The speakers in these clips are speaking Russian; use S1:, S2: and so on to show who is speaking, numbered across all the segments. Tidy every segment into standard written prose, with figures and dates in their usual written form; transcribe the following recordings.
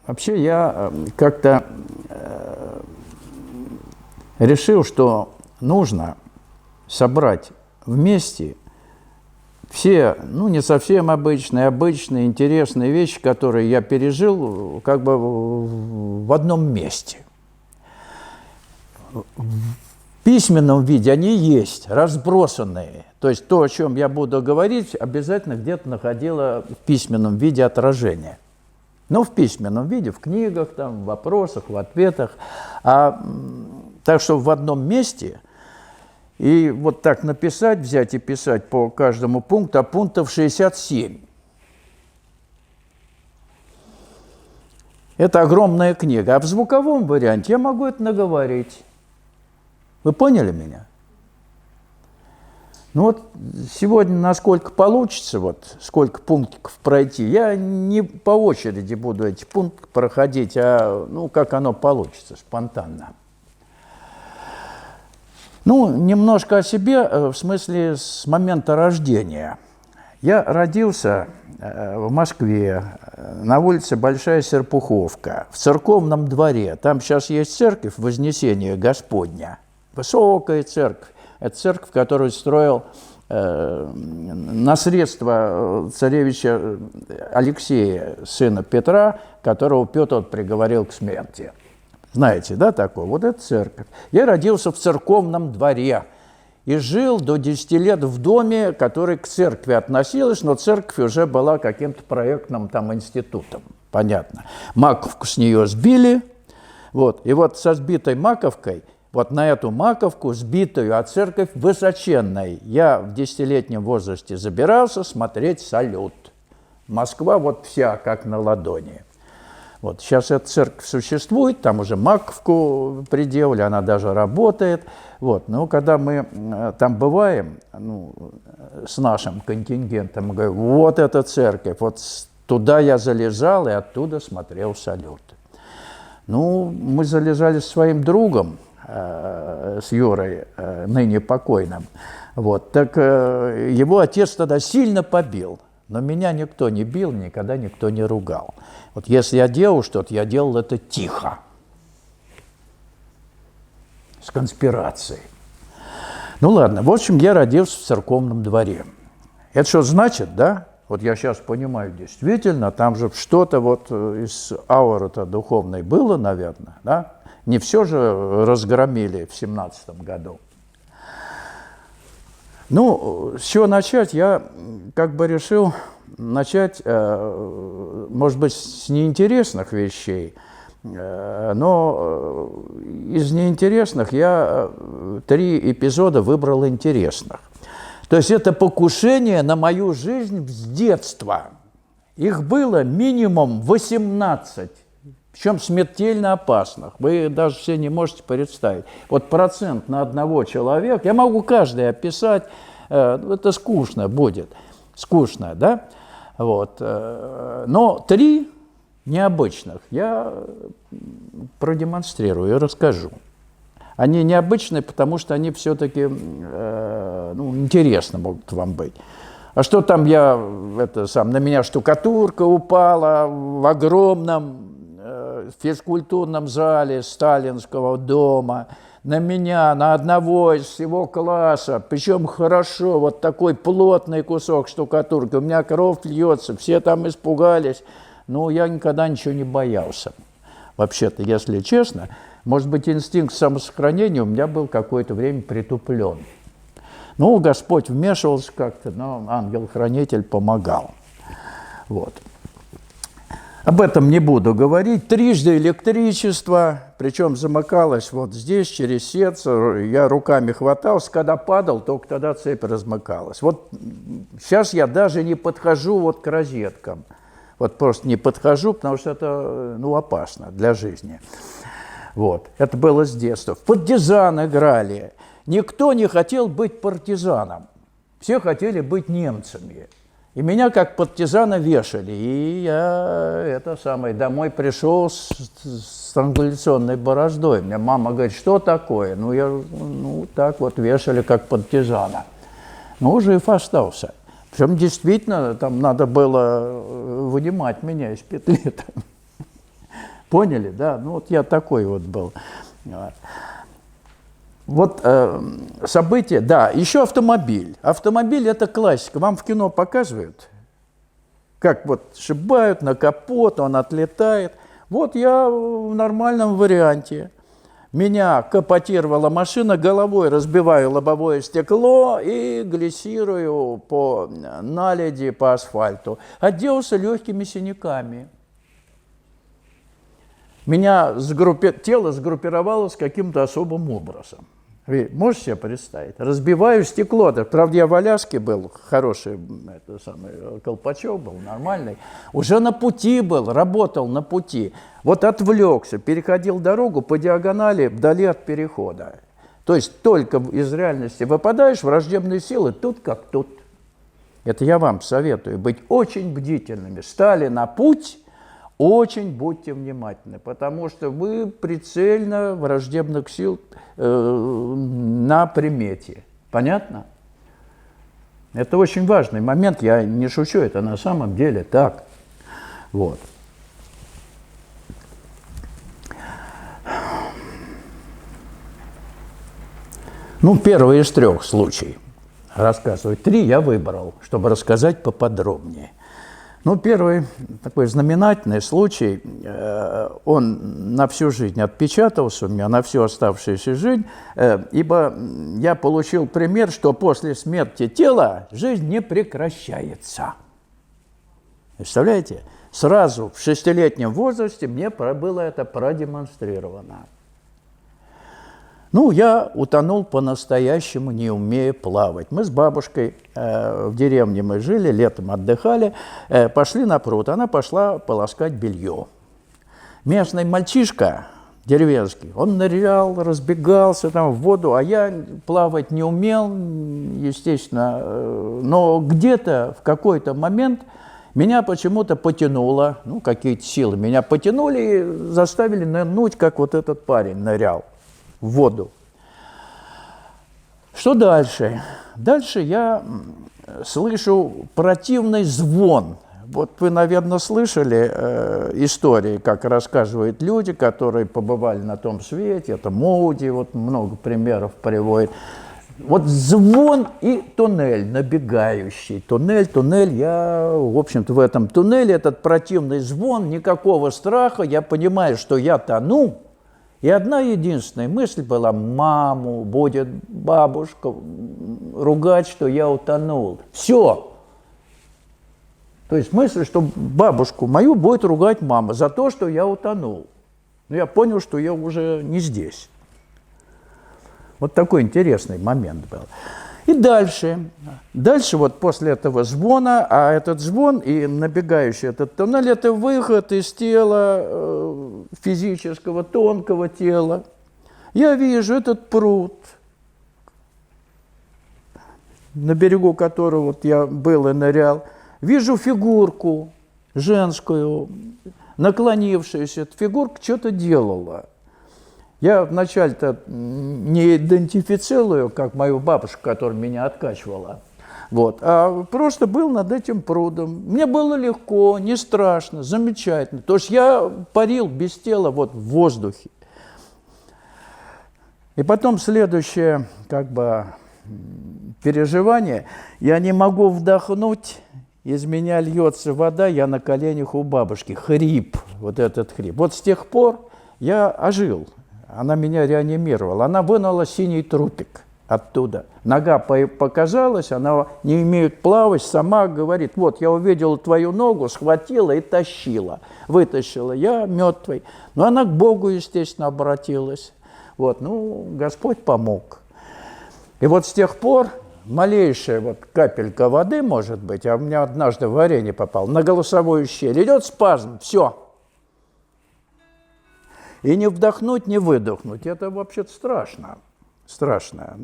S1: Вообще я как-то решил, что нужно собрать вместе все, ну, не совсем обычные, интересные вещи, которые я пережил, как бы в одном месте. В письменном виде они есть, разбросанные. То есть то, о чем я буду говорить, обязательно где-то находило в письменном виде отражение. Ну, в письменном виде, в книгах, там, в вопросах, в ответах. Так что в одном месте, и вот так написать, взять и писать по каждому пункту, а пунктов 67. Это огромная книга. А в звуковом варианте я могу это наговорить. Вы поняли меня? Ну вот сегодня, насколько получится, вот сколько пунктиков пройти, я не по очереди буду эти пункты проходить, а ну как оно получится, спонтанно. Ну, немножко о себе, в смысле с момента рождения. Я родился в Москве, на улице Большая Серпуховка, в церковном дворе. Там сейчас есть церковь Вознесения Господня, высокая церковь. Это церковь, которую строил на средства царевича Алексея, сына Петра, которого Петр приговорил к смерти. Знаете, да, такое? Вот это церковь. Я родился в церковном дворе и жил до 10 лет в доме, который к церкви относился, но церковь уже была каким-то проектным там институтом. Понятно. Маковку с нее сбили. Вот. И вот со сбитой маковкой, вот на эту маковку, сбитую, а церковь высоченной, я в 10-летнем возрасте забирался смотреть салют. Москва вот вся как на ладони. Вот сейчас эта церковь существует, там уже маковку приделали, она даже работает. Вот. Но когда мы там бываем, ну, с нашим контингентом, мы говорим, вот эта церковь, вот туда я залезал и оттуда смотрел салют. Ну, мы залезали с своим другом, с Юрой, ныне покойным. Вот. Так его отец тогда сильно побил. Но меня никто не бил, никогда никто не ругал. Вот если я делал что-то, я делал это тихо, с конспирацией. Ну ладно, в общем, я родился в церковном дворе. Это что значит, да? Вот я сейчас понимаю, действительно, там же что-то вот из ауры-то духовной было, наверное, да? Не все же разгромили в 17 году. Ну, с чего начать, я как бы решил начать, может быть, с неинтересных вещей, но из неинтересных я 3 эпизода выбрал интересных. То есть это покушение на мою жизнь с детства. Их было минимум 18. Причем смертельно опасных. Вы даже все не можете представить. Вот процент на одного человека, я могу каждый описать, это скучно будет. Скучно, да? Вот. Но 3 необычных я продемонстрирую и расскажу. Они необычные, потому что они все-таки интересны могут вам быть. А что там на меня штукатурка упала в огромном физкультурном зале Сталинского дома, на меня, на одного из всего класса, причем хорошо, вот такой плотный кусок штукатурки, у меня кровь льется, все там испугались, но я никогда ничего не боялся. Вообще-то, если честно, может быть, инстинкт самосохранения у меня был какое-то время притуплен. Ну, Господь вмешивался как-то, но ангел-хранитель помогал. Вот. Об этом не буду говорить. 3-ды электричество, причем замыкалось вот здесь, через сердце. Я руками хватался, когда падал, только тогда цепь размыкалась. Вот сейчас я даже не подхожу вот к розеткам. Вот просто не подхожу, потому что это опасно для жизни. Вот. Это было с детства. В партизан играли. Никто не хотел быть партизаном. Все хотели быть немцами. И меня как партизана вешали. И я домой пришел с странгуляционной бороздой. Мне мама говорит, что такое? Так вот вешали как партизана. Жив остался. Причем действительно там надо было вынимать меня из петли. Поняли, да? Ну, вот я такой вот был. Вот события, да, еще автомобиль. Автомобиль – это классика. Вам в кино показывают, как вот сшибают на капот, он отлетает. Вот я в нормальном варианте. Меня капотировала машина, головой разбиваю лобовое стекло и глиссирую по наледи, по асфальту. Отделался легкими синяками. Меня тело сгруппировалось каким-то особым образом. Вы можете себе представить? Разбиваю стекло. Правда, я в Аляске был, хороший колпачок был, нормальный. Уже на пути был, работал на пути. Вот отвлекся, переходил дорогу по диагонали вдали от перехода. То есть только из реальности выпадаешь, враждебные силы тут как тут. Это я вам советую быть очень бдительными. Стали на путь, очень будьте внимательны, потому что вы прицельно враждебных сил на примете. Понятно? Это очень важный момент, я не шучу, это на самом деле так. Вот. Ну, первый из 3 случаев. Рассказываю. 3 я выбрал, чтобы рассказать поподробнее. Ну, первый такой знаменательный случай, он на всю жизнь отпечатался у меня, на всю оставшуюся жизнь, ибо я получил пример, что после смерти тела жизнь не прекращается. Представляете? Сразу в 6-летнем возрасте мне было это продемонстрировано. Ну, я утонул по-настоящему, не умея плавать. Мы с бабушкой в деревне мы жили, летом отдыхали, пошли на пруд. Она пошла полоскать белье. Местный мальчишка деревенский, он нырял, разбегался там в воду, а я плавать не умел, естественно. Но где-то в какой-то момент меня почему-то потянуло, ну, какие-то силы меня потянули и заставили нырнуть, как вот этот парень нырял в воду. Что дальше? Дальше я слышу противный звон. Вот вы, наверное, слышали истории, как рассказывают люди, которые побывали на том свете. Это Моуди, вот много примеров приводит. Вот звон и туннель, набегающий. Туннель, я, в общем-то, в этом туннеле этот противный звон, никакого страха, я понимаю, что я тону. И одна единственная мысль была: маму будет бабушка ругать, что я утонул. Все. То есть мысль, что бабушку мою будет ругать мама за то, что я утонул. Но я понял, что я уже не здесь. Вот такой интересный момент был. И дальше вот после этого звона, а этот звон и набегающий этот туннель – это выход из тела, физического, тонкого тела. Я вижу этот пруд, на берегу которого вот я был и нырял. Вижу фигурку женскую, наклонившуюся. Эта фигурка что-то делала. Я вначале-то не идентифицировал ее, как мою бабушку, которая меня откачивала, вот, а просто был над этим прудом. Мне было легко, не страшно, замечательно. То есть я парил без тела вот в воздухе. И потом следующее переживание. Я не могу вдохнуть, из меня льется вода, я на коленях у бабушки. Хрип, вот этот хрип. Вот с тех пор я ожил. Она меня реанимировала. Она вынула синий трупик оттуда. Нога показалась, она не умеет плавать, сама говорит: вот, я увидела твою ногу, схватила и тащила. Вытащила. Я мертвый. Но она к Богу, естественно, обратилась. Вот, ну, Господь помог. И вот с тех пор малейшая вот капелька воды, может быть, а у меня однажды в варенье попал, на голосовую щель, идет спазм, все. И не вдохнуть, не выдохнуть. Это вообще-то страшно. Страшно.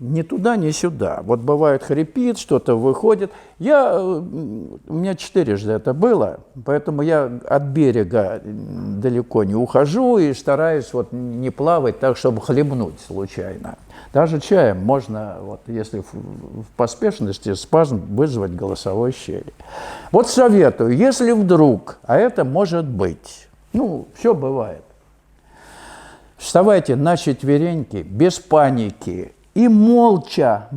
S1: Ни туда, ни сюда. Вот бывает хрипит, что-то выходит. У меня 4 это было, поэтому я от берега далеко не ухожу и стараюсь вот не плавать так, чтобы хлебнуть случайно. Даже чаем можно, вот, если в поспешности, спазм вызвать голосовой щели. Вот советую, если вдруг, а это может быть, Ну, все бывает. Вставайте на четвереньки, без паники и молча,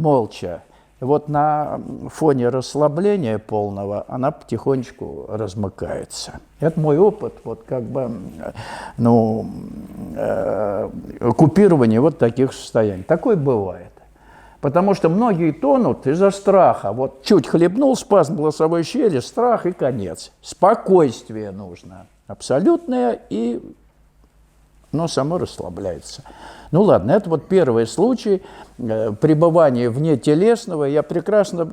S1: вот на фоне расслабления полного она потихонечку размыкается. Это мой опыт, вот как бы, ну, купирования вот таких состояний. Такое бывает. Потому что многие тонут из-за страха. Вот чуть хлебнул, спазм голосовой щели, страх и конец. Спокойствие нужно. Абсолютное, и оно само расслабляется. Ну ладно, это вот первый случай пребывания вне телесного. Я прекрасно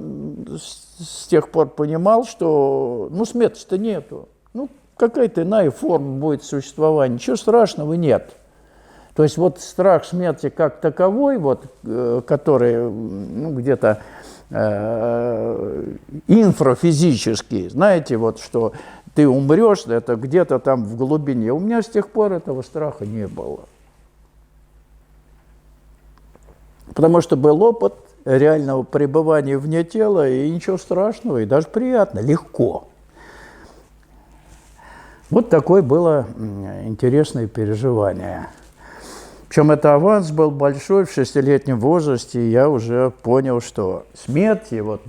S1: с тех пор понимал, что ну, смерти-то нету. Ну, какая-то иная форма будет существования. Ничего страшного нет. То есть вот страх смерти как таковой, вот, который ну, где-то инфрафизический, знаете, вот что ты умрешь, это где-то там в глубине. У меня с тех пор этого страха не было. Потому что был опыт реального пребывания вне тела, и ничего страшного, и даже приятно, легко. Вот такое было интересное переживание. Причем это аванс был большой, в 6-летнем возрасте я уже понял, что смерть, вот,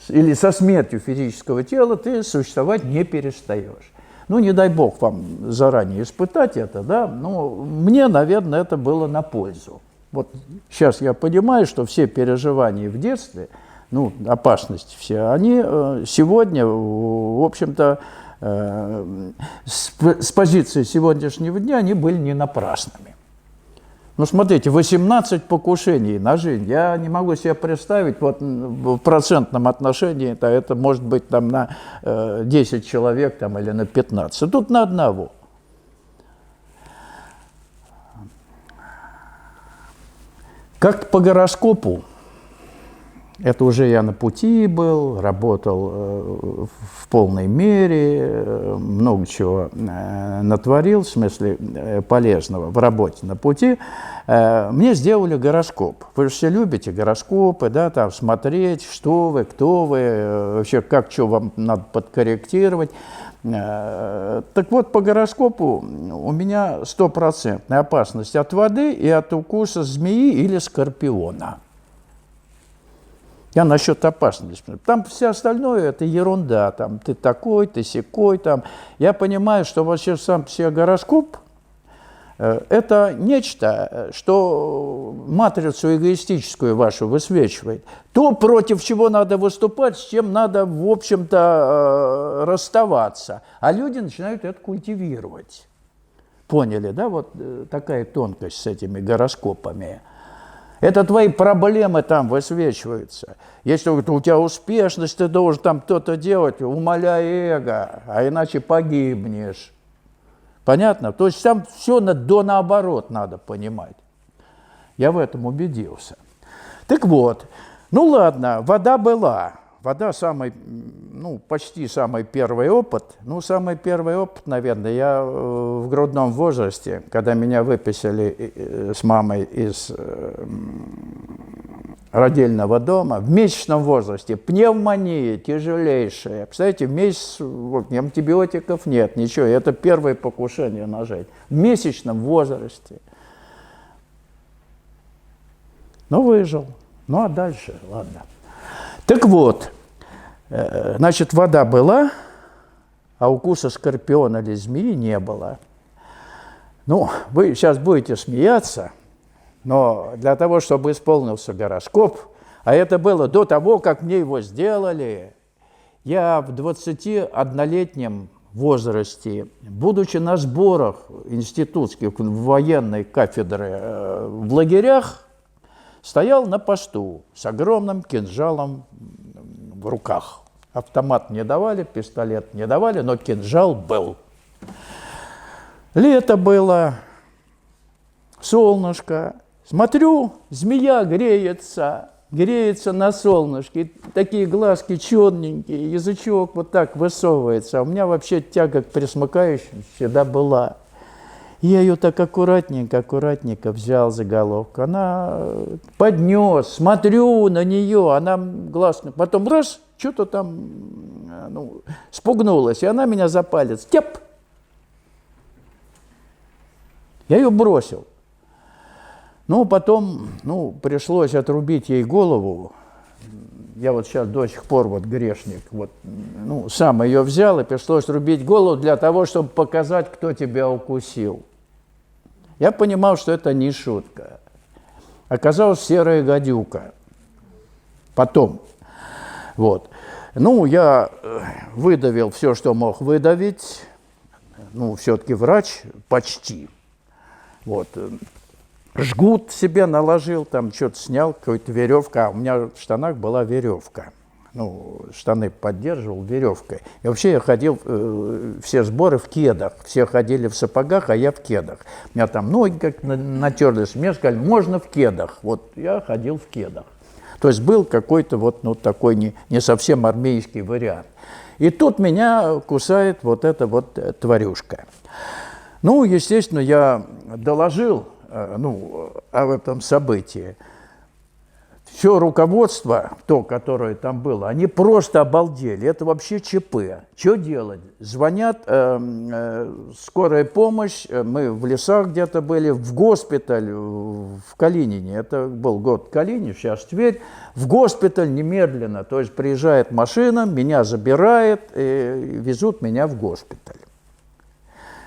S1: или со смертью физического тела ты существовать не перестаешь. Ну, не дай бог вам заранее испытать это, да, но мне, наверное, это было на пользу. Вот сейчас я понимаю, что все переживания в детстве, ну, опасности все, они сегодня, в общем-то, с позиции сегодняшнего дня, они были не напрасными. Ну, смотрите, 18 покушений на жизнь. Я не могу себе представить, вот в процентном отношении, это может быть там на 10 человек там, или на 15. Тут на одного. Как по гороскопу, это уже я на пути был, работал в полной мере, много чего натворил, в смысле полезного в работе на пути. Мне сделали гороскоп. Вы же все любите гороскопы, да, там смотреть, что вы, кто вы, вообще как, что вам надо подкорректировать. Так вот, по гороскопу у меня 100% опасность от воды и от укуса змеи или скорпиона. Я насчет опасности. Там все остальное – это ерунда. Там, ты такой, ты сякой. Там. Я понимаю, что вообще сам по себе гороскоп – это нечто, что матрицу эгоистическую вашу высвечивает. То, против чего надо выступать, с чем надо, в общем-то, расставаться. А люди начинают это культивировать. Поняли, да? Вот такая тонкость с этими гороскопами. Это твои проблемы там высвечиваются. Если у тебя успешность, ты должен там что-то делать, умаляй эго, а иначе погибнешь. Понятно? То есть там все до наоборот надо понимать. Я в этом убедился. Так вот, ну ладно, вода была. Вода самый, ну, почти самый первый опыт. Ну, самый первый опыт, наверное, я в грудном возрасте, когда меня выписали с мамой из родильного дома, в месячном возрасте, пневмония тяжелейшая. Представляете, в месяц вот, антибиотиков нет, ничего. Это первое покушение на жизнь. В месячном возрасте. Ну, выжил. Ну, а дальше, ладно. Так вот, значит, вода была, а укуса скорпиона или змеи не было. Ну, вы сейчас будете смеяться, но для того, чтобы исполнился гороскоп, а это было до того, как мне его сделали, я в 21-летнем возрасте, будучи на сборах институтских в военной кафедре в лагерях, стоял на посту с огромным кинжалом в руках. Автомат не давали, пистолет не давали, но кинжал был. Лето было, солнышко. Смотрю, змея греется на солнышке. Такие глазки черненькие, язычок вот так высовывается. А у меня вообще тяга к пресмыкающим всегда была. Я ее так аккуратненько взял за головку. Она поднес, смотрю на нее, она глаз... Потом раз, что-то там спугнулась, и она меня за палец. Теп! Я ее бросил. Ну, потом, пришлось отрубить ей голову. Я вот сейчас до сих пор вот грешник. Вот, сам ее взял, и пришлось рубить голову для того, чтобы показать, кто тебя укусил. Я понимал, что это не шутка. Оказалась серая гадюка. Потом. Вот. Я выдавил все, что мог выдавить. Все-таки врач почти. Вот. Жгут себе наложил, там что-то снял, какую-то веревку. А у меня в штанах была веревка. Штаны поддерживал веревкой. И вообще я ходил, все сборы в кедах. Все ходили в сапогах, а я в кедах. У меня там ноги как натерлись. Мне сказали, можно в кедах. Вот я ходил в кедах. То есть был какой-то такой не совсем армейский вариант. И тут меня кусает вот эта вот тварюшка. Естественно, я доложил об этом событии. Все руководство, которое там было, они просто обалдели. Это вообще ЧП. Что делать? Звонят, скорая помощь, мы в лесах где-то были, в госпиталь в Калинине. Это был город Калинин, сейчас Тверь. В госпиталь немедленно. То есть приезжает машина, меня забирает, и везут меня в госпиталь.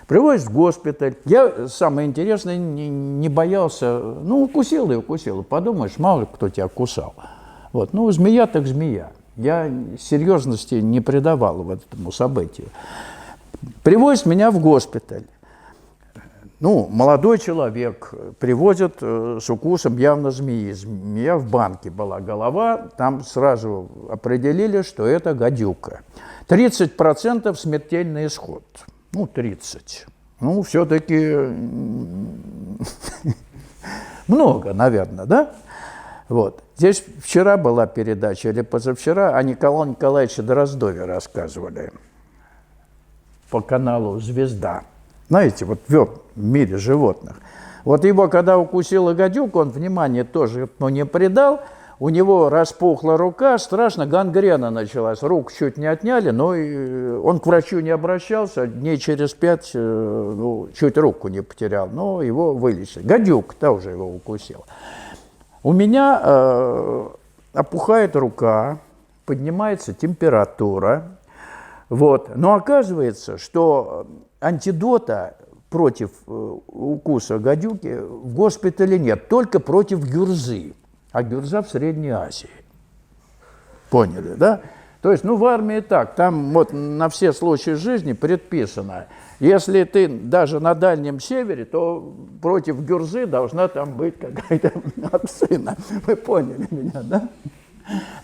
S1: Привозят в госпиталь. Я, самое интересное, не боялся. Укусил и укусил. Подумаешь, мало ли кто тебя кусал. Вот. Змея так змея. Я серьезности не придавал этому событию. Привозят меня в госпиталь. Молодой человек привозят с укусом явно змеи. Змея в банке была голова. Там сразу определили, что это гадюка. 30% смертельный исход. 30. Все-таки много, наверное, да? Вот. Здесь вчера была передача, или позавчера, о Николае Николаевиче Дроздове рассказывали по каналу «Звезда». Знаете, в мире животных. Вот его, когда укусила гадюка, он внимания тоже не придал. У него распухла рука, страшно, гангрена началась. Руку чуть не отняли, но он к врачу не обращался. Дней через 5 чуть руку не потерял, но его вылечили. Гадюка тоже его укусила. У меня опухает рука, поднимается температура. Вот. Но оказывается, что антидота против укуса гадюки в госпитале нет, только против гюрзы. А гюрза в Средней Азии. Поняли, да? То есть, в армии так, там на все случаи жизни предписано, если ты даже на Дальнем Севере, то против гюрзы должна там быть какая-то вакцина. Вы поняли меня, да?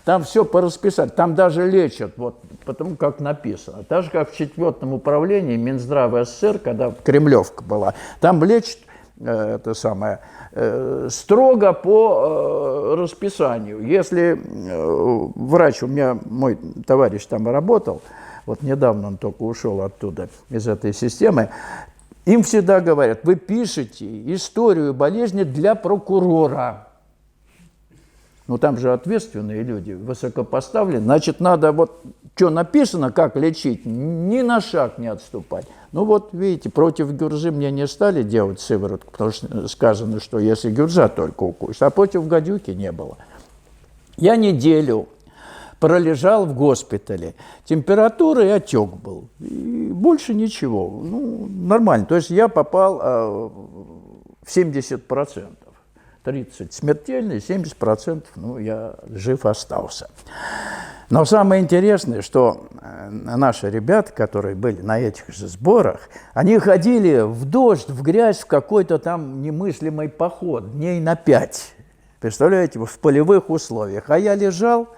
S1: Там все по расписанию, там даже лечат, потому как написано. Так же, как в 4-м управлении Минздрава СССР, когда Кремлевка была, там лечат строго по расписанию. Если врач, у меня мой товарищ там работал, недавно он только ушел оттуда, из этой системы, им всегда говорят, вы пишете историю болезни для прокурора. Там же ответственные люди, высокопоставленные, значит, надо что написано, как лечить, ни на шаг не отступать. Видите, против гюрзы мне не стали делать сыворотку, потому что сказано, что если гюрза только укусит, а против гадюки не было. Я неделю пролежал в госпитале, температура и отек был, и больше ничего, нормально. То есть я попал в 70%. 30 смертельный, 70% я жив остался. Но самое интересное, что наши ребята, которые были на этих же сборах, они ходили в дождь, в грязь, в какой-то там немыслимый поход, дней на 5. Представляете, в полевых условиях. А я лежал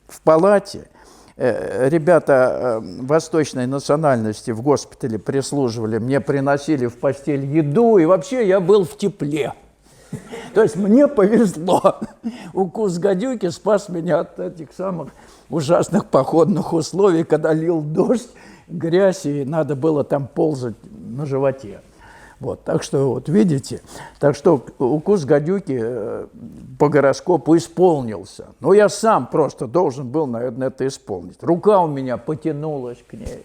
S1: в палате. Ребята восточной национальности в госпитале прислуживали, мне приносили в постель еду, и вообще я был в тепле. То есть мне повезло. Укус гадюки спас меня от этих самых ужасных походных условий, когда лил дождь, грязь, и надо было там ползать на животе. Так что, видите, так что укус гадюки по гороскопу исполнился. Но я сам просто должен был, наверное, это исполнить. Рука у меня потянулась к ней.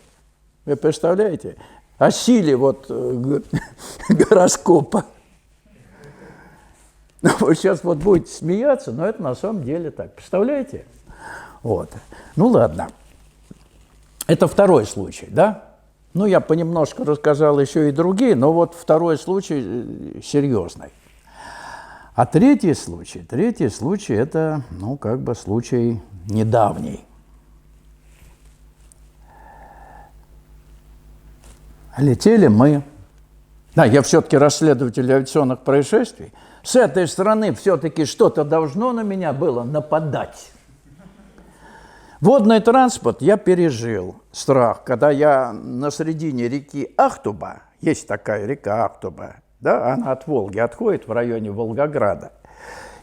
S1: Вы представляете? о силе вот гороскопа. Вы сейчас вот будете смеяться, но это на самом деле так. Представляете? Вот. Ну ладно. Это второй случай, да? Ну, я понемножку рассказал еще и другие, но вот второй случай серьезный. А третий случай это, ну, как бы случай недавний. Летели мы, да, я все-таки расследователь авиационных происшествий, с этой стороны все-таки что-то должно на меня было нападать. Водный транспорт я пережил страх, когда я на середине реки Ахтуба, есть такая река Ахтуба, да, она от Волги отходит в районе Волгограда.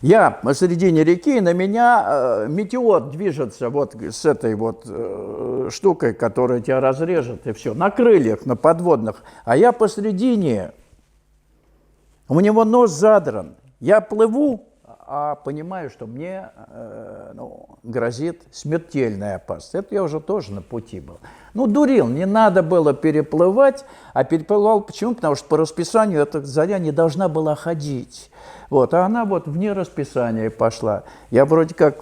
S1: Я посередине реки, на меня метеор движется вот с этой вот штукой, которая тебя разрежет, и все, на крыльях, на подводных. А я посередине, у него нос задран. Я плыву, а понимаю, что мне грозит смертельная опасность. Это я уже тоже на пути был. Ну, дурил, не надо было переплывать, а переплывал почему? Потому что по расписанию эта заря не должна была ходить. Вот, а она вот вне расписания пошла. Я вроде как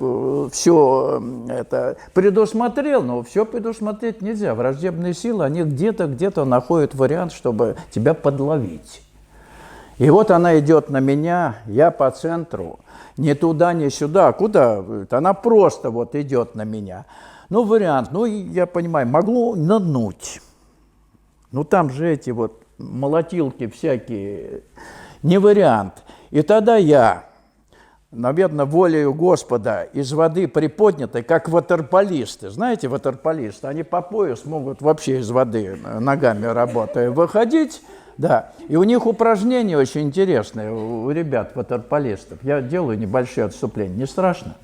S1: все это предусмотрел, но все предусмотреть нельзя. Враждебные силы, они где-то находят вариант, чтобы тебя подловить. И вот она идет на меня, я по центру, ни туда, ни сюда. Куда? Она просто вот идет на меня. Ну, вариант, ну, я понимаю, могло нырнуть. Ну, там же эти вот молотилки всякие, не вариант. И тогда я, наверное, волею Господа из воды приподнятой, как ватерполисты. Знаете, ватерполисты, они по пояс могут вообще из воды, ногами работая, выходить. Да, и у них упражнения очень интересные, у ребят, ватерполистов. Я делаю небольшие отступления, не страшно.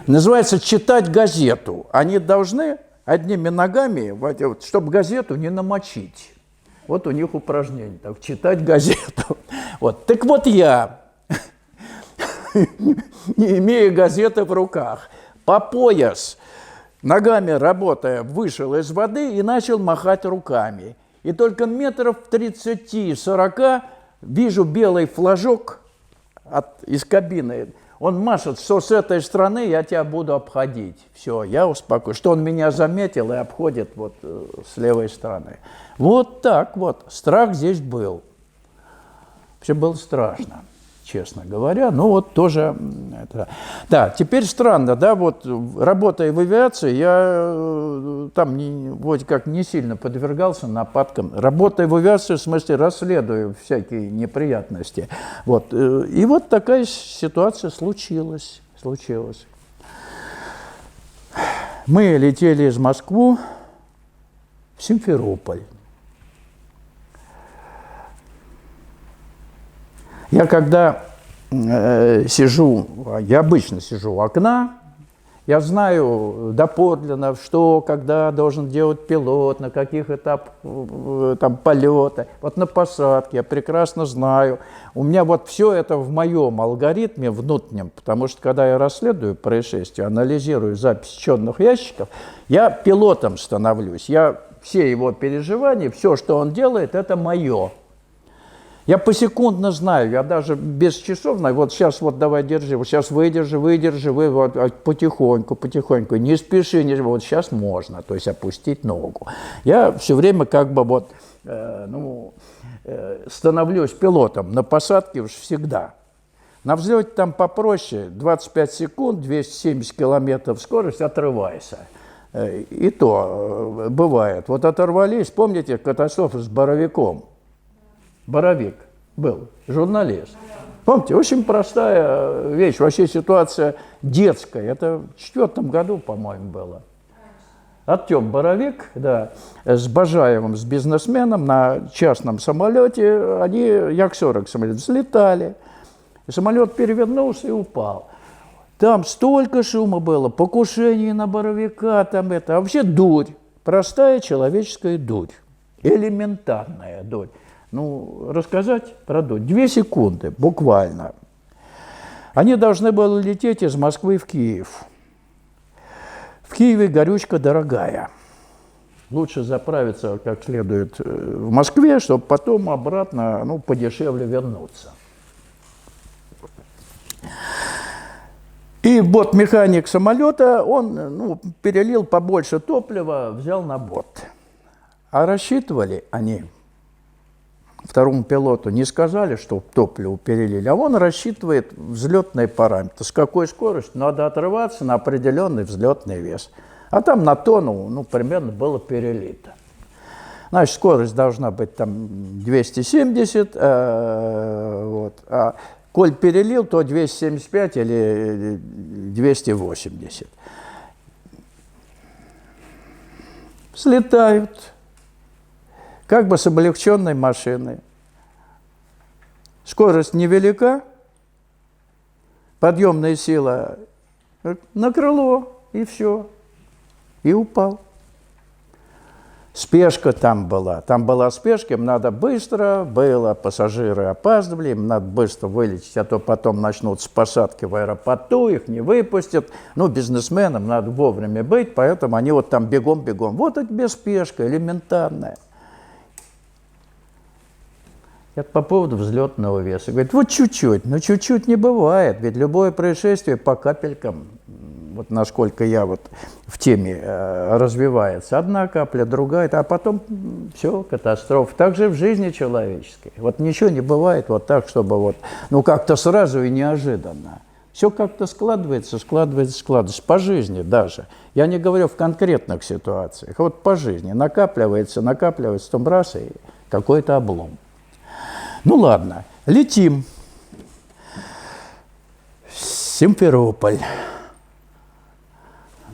S1: Называется «читать газету». Они должны одними ногами, чтобы газету не намочить. Вот у них упражнение, так, читать газету. Вот. Так вот я, не имея газеты в руках, по пояс, ногами работая, вышел из воды и начал махать руками. И только метров 30-40 вижу белый флажок из кабины. Он машет, что с этой стороны я тебя буду обходить. Все, я успокоюсь. Что он меня заметил и обходит вот с левой стороны. Вот так вот. Страх здесь был. Вообще было страшно, честно говоря. Ну вот тоже... Да, теперь странно, да, вот работая в авиации, я там вроде как не сильно подвергался нападкам. Работая в авиации, в смысле расследую всякие неприятности. Вот. И вот такая ситуация случилась. Мы летели из Москвы в Симферополь. Я когда сижу, я обычно сижу у окна, я знаю доподлинно, что, когда должен делать пилот, на каких этапах там, полета. Вот на посадке я прекрасно знаю. У меня вот все это в моем алгоритме внутреннем, потому что когда я расследую происшествие, анализирую запись черных ящиков, я пилотом становлюсь. Я все его переживания, все, что он делает, это мое. Я посекундно знаю, я даже без часов знаю, вот сейчас вот давай держи, вот сейчас выдержи, вот, потихоньку, не спеши, вот сейчас можно, то есть опустить ногу. Я все время как бы вот, становлюсь пилотом, на посадке уж всегда. На взлете там попроще, 25 секунд, 270 километров скорость, отрывайся. И то бывает. Вот оторвались, помните катастрофу с Боровиком? Боровик был, журналист. Помните, очень простая вещь, вообще ситуация детская. Это в 2004 году, по-моему, было. Артем Боровик, да, с Бажаевым, с бизнесменом на частном самолете, они Як-40 самолет взлетали, и самолет перевернулся и упал. Там столько шума было, покушение на Боровика, там это, а вообще дурь, простая человеческая дурь, элементарная дурь. Ну, рассказать про дурь. 2 секунды, буквально. Они должны были лететь из Москвы в Киев. В Киеве горючка дорогая. Лучше заправиться как следует в Москве, чтобы потом обратно, ну, подешевле вернуться. И бортмеханик самолета, он, ну, перелил побольше топлива, взял на борт. А рассчитывали они, второму пилоту не сказали, что топливо перелили, а он рассчитывает взлетные параметры. С какой скоростью надо отрываться на определенный взлетный вес. А там на тонну, ну, примерно было перелито. Значит, скорость должна быть там 270, вот, а коль перелил, то 275 или 280. Слетают, как бы с облегченной машиной. Скорость невелика, подъемная сила на крыло, и все, и упал. Спешка там была спешка, им надо быстро было, пассажиры опаздывали, им надо быстро вылететь, а то потом начнутся посадки в аэропорту, их не выпустят. Ну, бизнесменам надо вовремя быть, поэтому они вот там бегом-бегом. Вот это без спешка, элементарная. Это по поводу взлетного веса. Говорит, вот чуть-чуть, но чуть-чуть не бывает, ведь любое происшествие по капелькам, вот насколько я вот в теме развивается, одна капля, другая, а потом все, катастрофа. Так же в жизни человеческой. Вот ничего не бывает вот так, чтобы вот, ну как-то сразу и неожиданно. Все как-то складывается по жизни даже. Я не говорю в конкретных ситуациях, вот по жизни. Накапливается, там раз и какой-то облом. Ну ладно, летим. Симферополь.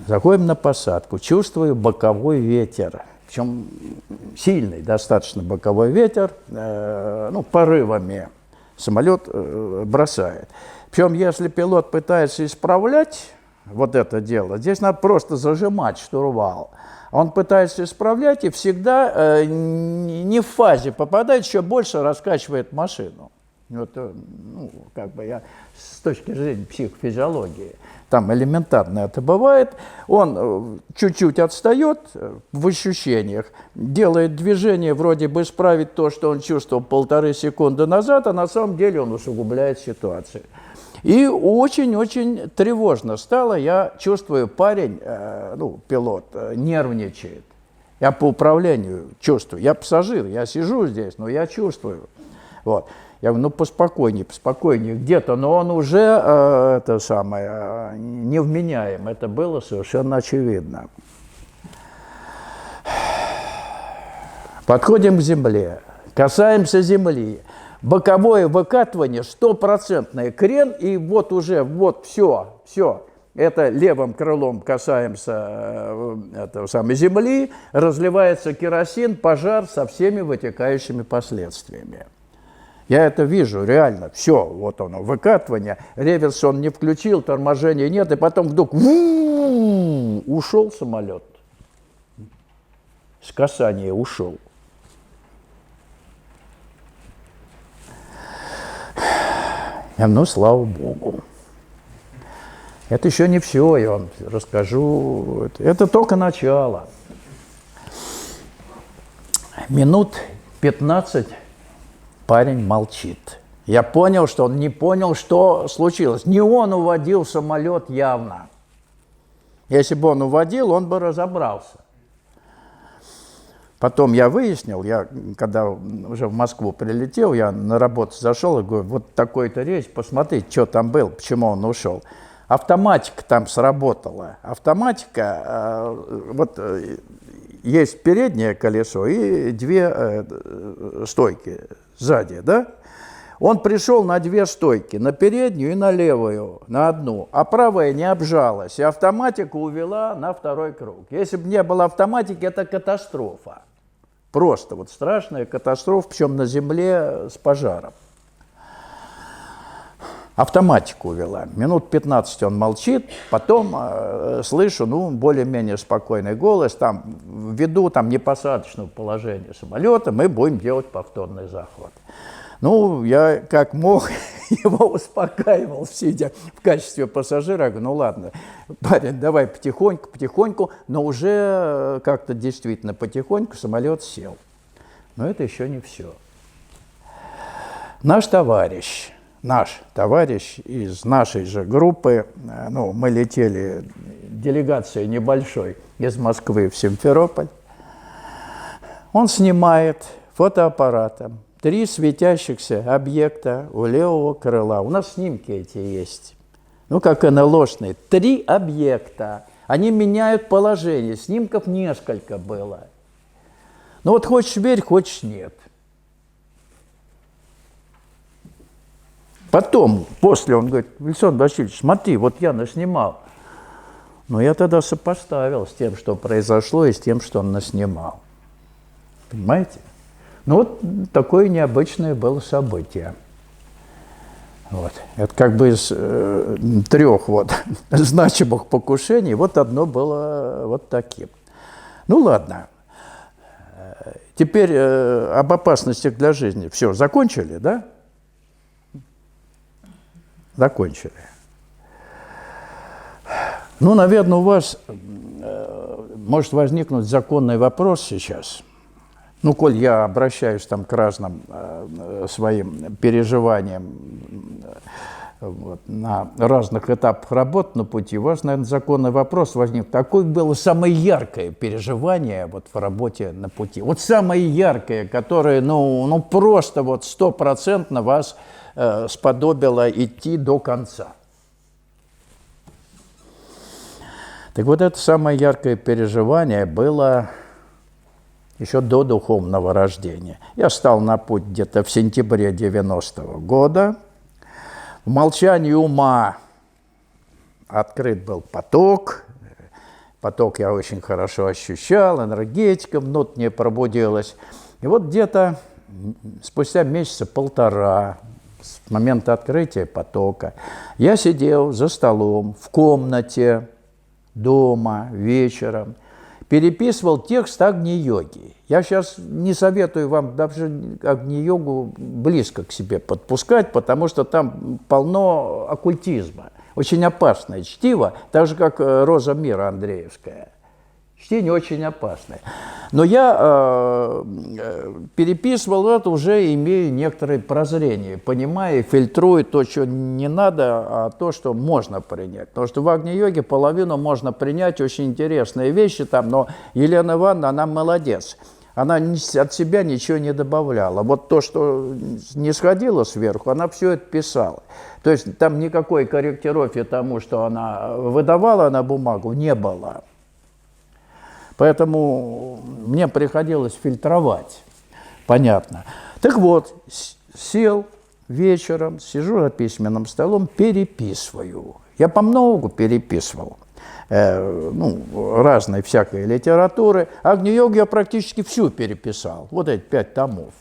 S1: Заходим на посадку. Чувствую боковой ветер. Причем сильный достаточно боковой ветер. Ну, порывами самолет бросает. Причем, если пилот пытается исправлять вот это дело, здесь надо просто зажимать штурвал. Он пытается исправлять и всегда не в фазе попадает, еще больше раскачивает машину. Вот, ну, как бы я с точки зрения психофизиологии, там элементарно это бывает, он чуть-чуть отстает в ощущениях, делает движение, вроде бы исправить то, что он чувствовал 1,5 секунды назад, а на самом деле он усугубляет ситуацию. И очень-очень тревожно стало. Я чувствую, парень, ну, пилот, нервничает. Я по управлению чувствую. Я пассажир, я сижу здесь, но я чувствую. Вот. Я говорю, ну, поспокойнее где-то. Но он уже, это самое, невменяем. Это было совершенно очевидно. Подходим к земле, касаемся земли. Боковое выкатывание, 100% крен, и вот уже, вот все. Это левым крылом касаемся этого самой земли, разливается керосин, пожар со всеми вытекающими последствиями. Я это вижу, реально, все, вот оно, выкатывание, реверс он не включил, торможения нет, и потом вдруг ушел самолет, с касания ушел. Ну, слава Богу. Это еще не все, я вам расскажу. Это только начало. Минут 15 парень молчит. Я понял, что он не понял, что случилось. Не он уводил самолет явно. Если бы он уводил, он бы разобрался. Потом я выяснил, когда уже в Москву прилетел, я на работу зашел и говорю, вот такой-то рейс, посмотрите, что там был, почему он ушел. Автоматика там сработала. Автоматика, вот есть переднее колесо и 2 стойки сзади, да? Он пришел на 2 стойки, на переднюю и на левую, на одну, а правая не обжалась, и автоматика увела на 2-й круг. Если бы не было автоматики, это катастрофа. Просто вот страшная катастрофа, причем на земле с пожаром. Автоматику увела. Минут 15 он молчит, потом слышу, ну, более-менее спокойный голос, там, ввиду там непосадочного положения самолета, мы будем делать повторный захват. Ну, я как мог его успокаивал, сидя в качестве пассажира. Я говорю, ну ладно, парень, давай потихоньку, потихоньку. Но уже как-то действительно потихоньку самолет сел. Но это еще не все. Наш товарищ из нашей же группы, ну, мы летели делегацией небольшой из Москвы в Симферополь, он снимает фотоаппаратом 3 светящихся объекта у левого крыла. У нас снимки эти есть. Ну, как НЛОшные. 3 объекта. Они меняют положение. Снимков несколько было. Ну, вот хочешь верь, хочешь нет. Потом, после, он говорит, Александр Васильевич, смотри, вот я наснимал. Но я тогда сопоставил с тем, что произошло, и с тем, что он наснимал. Понимаете? Ну, вот такое необычное было событие. Вот. Это как бы из 3 вот значимых покушений, вот одно было вот таким. Ну, ладно. Теперь об опасностях для жизни. Все, закончили, да? Закончили. Ну, наверное, у вас может возникнуть законный вопрос сейчас. Ну, коль я обращаюсь там к разным своим переживаниям вот, на разных этапах работы на пути, у вас, наверное, законный вопрос возник. Какое было самое яркое переживание вот в работе на пути? Вот самое яркое, которое, ну просто вот 100% вас сподобило идти до конца. Так вот, это самое яркое переживание было еще до духовного рождения. Я стал на путь где-то в сентябре 90-го года. В молчании ума открыт был поток. Поток я очень хорошо ощущал, энергетика внутренне пробудилась. И вот где-то спустя месяца 1,5 с момента открытия потока я сидел за столом в комнате дома вечером, переписывал текст Агни-йоги. Я сейчас не советую вам даже Агни-йогу близко к себе подпускать, потому что там полно оккультизма. Очень опасное чтиво, так же, как «Роза мира» Андреевская. Чтение очень опасное. Но я переписывал это, уже имея некоторые прозрения, понимая, фильтруя то, что не надо, а то, что можно принять. Потому что в Агни-йоге половину можно принять, очень интересные вещи там, но Елена Ивановна, она молодец. Она от себя ничего не добавляла. Вот то, что не сходило сверху, она все это писала. То есть там никакой корректировки тому, что она выдавала на бумагу, не было. Поэтому мне приходилось фильтровать. Понятно. Так вот, сел вечером, сижу за письменным столом, переписываю. Я по многу переписывал. Разной всякой литературы. Агни-йогу я практически всю переписал. Вот эти 5 томов.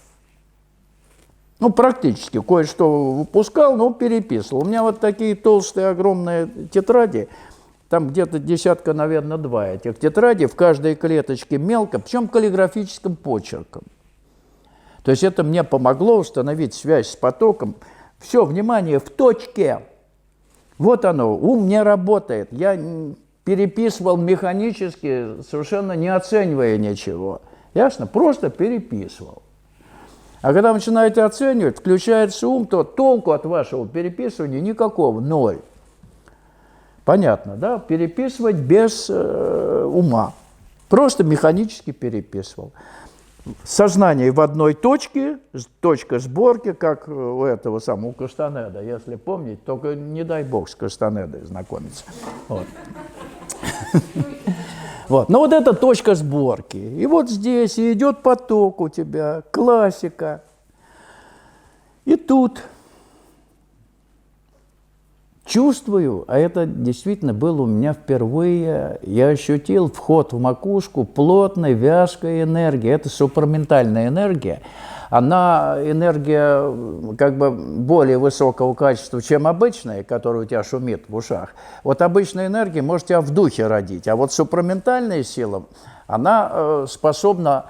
S1: Ну, практически. Кое-что выпускал, но переписывал. У меня вот такие толстые, огромные тетради. Там где-то 10, наверное, 2 этих тетради, в каждой клеточке мелко, причем каллиграфическим почерком. То есть это мне помогло установить связь с потоком. Все, внимание, в точке. Вот оно, ум не работает. Я переписывал механически, совершенно не оценивая ничего. Ясно? Просто переписывал. А когда вы начинаете оценивать, включается ум, то толку от вашего переписывания никакого, 0. Понятно, да? Переписывать без ума. Просто механически переписывал. Сознание в одной точке, точка сборки, как у этого самого Кастанеда, если помнить, только не дай бог с Кастанедой знакомиться. Вот. Вот. Но вот это точка сборки. И вот здесь и идет поток у тебя, классика. И тут чувствую, а это действительно было у меня впервые, я ощутил вход в макушку плотной, вязкой энергии. Это супраментальная энергия. она энергия как бы более высокого качества, чем обычная, которая у тебя шумит в ушах. Вот обычная энергия может тебя в духе родить, а вот супраментальная сила, она способна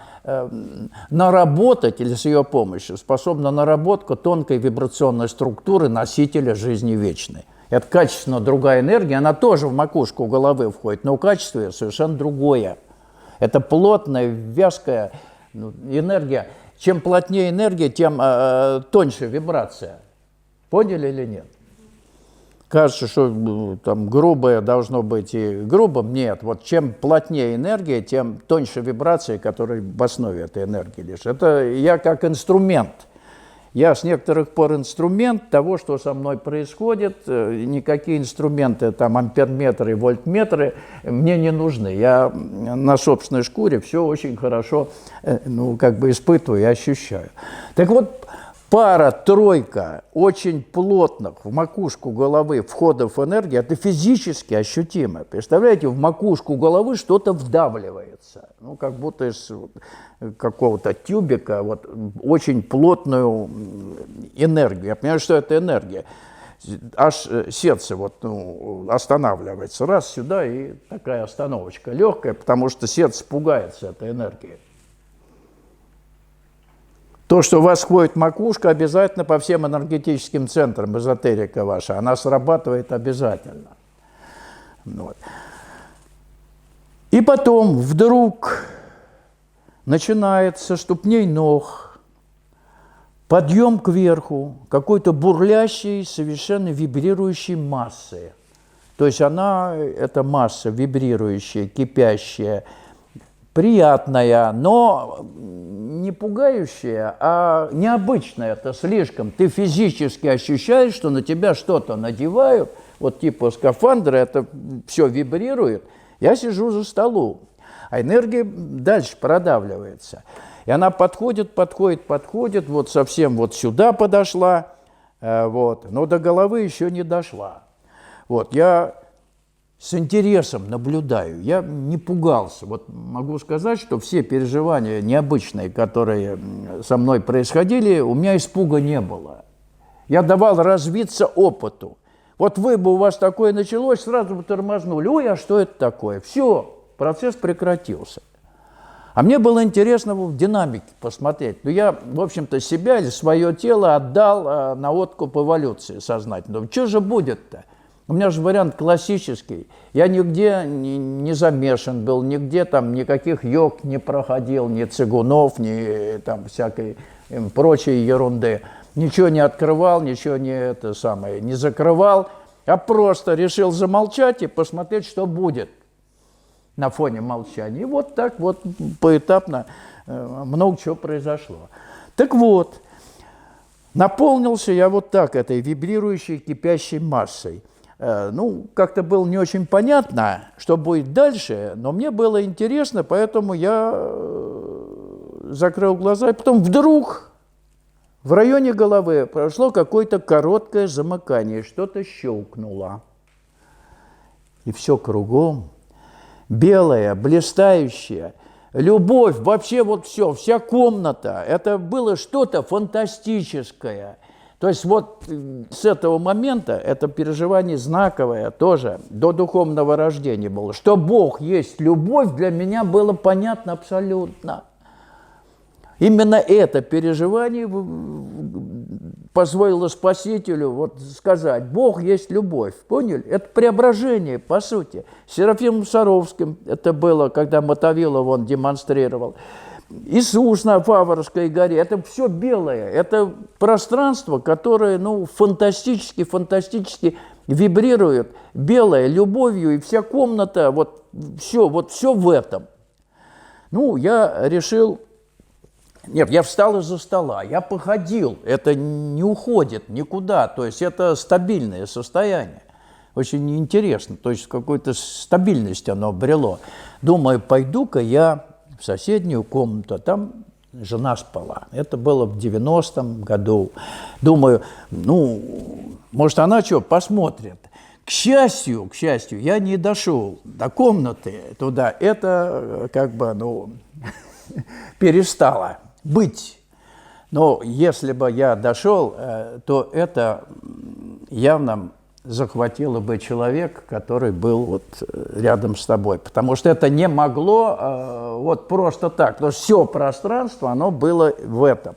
S1: наработать, или с ее помощью, способна наработку тонкой вибрационной структуры носителя жизни вечной. Это качественно другая энергия, она тоже в макушку головы входит, но качество ее совершенно другое. Это плотная, вязкая энергия. Чем плотнее энергия, тем тоньше вибрация. Поняли или нет? Кажется, что там грубое должно быть и грубым. Нет, вот чем плотнее энергия, тем тоньше вибрация, которая в основе этой энергии лежит. Это я как инструмент. Я с некоторых пор инструмент того, что со мной происходит. Никакие инструменты, там амперметры, вольтметры мне не нужны. Я на собственной шкуре все очень хорошо испытываю и ощущаю. Так вот, пара-тройка очень плотных в макушку головы входов энергии, это физически ощутимо. Представляете, в макушку головы что-то вдавливается. Как будто из какого-то тюбика очень плотную энергию. Я понимаю, что это энергия. Аж сердце останавливается. Раз сюда, и такая остановочка легкая, потому что сердце пугается этой энергии. То, что у вас входит макушка, обязательно по всем энергетическим центрам, эзотерика ваша, она срабатывает обязательно. И потом вдруг начинается со ступней ног подъем кверху какой-то бурлящей, совершенно вибрирующей массы. То есть эта масса вибрирующая, кипящая, приятная, но не пугающая, а необычная. Это слишком. Ты физически ощущаешь, что на тебя что-то надевают, типа скафандра, это все вибрирует. Я сижу за столом, а энергия дальше продавливается. И она подходит, совсем сюда подошла, но до головы еще не дошла. Я с интересом наблюдаю, я не пугался. Могу сказать, что все переживания необычные, которые со мной происходили, у меня испуга не было. Я давал развиться опыту. У вас такое началось, сразу бы тормознули. Ой, а что это такое? Все, процесс прекратился. А мне было интересно в динамике посмотреть. Я, в общем-то, себя или свое тело отдал на откуп эволюции сознательно. Что же будет-то? У меня же вариант классический. Я нигде не замешан был, нигде там никаких йог не проходил, ни цигунов, ни там всякой прочей ерунды. Ничего не открывал, ничего не закрывал, а просто решил замолчать и посмотреть, что будет на фоне молчания. И так поэтапно много чего произошло. Так вот, наполнился я этой вибрирующей, кипящей массой. Как-то было не очень понятно, что будет дальше, но мне было интересно, поэтому я закрыл глаза, и потом вдруг в районе головы прошло какое-то короткое замыкание, что-то щелкнуло. И все кругом, белое, блистающее, любовь, вообще все, вся комната, это было что-то фантастическое. То есть с этого момента это переживание знаковое тоже до духовного рождения было. Что Бог есть любовь, для меня было понятно абсолютно. Именно это переживание позволило Спасителю сказать: Бог есть любовь. Поняли? Это преображение, по сути. С Серафимом Саровским это было, когда Мотовилов он демонстрировал. Иисус на Ваврской горе, это все белое, это пространство, которое фантастически вибрирует, белое, любовью, и вся комната, все в этом. Я решил, я встал из-за стола, я походил, это не уходит никуда, то есть это стабильное состояние. Очень интересно, то есть какую-то стабильность оно обрело. Думаю, пойду-ка я в соседнюю комнату, там жена спала. Это было в 90-м году. Думаю, может, она посмотрит. К счастью, я не дошел до комнаты туда. Это перестало быть. Но если бы я дошел, то это явно захватило бы человек, который был вот рядом с тобой. Потому что это не могло вот просто так. Потому что все пространство, оно было в этом.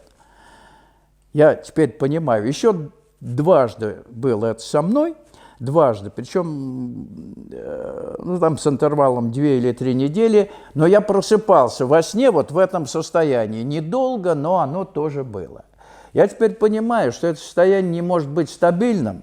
S1: Я теперь понимаю. Еще дважды было это со мной. Дважды. Причем ну, там с интервалом 2 или 3 недели. Но я просыпался во сне вот в этом состоянии. Недолго, но оно тоже было. Я теперь понимаю, что это состояние не может быть стабильным,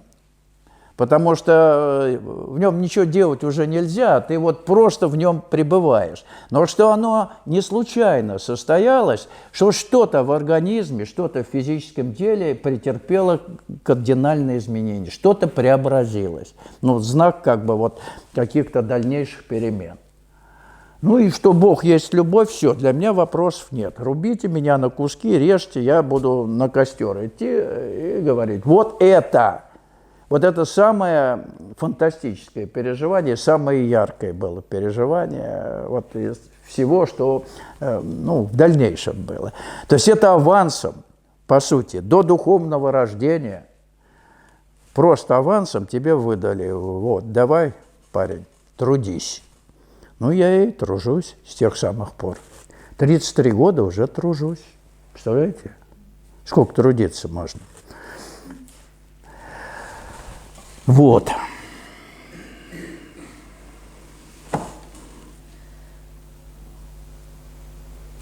S1: потому что в нем ничего делать уже нельзя, ты вот просто в нем пребываешь. Но что оно не случайно состоялось, что что-то в организме, что-то в физическом теле претерпело кардинальные изменения, что-то преобразилось. Ну, знак как бы вот каких-то дальнейших перемен. Ну и что Бог есть любовь, все, для меня вопросов нет. Рубите меня на куски, режьте, я буду на костер идти и говорить, вот это самое фантастическое переживание, самое яркое было переживание вот из всего, что ну, в дальнейшем было. То есть это авансом, по сути, до духовного рождения, просто авансом тебе выдали, вот, давай, парень, трудись. Ну, я и тружусь с тех самых пор. 33 года уже тружусь. Представляете? Сколько трудиться можно? Вот.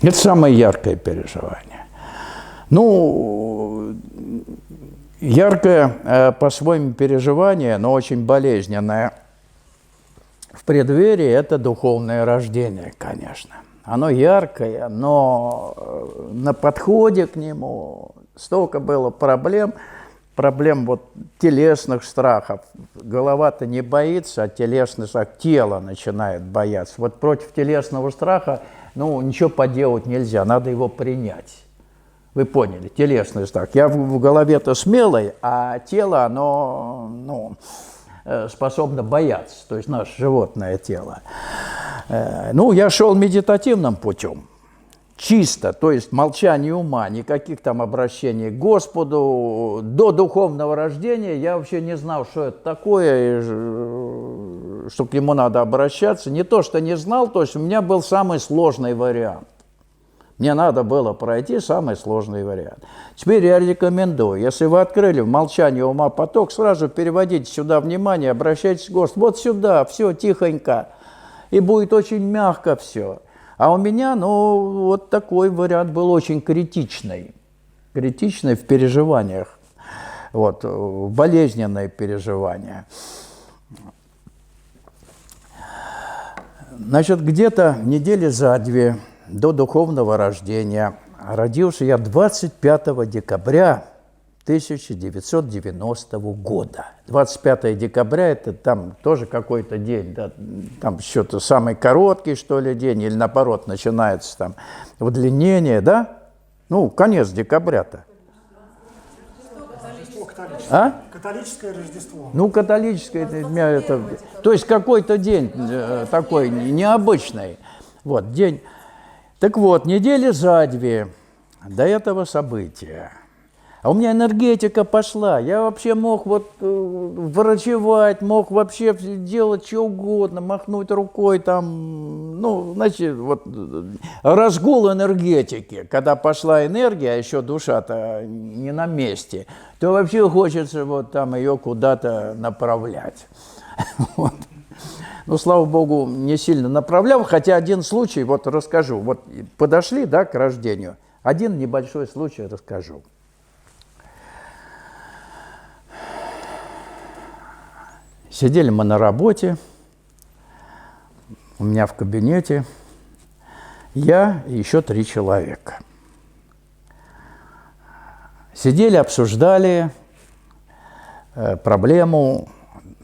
S1: Это самое яркое переживание. Ну, яркое по-своему переживание, но очень болезненное в преддверии – это духовное рождение, конечно. Оно яркое, но на подходе к нему столько было проблем вот телесных страхов. Голова-то не боится, а телесный страх, тело начинает бояться. Вот против телесного страха, ну, ничего поделать нельзя, надо его принять. Вы поняли, телесный страх. Я в голове-то смелый, а тело, оно, ну, способно бояться, то есть наше животное тело. Ну, я шел медитативным путем. Чисто, то есть молчание ума, никаких там обращений к Господу. До духовного рождения я вообще не знал, что это такое, что к нему надо обращаться. Не то, что не знал, то есть у меня был самый сложный вариант. Мне надо было пройти самый сложный вариант. Теперь я рекомендую, если вы открыли в молчании ума поток, сразу переводите сюда внимание, обращайтесь к Господу. Вот сюда, все тихонько, и будет очень мягко все. А у меня, ну, вот такой вариант был очень критичный. Критичный в переживаниях. Вот, болезненные переживания. Значит, где-то недели за 2 до духовного рождения родился я 25 декабря 1990 года. 25 декабря – это там тоже какой-то день, да, там что-то самый короткий, что ли, день, или наоборот, начинается там удлинение, да? Ну, конец декабря-то. А?
S2: Католическое Рождество.
S1: Ну, католическое, это, то есть какой-то день такой необычный. Вот, день. Так вот, недели за 2 до этого события. А у меня энергетика пошла. Я вообще мог вот врачевать, мог вообще делать что угодно, махнуть рукой там. Ну, значит, вот разгул энергетики. Когда пошла энергия, а еще душа-то не на месте, то вообще хочется вот там ее куда-то направлять. Вот. Ну, слава богу, не сильно направлял, хотя один случай, вот расскажу. Вот подошли, да, к рождению. Один небольшой случай расскажу. Сидели мы на работе, у меня в кабинете, я и еще 3 человека. Сидели, обсуждали проблему.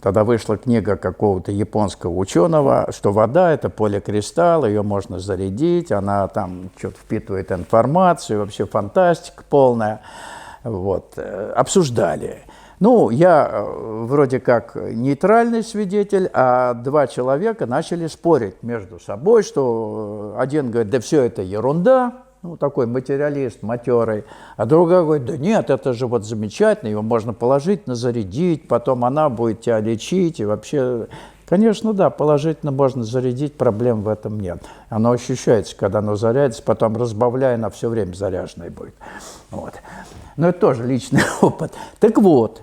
S1: Тогда вышла книга какого-то японского ученого, что вода – это поликристалл, ее можно зарядить, она там что-то впитывает информацию, вообще фантастика полная. Вот. Обсуждали. Ну, я вроде как нейтральный свидетель, а 2 человека начали спорить между собой, что один говорит, да все это ерунда, ну, такой материалист, матерый. А другой говорит, да нет, это же вот замечательно, его можно положительно зарядить, потом она будет тебя лечить, и вообще... Конечно, да, положительно можно зарядить, проблем в этом нет. Оно ощущается, когда оно зарядится, потом разбавляя, она все время заряженной будет. Вот. Но это тоже личный опыт. Так вот,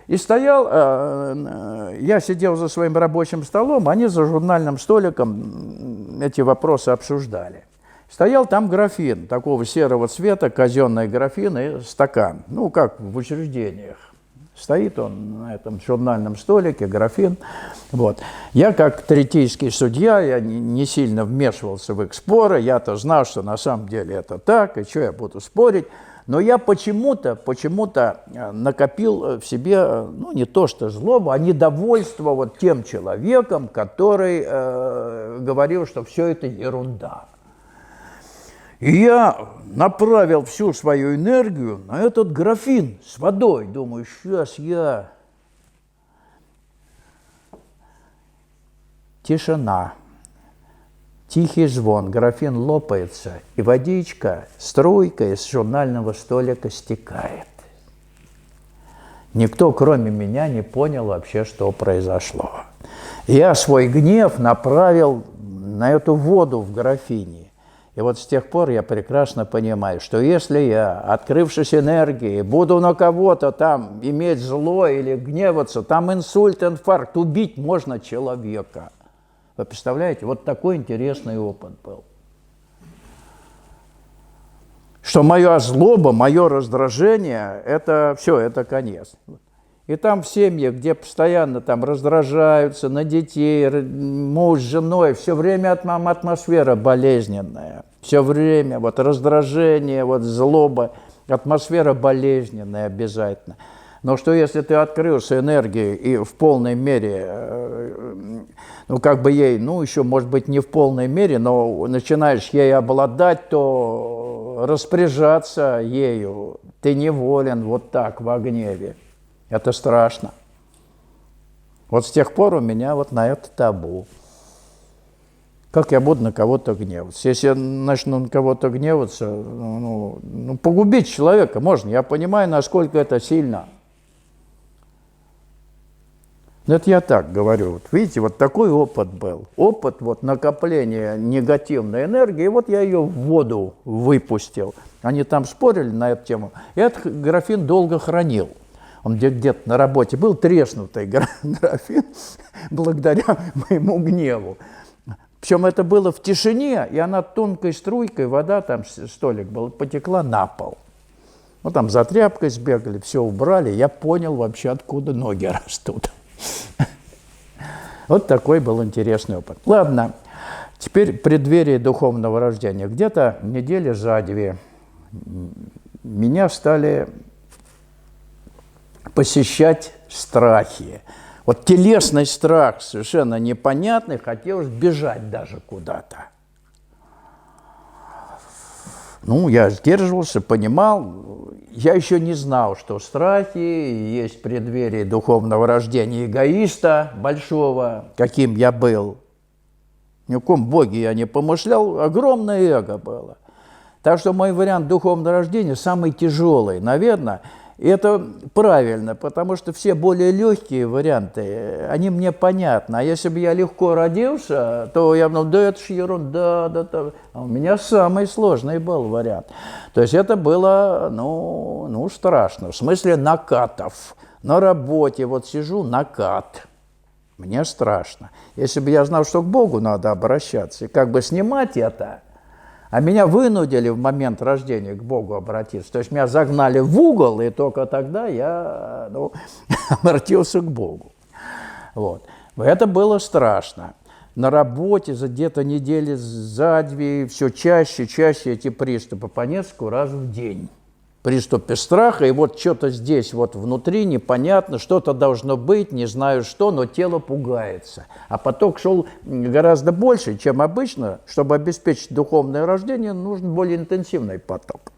S1: и стоял, я сидел за своим рабочим столом, они за журнальным столиком эти вопросы обсуждали. Стоял там графин такого серого цвета, казенный графин и стакан, ну, как в учреждениях. Стоит он на этом журнальном столике, графин. Вот. Я, как третейский судья, я не сильно вмешивался в их споры. Я-то знал, что на самом деле это так, и что я буду спорить. Но я почему-то накопил в себе, ну, не то что злобу, а недовольство вот тем человеком, который говорил, что все это ерунда. И я направил всю свою энергию на этот графин с водой. Думаю, сейчас я... Тишина. Тихий звон. Графин лопается, и водичка струйкой с журнального столика стекает. Никто, кроме меня, не понял вообще, что произошло. Я свой гнев направил на эту воду в графине. И вот с тех пор я прекрасно понимаю, что если я, открывшись энергией, буду на кого-то там иметь зло или гневаться, там инсульт, инфаркт, убить можно человека. Вы представляете, вот такой интересный опыт был. Что моя злоба, мое раздражение, это все, это конец. И там в семьях, где постоянно там раздражаются на детей, муж с женой, все время атмосфера болезненная. Все время вот раздражение, вот злоба, атмосфера болезненная обязательно. Но что если ты открылся энергией и в полной мере, ну как бы ей, ну еще может быть не в полной мере, но начинаешь ей обладать, то распоряжаться ею ты не волен вот так во гневе. Это страшно. Вот с тех пор у меня вот на это табу. Как я буду на кого-то гневаться? Если я начну на кого-то гневаться, ну, погубить человека можно. Я понимаю, насколько это сильно. Но это я так говорю. Вот видите, вот такой опыт был. Опыт вот накопления негативной энергии. И вот я ее в воду выпустил. Они там спорили на эту тему. И этот графин долго хранил. Он где-то на работе был, треснутый графин, благодаря моему гневу. Причем это было в тишине, и она тонкой струйкой, вода, там столик был, потекла на пол. Ну, там за тряпкой сбегали, все убрали. Я понял вообще, откуда ноги растут. Вот такой был интересный опыт. Ладно, теперь преддверие духовного рождения. Где-то недели за две меня стали посещать страхи. Вот телесный страх совершенно непонятный, хотелось бежать даже куда-то. Ну, я сдерживался, понимал. Я еще не знал, что страхи есть преддверие духовного рождения эгоиста большого, каким я был. Ни о ком Боге я не помышлял, огромное эго было. Так что мой вариант духовного рождения самый тяжелый, наверное. И это правильно, потому что все более легкие варианты, они мне понятны. А если бы я легко родился, то я думал, да это ж ерунда, да. А у меня самый сложный был вариант. То есть это было, ну страшно, в смысле накатов. На работе вот сижу, накат. Мне страшно. Если бы я знал, что к Богу надо обращаться, и как бы снимать это, а меня вынудили в момент рождения к Богу обратиться. То есть меня загнали в угол, и только тогда я обратился к Богу. Вот. Это было страшно. На работе за где-то недели за две все чаще эти приступы по несколько раз в день. Приступы страха, и вот что-то здесь вот внутри непонятно, что-то должно быть, не знаю что, но тело пугается. А поток шел гораздо больше, чем обычно. Чтобы обеспечить духовное рождение, нужен более интенсивный поток.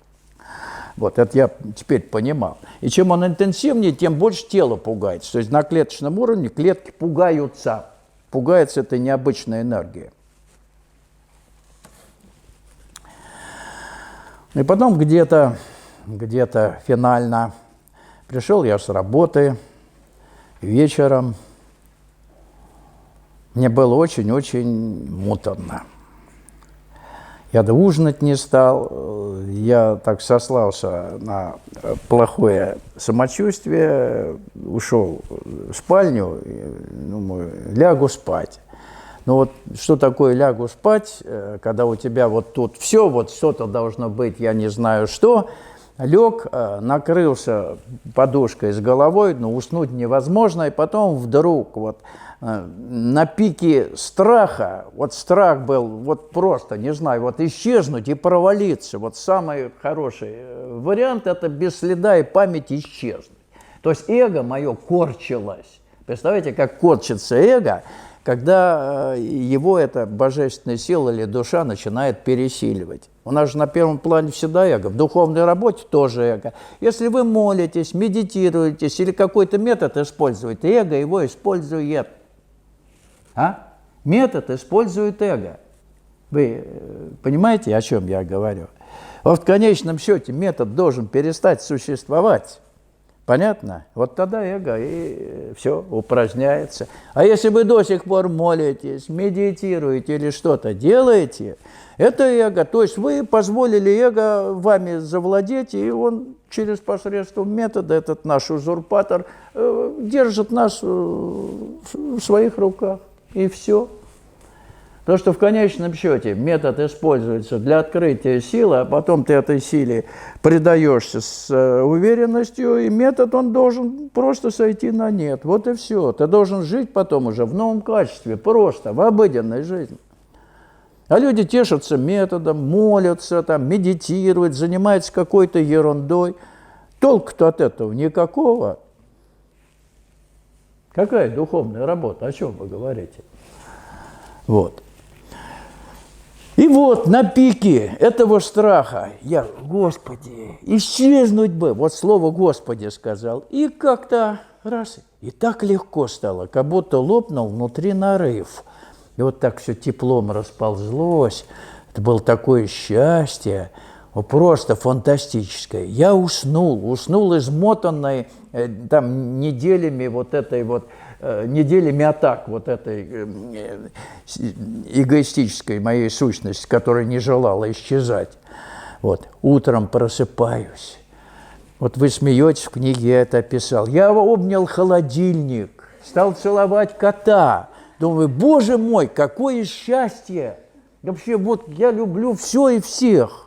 S1: Вот, это я теперь понимал. И чем он интенсивнее, тем больше тело пугается. То есть на клеточном уровне клетки пугаются. Пугается этой необычной энергией. И потом где-то финально пришел я с работы вечером. Мне было очень-очень муторно. Я ужинать не стал, я так сослался на плохое самочувствие, ушел в спальню, думаю, лягу спать. Ну вот что такое лягу спать, когда у тебя вот тут все, вот что-то должно быть, я не знаю что, лег, накрылся подушкой с головой, но уснуть невозможно, и потом вдруг вот на пике страха, вот страх был вот просто, не знаю, вот исчезнуть и провалиться. Вот самый хороший вариант – это без следа и памяти исчезнуть. То есть эго мое корчилось. Представляете, как корчится эго, когда его эта божественная сила или душа начинает пересиливать. У нас же на первом плане всегда эго, в духовной работе тоже эго. Если вы молитесь, медитируете или какой-то метод используете, эго его использует. Метод использует эго. Вы понимаете, о чем я говорю? Вот в конечном счете метод должен перестать существовать. Понятно? Вот тогда эго и все упраздняется. А если вы до сих пор молитесь, медитируете или что-то делаете, это эго. То есть вы позволили эго вами завладеть, и он через посредством метода, этот наш узурпатор, держит нас в своих руках. И все. Потому что в конечном счете метод используется для открытия силы, а потом ты этой силе предаешься с уверенностью, и метод, он должен просто сойти на нет. Вот и все. Ты должен жить потом уже в новом качестве, просто, в обыденной жизни. А люди тешатся методом, молятся, там, медитируют, занимаются какой-то ерундой. Толку-то от этого никакого. Какая духовная работа? О чем вы говорите? Вот. И вот на пике этого страха я, Господи, исчезнуть бы, вот слово Господи сказал, и как-то раз, и так легко стало, как будто лопнул внутри нарыв. И вот так все теплом расползлось, это было такое счастье, просто фантастическое. Я уснул измотанный там неделями вот этой вот, неделями атак вот этой эгоистической моей сущности, которая не желала исчезать. Вот. Утром просыпаюсь. Вот вы смеетесь, в книге я это описал. Я обнял холодильник, стал целовать кота. Думаю, Боже мой, какое счастье! Вообще, вот я люблю все и всех.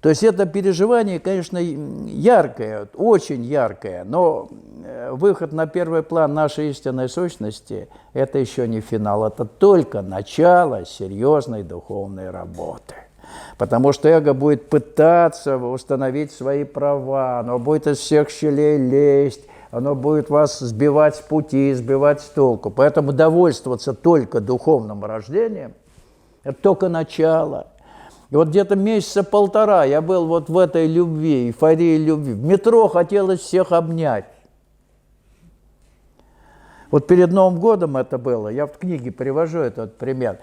S1: То есть это переживание, конечно, яркое, очень яркое, но выход на первый план нашей истинной сущности – это еще не финал, это только начало серьезной духовной работы. Потому что эго будет пытаться установить свои права, оно будет из всех щелей лезть, оно будет вас сбивать с пути, сбивать с толку. Поэтому довольствоваться только духовным рождением – это только начало. И вот где-то месяца полтора я был вот в этой любви, эйфории любви. В метро хотелось всех обнять. Вот перед Новым годом это было, я в книге привожу этот пример.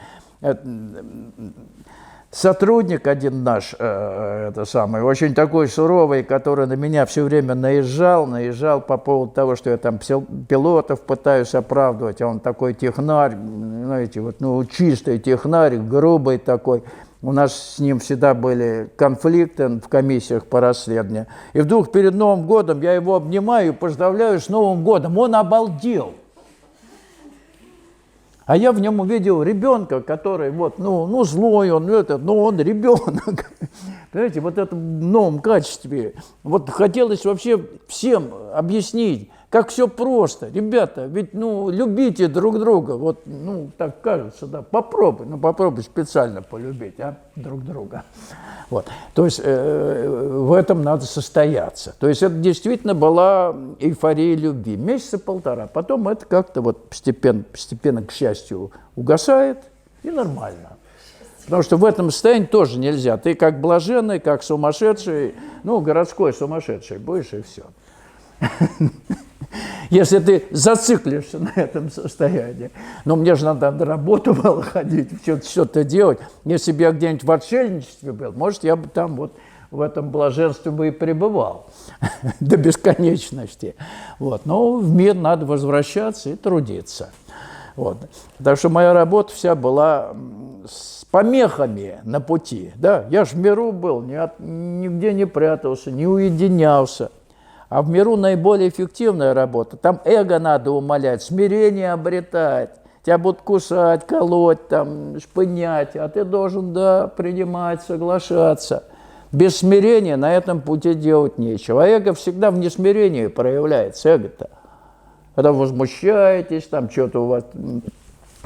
S1: Сотрудник один наш, очень такой суровый, который на меня все время наезжал по поводу того, что я там пилотов пытаюсь оправдывать, а он такой технарь, знаете, вот, чистый технарь, грубый такой. У нас с ним всегда были конфликты в комиссиях по расследованию. И вдруг перед Новым годом я его обнимаю и поздравляю с Новым годом. Он обалдел. А я в нем увидел ребенка, который вот, злой он, он ребенок. Понимаете, вот это в новом качестве. Вот хотелось вообще всем объяснить, как все просто. Ребята, ведь, любите друг друга. Вот, так кажется, да, попробуй специально полюбить, друг друга. Вот. То есть в этом надо состояться. То есть это действительно была эйфория любви. Месяца полтора. Потом это как-то вот постепенно, к счастью, угасает и нормально. Потому что в этом состоянии тоже нельзя. Ты как блаженный, как сумасшедший, городской сумасшедший будешь, и все. Если ты зациклишься на этом состоянии. Но мне же надо на работу было ходить, что-то делать. Если бы я где-нибудь в отшельничестве был, может, я бы там вот в этом блаженстве бы и пребывал до бесконечности. Вот. Но в мир надо возвращаться и трудиться. Вот. Так что моя работа вся была с помехами на пути. Да? Я же в миру был, нигде не прятался, не уединялся. А в миру наиболее эффективная работа. Там эго надо умалять, смирение обретать. Тебя будут кусать, колоть, там, шпынять, а ты должен, да, принимать, соглашаться. Без смирения на этом пути делать нечего. А эго всегда в несмирении проявляется, эго-то. Когда вы возмущаетесь, там что-то у вас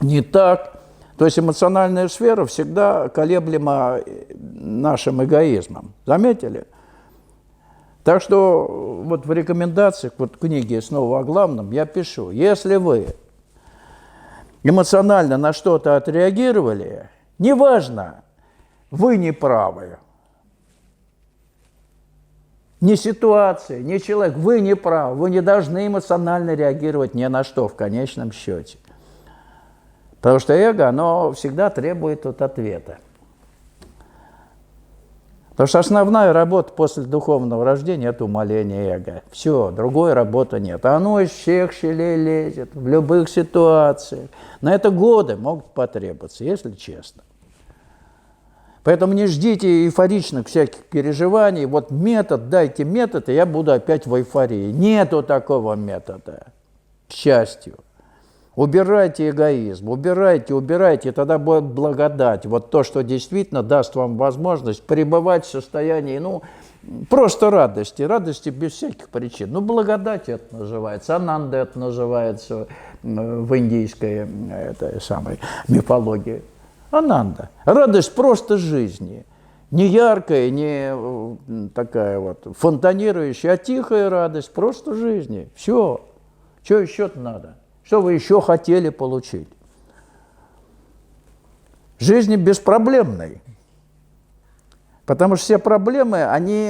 S1: не так. То есть эмоциональная сфера всегда колеблема нашим эгоизмом. Заметили? Так что вот в рекомендациях, вот в книге «Снова о главном» я пишу, если вы эмоционально на что-то отреагировали, неважно, вы не правы. Ни ситуация, ни человек, вы не правы, вы не должны эмоционально реагировать ни на что в конечном счете. Потому что эго, оно всегда требует вот ответа. Потому что основная работа после духовного рождения – это умаление эго. Все, другой работы нет. Оно из всех щелей лезет, в любых ситуациях. На это годы могут потребоваться, если честно. Поэтому не ждите эйфоричных всяких переживаний. Вот метод, дайте метод, и я буду опять в эйфории. Нету такого метода, к счастью. Убирайте эгоизм, убирайте, и тогда будет благодать. Вот то, что действительно даст вам возможность пребывать в состоянии, просто радости без всяких причин. Благодать это называется, ананда это называется в индийской этой самой мифологии. Ананда. Радость просто жизни. Не яркая, не такая вот фонтанирующая, а тихая радость просто жизни. Все. Что еще-то надо? Что вы еще хотели получить? Жизнь беспроблемной. Потому что все проблемы, они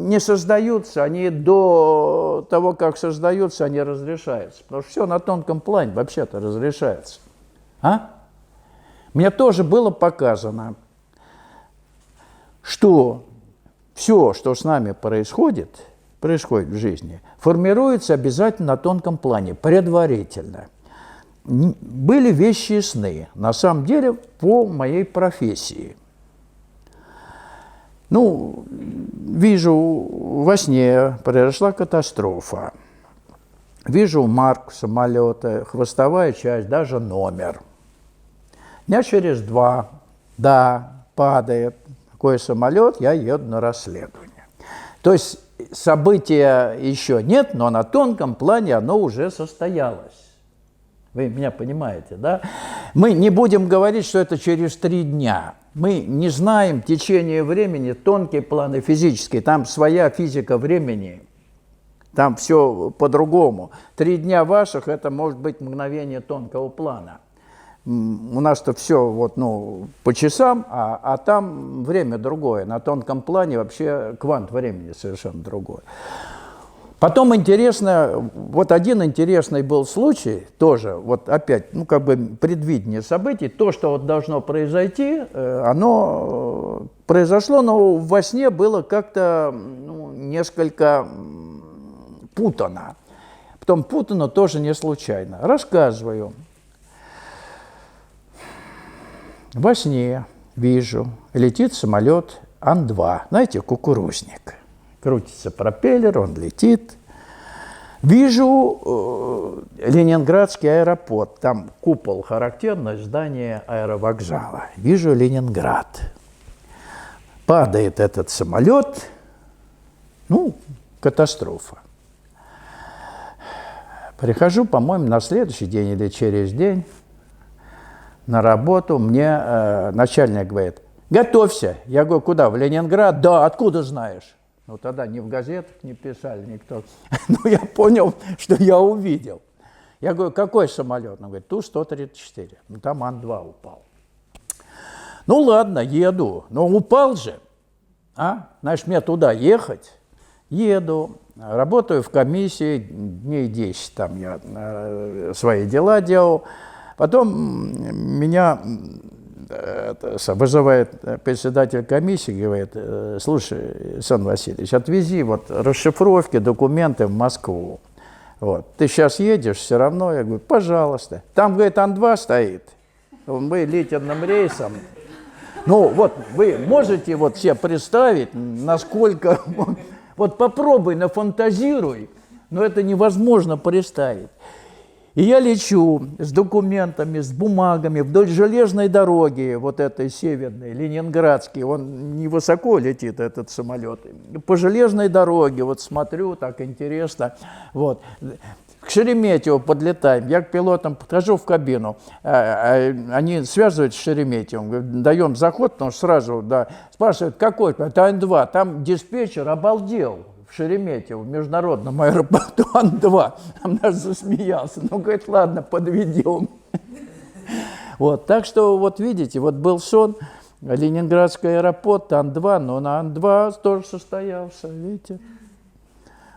S1: не создаются, они до того, как создаются, они разрешаются. Потому что все на тонком плане вообще-то разрешается. Мне тоже было показано, что все, что с нами происходит в жизни, формируется обязательно на тонком плане, предварительно. Были вещи и сны, на самом деле, по моей профессии. Вижу, во сне произошла катастрофа. Вижу марку самолета, хвостовая часть, даже номер. Дня через 2, падает такой самолет, я еду на расследование. То есть события еще нет, но на тонком плане оно уже состоялось. Вы меня понимаете, да? Мы не будем говорить, что это через 3 дня. Мы не знаем течение времени, тонкие планы физические, там своя физика времени. Там все по-другому. 3 дня ваших – это может быть мгновение тонкого плана. У нас-то все по часам, а там время другое. На тонком плане вообще квант времени совершенно другой. Потом один интересный был случай, тоже, опять, предвидение событий. То, что должно произойти, оно произошло, но во сне было как-то несколько путано. Потом путано тоже не случайно. Рассказываю. Во сне вижу, летит самолет Ан-2, знаете, кукурузник. Крутится пропеллер, он летит. Вижу Ленинградский аэропорт, там купол характерное, здание аэровокзала. Вижу Ленинград. Падает этот самолет, катастрофа. Прихожу, по-моему, на следующий день или через день на работу, мне начальник говорит: готовься. Я говорю: куда, в Ленинград? Да, откуда знаешь? Тогда ни в газетах не писали никто. Но я понял, что я увидел. Я говорю: какой самолет? Он говорит: Ту-134. Там Ан-2 упал. Ладно, еду. Но упал же. Значит, мне туда ехать. Еду. Работаю в комиссии. Дней 10 там я свои дела делал. Потом меня вызывает председатель комиссии, говорит: слушай, Александр Васильевич, отвези вот расшифровки, документы в Москву. Вот. Ты сейчас едешь, все равно. Я говорю: пожалуйста. Там, говорит, Ан-2 стоит. Мы литерным рейсом. Ну, вот вы можете вот себе представить, насколько... Вот попробуй, нафантазируй, но это невозможно представить. И я лечу с документами, с бумагами вдоль железной дороги, вот этой северной, ленинградской, он невысоко летит, этот самолет. По железной дороге, вот смотрю, так интересно, вот. К Шереметьеву подлетаем, я к пилотам подхожу в кабину, они связывают с Шереметьевым, говорят: даем заход, потому что сразу, да, спрашивают: какой? Это Ан-2, там диспетчер обалдел. В Шереметьево, в международном аэропорту Ан-2. Там даже засмеялся. Ну, говорит, ладно, подведем. Вот, так что, вот видите, вот был сон, Ленинградский аэропорт, Ан-2, но на Ан-2 тоже состоялся, видите.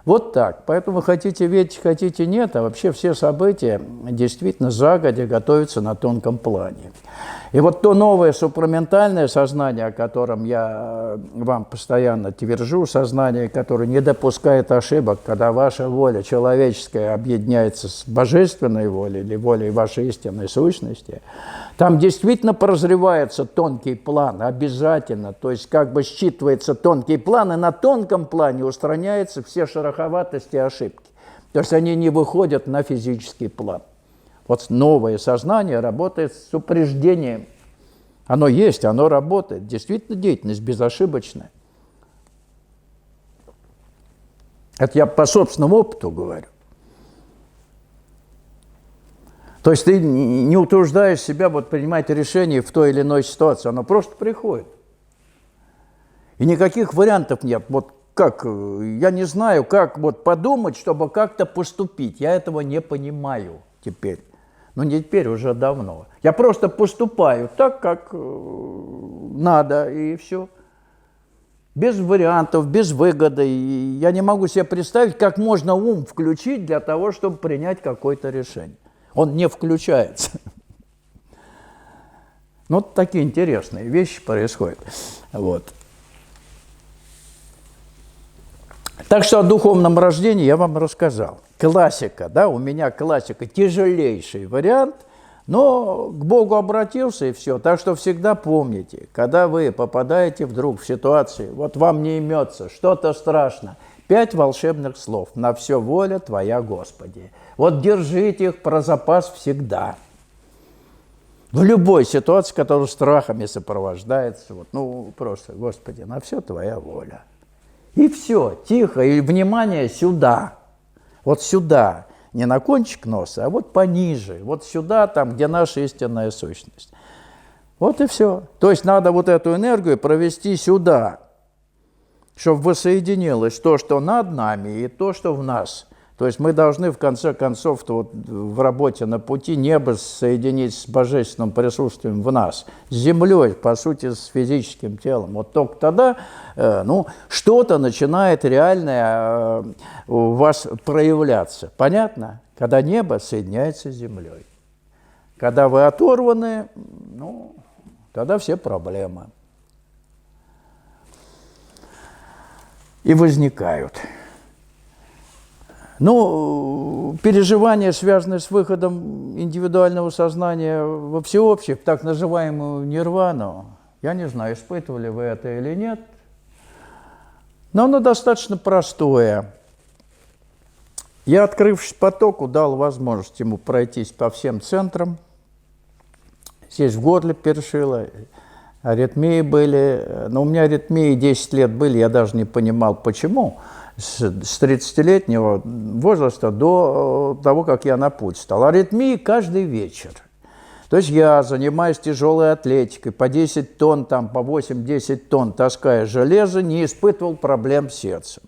S1: Вот так. Поэтому хотите верить, хотите нет, а вообще все события действительно загодя готовятся на тонком плане. И вот то новое супраментальное сознание, о котором я вам постоянно твержу, сознание, которое не допускает ошибок, когда ваша воля человеческая объединяется с божественной волей или волей вашей истинной сущности, там действительно прозревается тонкий план, обязательно. То есть как бы считывается тонкий план, и на тонком плане устраняются все шероховатости и ошибки. То есть они не выходят на физический план. Вот новое сознание работает с упреждением. Оно есть, оно работает. Действительно, деятельность безошибочная. Это я по собственному опыту говорю. То есть ты не утруждаешь себя вот принимать решение в той или иной ситуации. Оно просто приходит. И никаких вариантов нет. Вот как, я не знаю, как вот подумать, чтобы как-то поступить. Я этого не понимаю теперь. Но не теперь, уже давно. Я просто поступаю так, как надо, и все. Без вариантов, без выгоды. И я не могу себе представить, как можно ум включить для того, чтобы принять какое-то решение. Он не включается. Ну, вот такие интересные вещи происходят. Вот. Так что о духовном рождении я вам рассказал. Классика, да, у меня классика, тяжелейший вариант, но к Богу обратился и все. Так что всегда помните, когда вы попадаете вдруг в ситуацию, вот вам не имется, что-то страшно, 5 волшебных слов: «На все воля Твоя, Господи». Вот держите их про запас всегда. В любой ситуации, которая страхами сопровождается, вот, ну просто: Господи, на все Твоя воля. И все, тихо, и внимание сюда. Вот сюда, не на кончик носа, а вот пониже, вот сюда, там, где наша истинная сущность. Вот и все. То есть надо вот эту энергию провести сюда, чтобы воссоединилось то, что над нами, и то, что в нас. То есть мы должны, в конце концов, вот в работе на пути небо соединить с божественным присутствием в нас, с землей, по сути, с физическим телом. Вот только тогда что-то начинает реальное у вас проявляться. Понятно? Когда небо соединяется с землей. Когда вы оторваны, тогда все проблемы. И возникают. Переживания, связанные с выходом индивидуального сознания во всеобщее, в так называемую нирвану, я не знаю, испытывали вы это или нет, но оно достаточно простое. Я, открывшись потоку, дал возможность ему пройтись по всем центрам. Здесь в горле першило, аритмии были. Но у меня аритмии 10 лет были, я даже не понимал, почему. С 30-летнего возраста до того, как я на путь стал. Аритмии каждый вечер. То есть я, занимаясь тяжелой атлетикой, по 10 тонн, там, по 8-10 тонн таская железо, не испытывал проблем с сердцем.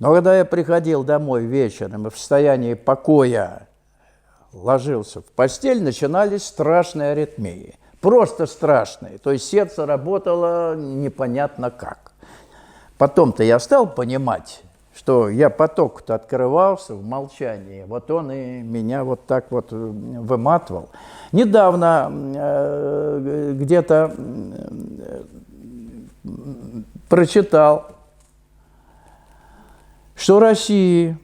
S1: Но когда я приходил домой вечером и в состоянии покоя ложился в постель, начинались страшные аритмии. Просто страшные. То есть сердце работало непонятно как. Потом-то я стал понимать, что я поток-то открывался в молчании, вот он и меня вот так вот выматывал. Недавно где-то прочитал, что в России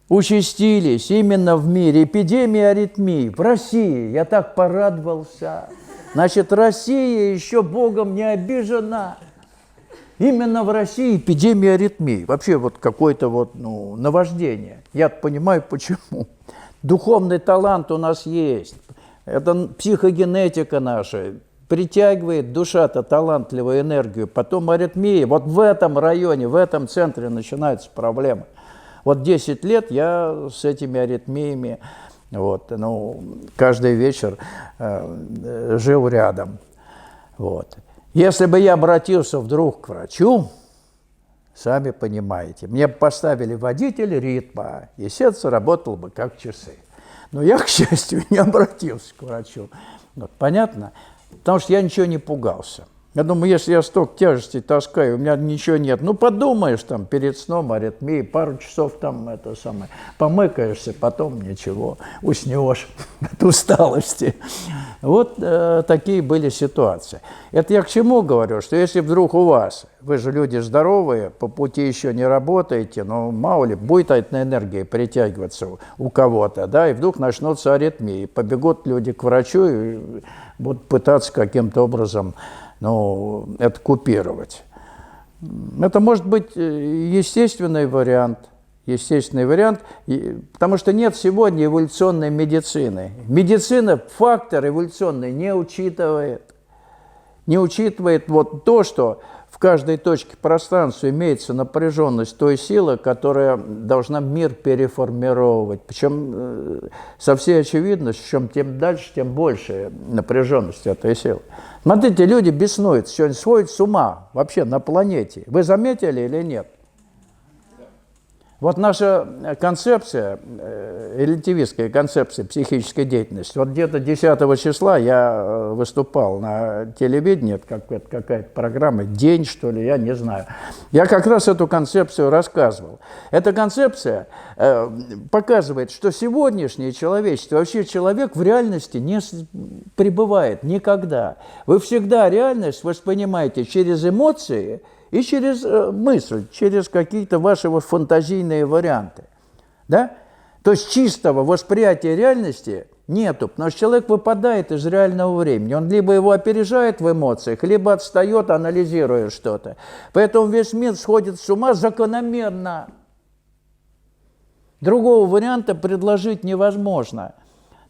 S1: участились именно в мире эпидемии аритмий. В России я так порадовался. Значит, Россия еще Богом не обижена. Именно в России эпидемия аритмий. Вообще вот какое-то вот, наваждение. Я понимаю, почему. Духовный талант у нас есть. Это психогенетика наша. Притягивает душа-то талантливую энергию. Потом аритмии. Вот в этом районе, в этом центре начинаются проблемы. Вот 10 лет я с этими аритмиями каждый вечер жил рядом. Вот. Если бы я обратился вдруг к врачу, сами понимаете, мне поставили водитель ритма, и сердце работало бы как часы. Но я, к счастью, не обратился к врачу. Вот, понятно? Потому что я ничего не пугался. Я думаю, если я столько тяжестей таскаю, у меня ничего нет. Ну, подумаешь, там, перед сном аритмии, пару часов там, помыкаешься, потом ничего, уснешь от усталости. Вот такие были ситуации. Это я к чему говорю? Что если вдруг у вас, вы же люди здоровые, по пути еще не работаете, но мало ли, будет эта энергия притягиваться у кого-то, да, и вдруг начнутся аритмии, побегут люди к врачу и будут пытаться каким-то образом это купировать. Это может быть естественный вариант, потому что нет сегодня эволюционной медицины. Медицина фактор эволюционный не учитывает. Не учитывает вот то, что в каждой точке пространства имеется напряженность той силы, которая должна мир переформировать. Причем со всей очевидностью, чем тем дальше, тем больше напряженность этой силы. Смотрите, люди беснуются, сегодня сходят с ума вообще на планете. Вы заметили или нет? Вот наша концепция, релятивистская концепция психической деятельности, вот где-то 10 числа я выступал на телевидении, это какая-то программа, «День», что ли, я не знаю. Я как раз эту концепцию рассказывал. Эта концепция показывает, что сегодняшнее человечество, вообще человек в реальности не пребывает никогда. Вы всегда реальность воспринимаете через эмоции, и через мысль, через какие-то ваши фантазийные варианты. Да? То есть чистого восприятия реальности нету, потому что человек выпадает из реального времени. Он либо его опережает в эмоциях, либо отстает, анализируя что-то. Поэтому весь мир сходит с ума закономерно. Другого варианта предложить невозможно.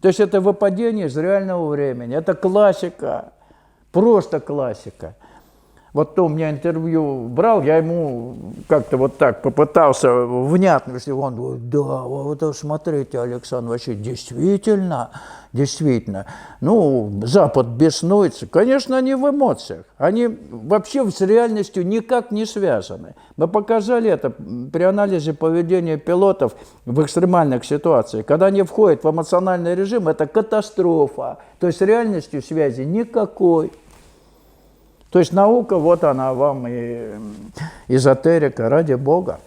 S1: То есть это выпадение из реального времени. Это классика, просто классика. Вот кто у меня интервью брал, я ему как-то вот так попытался внятно, если он говорит, да, вот смотрите, Александр, вообще действительно, Запад беснуется. Конечно, они в эмоциях, они вообще с реальностью никак не связаны. Мы показали это при анализе поведения пилотов в экстремальных ситуациях. Когда они входят в эмоциональный режим, это катастрофа, то есть с реальностью связи никакой. То есть наука, вот она вам и эзотерика, ради Бога.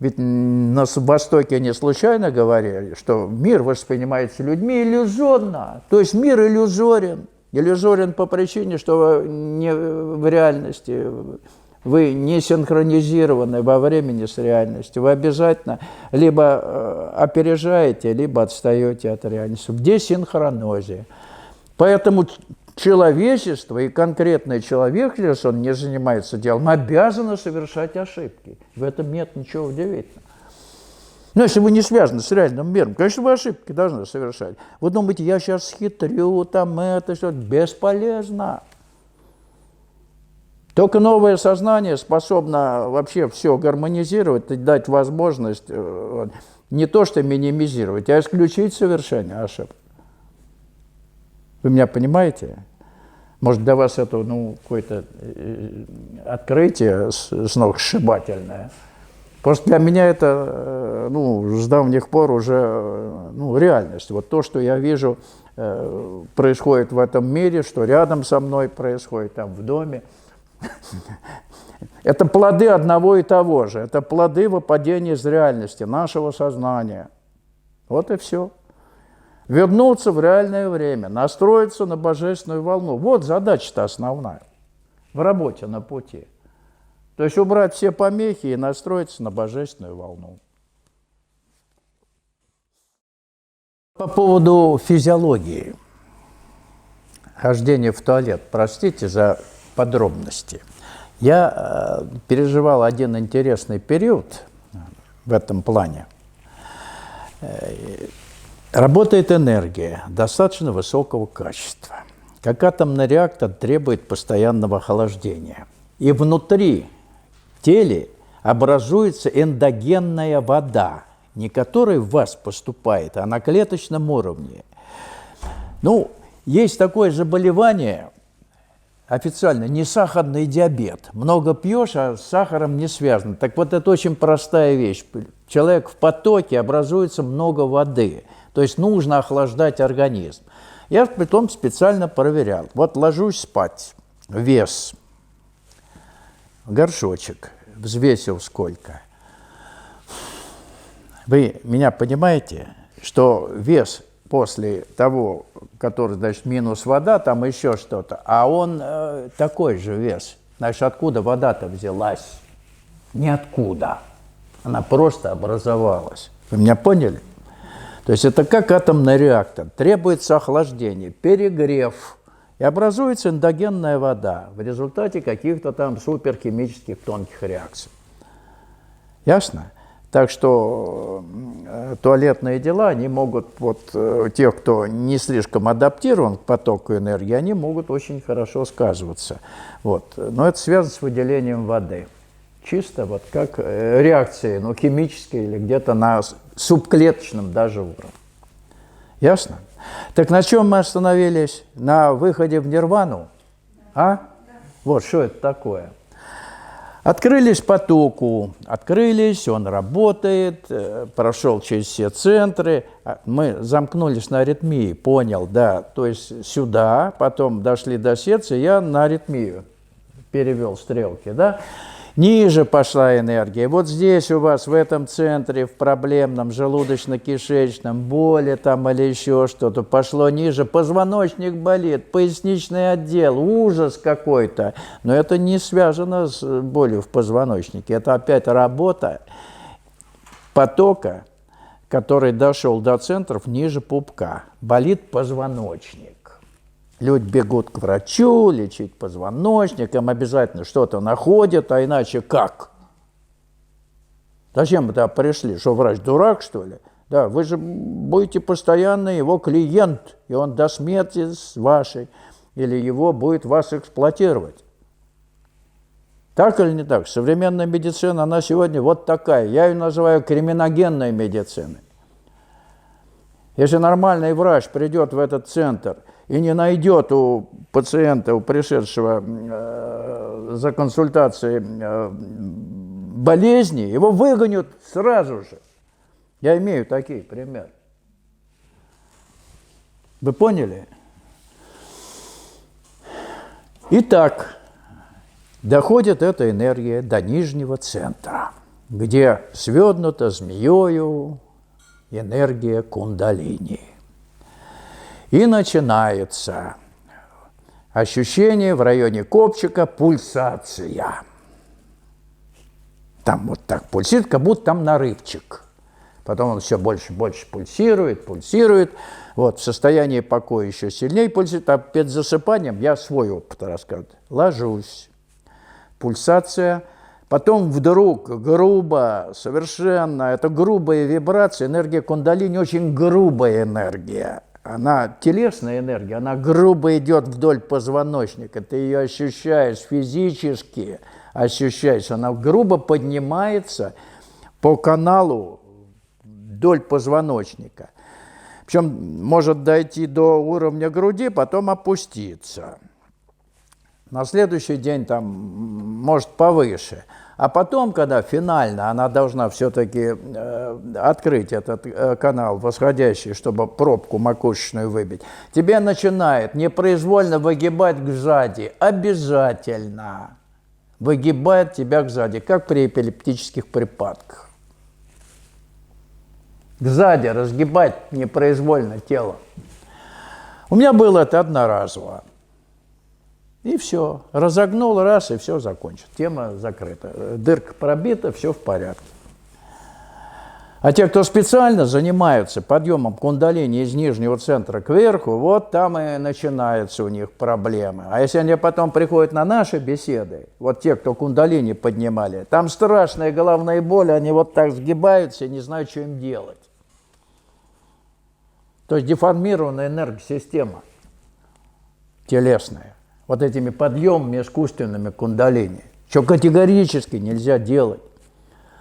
S1: Ведь нас в Востоке не случайно говорили, что мир воспринимается людьми иллюзорно. То есть мир иллюзорен. Иллюзорен по причине, что вы не в реальности, вы не синхронизированы во времени с реальностью. Вы обязательно либо опережаете, либо отстаете от реальности. В десинхронозе. Поэтому человечество и конкретный человек, если он не занимается делом, обязано совершать ошибки. В этом нет ничего удивительного. Но если вы не связаны с реальным миром, конечно, вы ошибки должны совершать. Вы думаете, я сейчас схитрю, там это, что-то. Бесполезно. Только новое сознание способно вообще все гармонизировать и дать возможность не то что минимизировать, а исключить совершение ошибок. Вы меня понимаете? Может, для вас это какое-то открытие сногсшибательное. Просто для меня это с давних пор уже реальность. Вот то, что я вижу, происходит в этом мире, что рядом со мной происходит, там в доме. Это плоды одного и того же. Это плоды выпадения из реальности, нашего сознания. Вот и все. Вернуться в реальное время, настроиться на божественную волну. Вот задача-то основная в работе на пути. То есть убрать все помехи и настроиться на божественную волну. По поводу физиологии. Хождение в туалет. Простите за подробности. Я переживал один интересный период в этом плане. Работает энергия достаточно высокого качества. Как атомный реактор требует постоянного охлаждения. И внутри в теле образуется эндогенная вода, не которая в вас поступает, а на клеточном уровне. Ну, есть такое заболевание, официально, несахарный диабет. Много пьешь, а с сахаром не связано. Так вот, это очень простая вещь. Человек в потоке, образуется много воды. То есть нужно охлаждать организм. Я притом специально проверял. Вот ложусь спать, вес, горшочек, взвесил сколько. Вы меня понимаете, что вес после того, который, значит, минус вода, там еще что-то, а он такой же вес. Значит, откуда вода-то взялась? Ниоткуда. Она просто образовалась. Вы меня поняли? То есть это как атомный реактор. Требуется охлаждение, перегрев, и образуется эндогенная вода в результате каких-то там суперхимических тонких реакций. Ясно? Так что туалетные дела, они могут, вот тех, кто не слишком адаптирован к потоку энергии, они могут очень хорошо сказываться. Вот. Но это связано с выделением воды. Чисто вот как реакции, ну, химические или где-то на субклеточном даже уровне. Ясно? Так на чем мы остановились? На выходе в нирвану? А? Да. Вот что это такое. Открылись потоку, открылись, он работает, прошел через все центры. Мы замкнулись на аритмии, понял, да. То есть сюда, потом дошли до сердца, я на аритмию перевел стрелки, да. Ниже пошла энергия. Вот здесь у вас, в этом центре, в проблемном желудочно-кишечном, боли там или еще что-то, пошло ниже, позвоночник болит, поясничный отдел, ужас какой-то. Но это не связано с болью в позвоночнике. Это опять работа потока, который дошел до центров ниже пупка. Болит позвоночник. Люди бегут к врачу, лечить позвоночник, им обязательно что-то находят, а иначе как? Зачем вы туда пришли? Что, врач дурак, что ли? Да, вы же будете постоянно его клиент, и он до смерти с вашей, или его будет вас эксплуатировать. Так или не так? Современная медицина, она сегодня вот такая. Я ее называю криминогенной медициной. Если нормальный врач придет в этот центр и не найдет у пациента, у пришедшего за консультацией болезни, его выгонят сразу же. Я имею такие примеры. Вы поняли? Итак, доходит эта энергия до нижнего центра, где свёднута змеёю энергия кундалини. И начинается ощущение в районе копчика, пульсация. Там вот так пульсирует, как будто там нарывчик. Потом он все больше и больше пульсирует, пульсирует. Вот, в состоянии покоя еще сильнее пульсирует. А перед засыпанием я свой опыт рассказываю. Ложусь. Пульсация. Потом вдруг грубо, совершенно, это грубая вибрация, энергия кундалини очень грубая энергия. Она телесная энергия, она грубо идет вдоль позвоночника. Ты ее ощущаешь физически, ощущаешь. Она грубо поднимается по каналу вдоль позвоночника. Причем может дойти до уровня груди, потом опуститься. На следующий день там может повыше. А потом, когда финально она должна все-таки открыть этот канал восходящий, чтобы пробку макушечную выбить, тебе начинает непроизвольно выгибать сзади. Обязательно. выгибает тебя сзади, как при эпилептических припадках. Сзади разгибать непроизвольно тело. У меня было это одноразово. И все. Разогнул раз, и все закончилось. Тема закрыта. Дырка пробита, все в порядке. А те, кто специально занимаются подъемом кундалини из нижнего центра кверху, вот там и начинаются у них проблемы. А если они потом приходят на наши беседы, вот те, кто кундалини поднимали, там страшная головная боль, они вот так сгибаются и не знают, что им делать. То есть деформированная энергосистема телесная. Вот этими подъемами искусственными кундалини. Что категорически нельзя делать.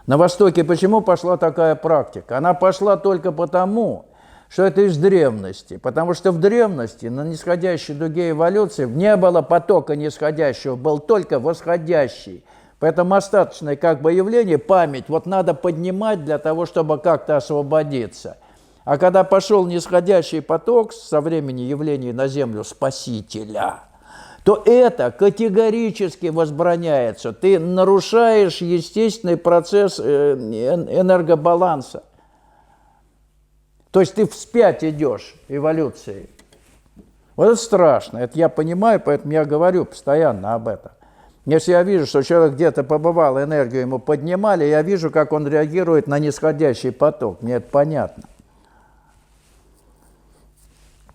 S1: На Востоке почему пошла такая практика? Она пошла только потому, что это из древности. Потому что в древности на нисходящей дуге эволюции не было потока нисходящего, был только восходящий. Поэтому остаточное как бы явление, память, вот надо поднимать для того, чтобы как-то освободиться. А когда пошел нисходящий поток со времени явления на Землю Спасителя, то это категорически возбраняется. Ты нарушаешь естественный процесс энергобаланса. То есть ты вспять идешь эволюцией. Вот это страшно, это я понимаю, поэтому я говорю постоянно об этом. Если я вижу, что человек где-то побывал, энергию ему поднимали, я вижу, как он реагирует на нисходящий поток. Мне это понятно.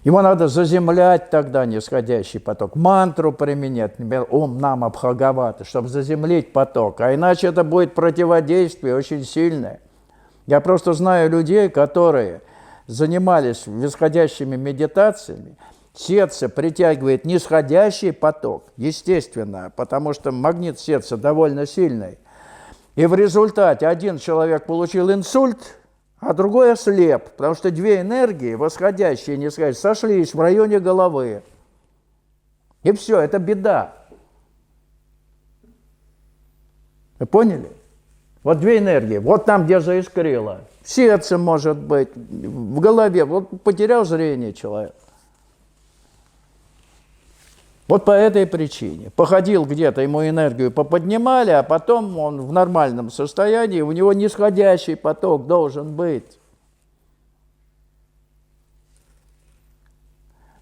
S1: Его надо заземлять тогда, нисходящий поток. Мантру применять, например, Ом Нама Бхагавата, чтобы заземлить поток. А иначе это будет противодействие очень сильное. Я просто знаю людей, которые занимались восходящими медитациями. Сердце притягивает нисходящий поток, естественно, потому что магнит сердца довольно сильный. И в результате один человек получил инсульт, а другой ослеп, потому что две энергии, восходящие и нисходящие, сошлись в районе головы. И все, это беда. Вы поняли? Вот две энергии, вот там, где заискрило. В сердце, может быть, в голове. Вот потерял зрение человек. Вот по этой причине. Походил где-то, ему энергию поподнимали, а потом он в нормальном состоянии, у него нисходящий поток должен быть.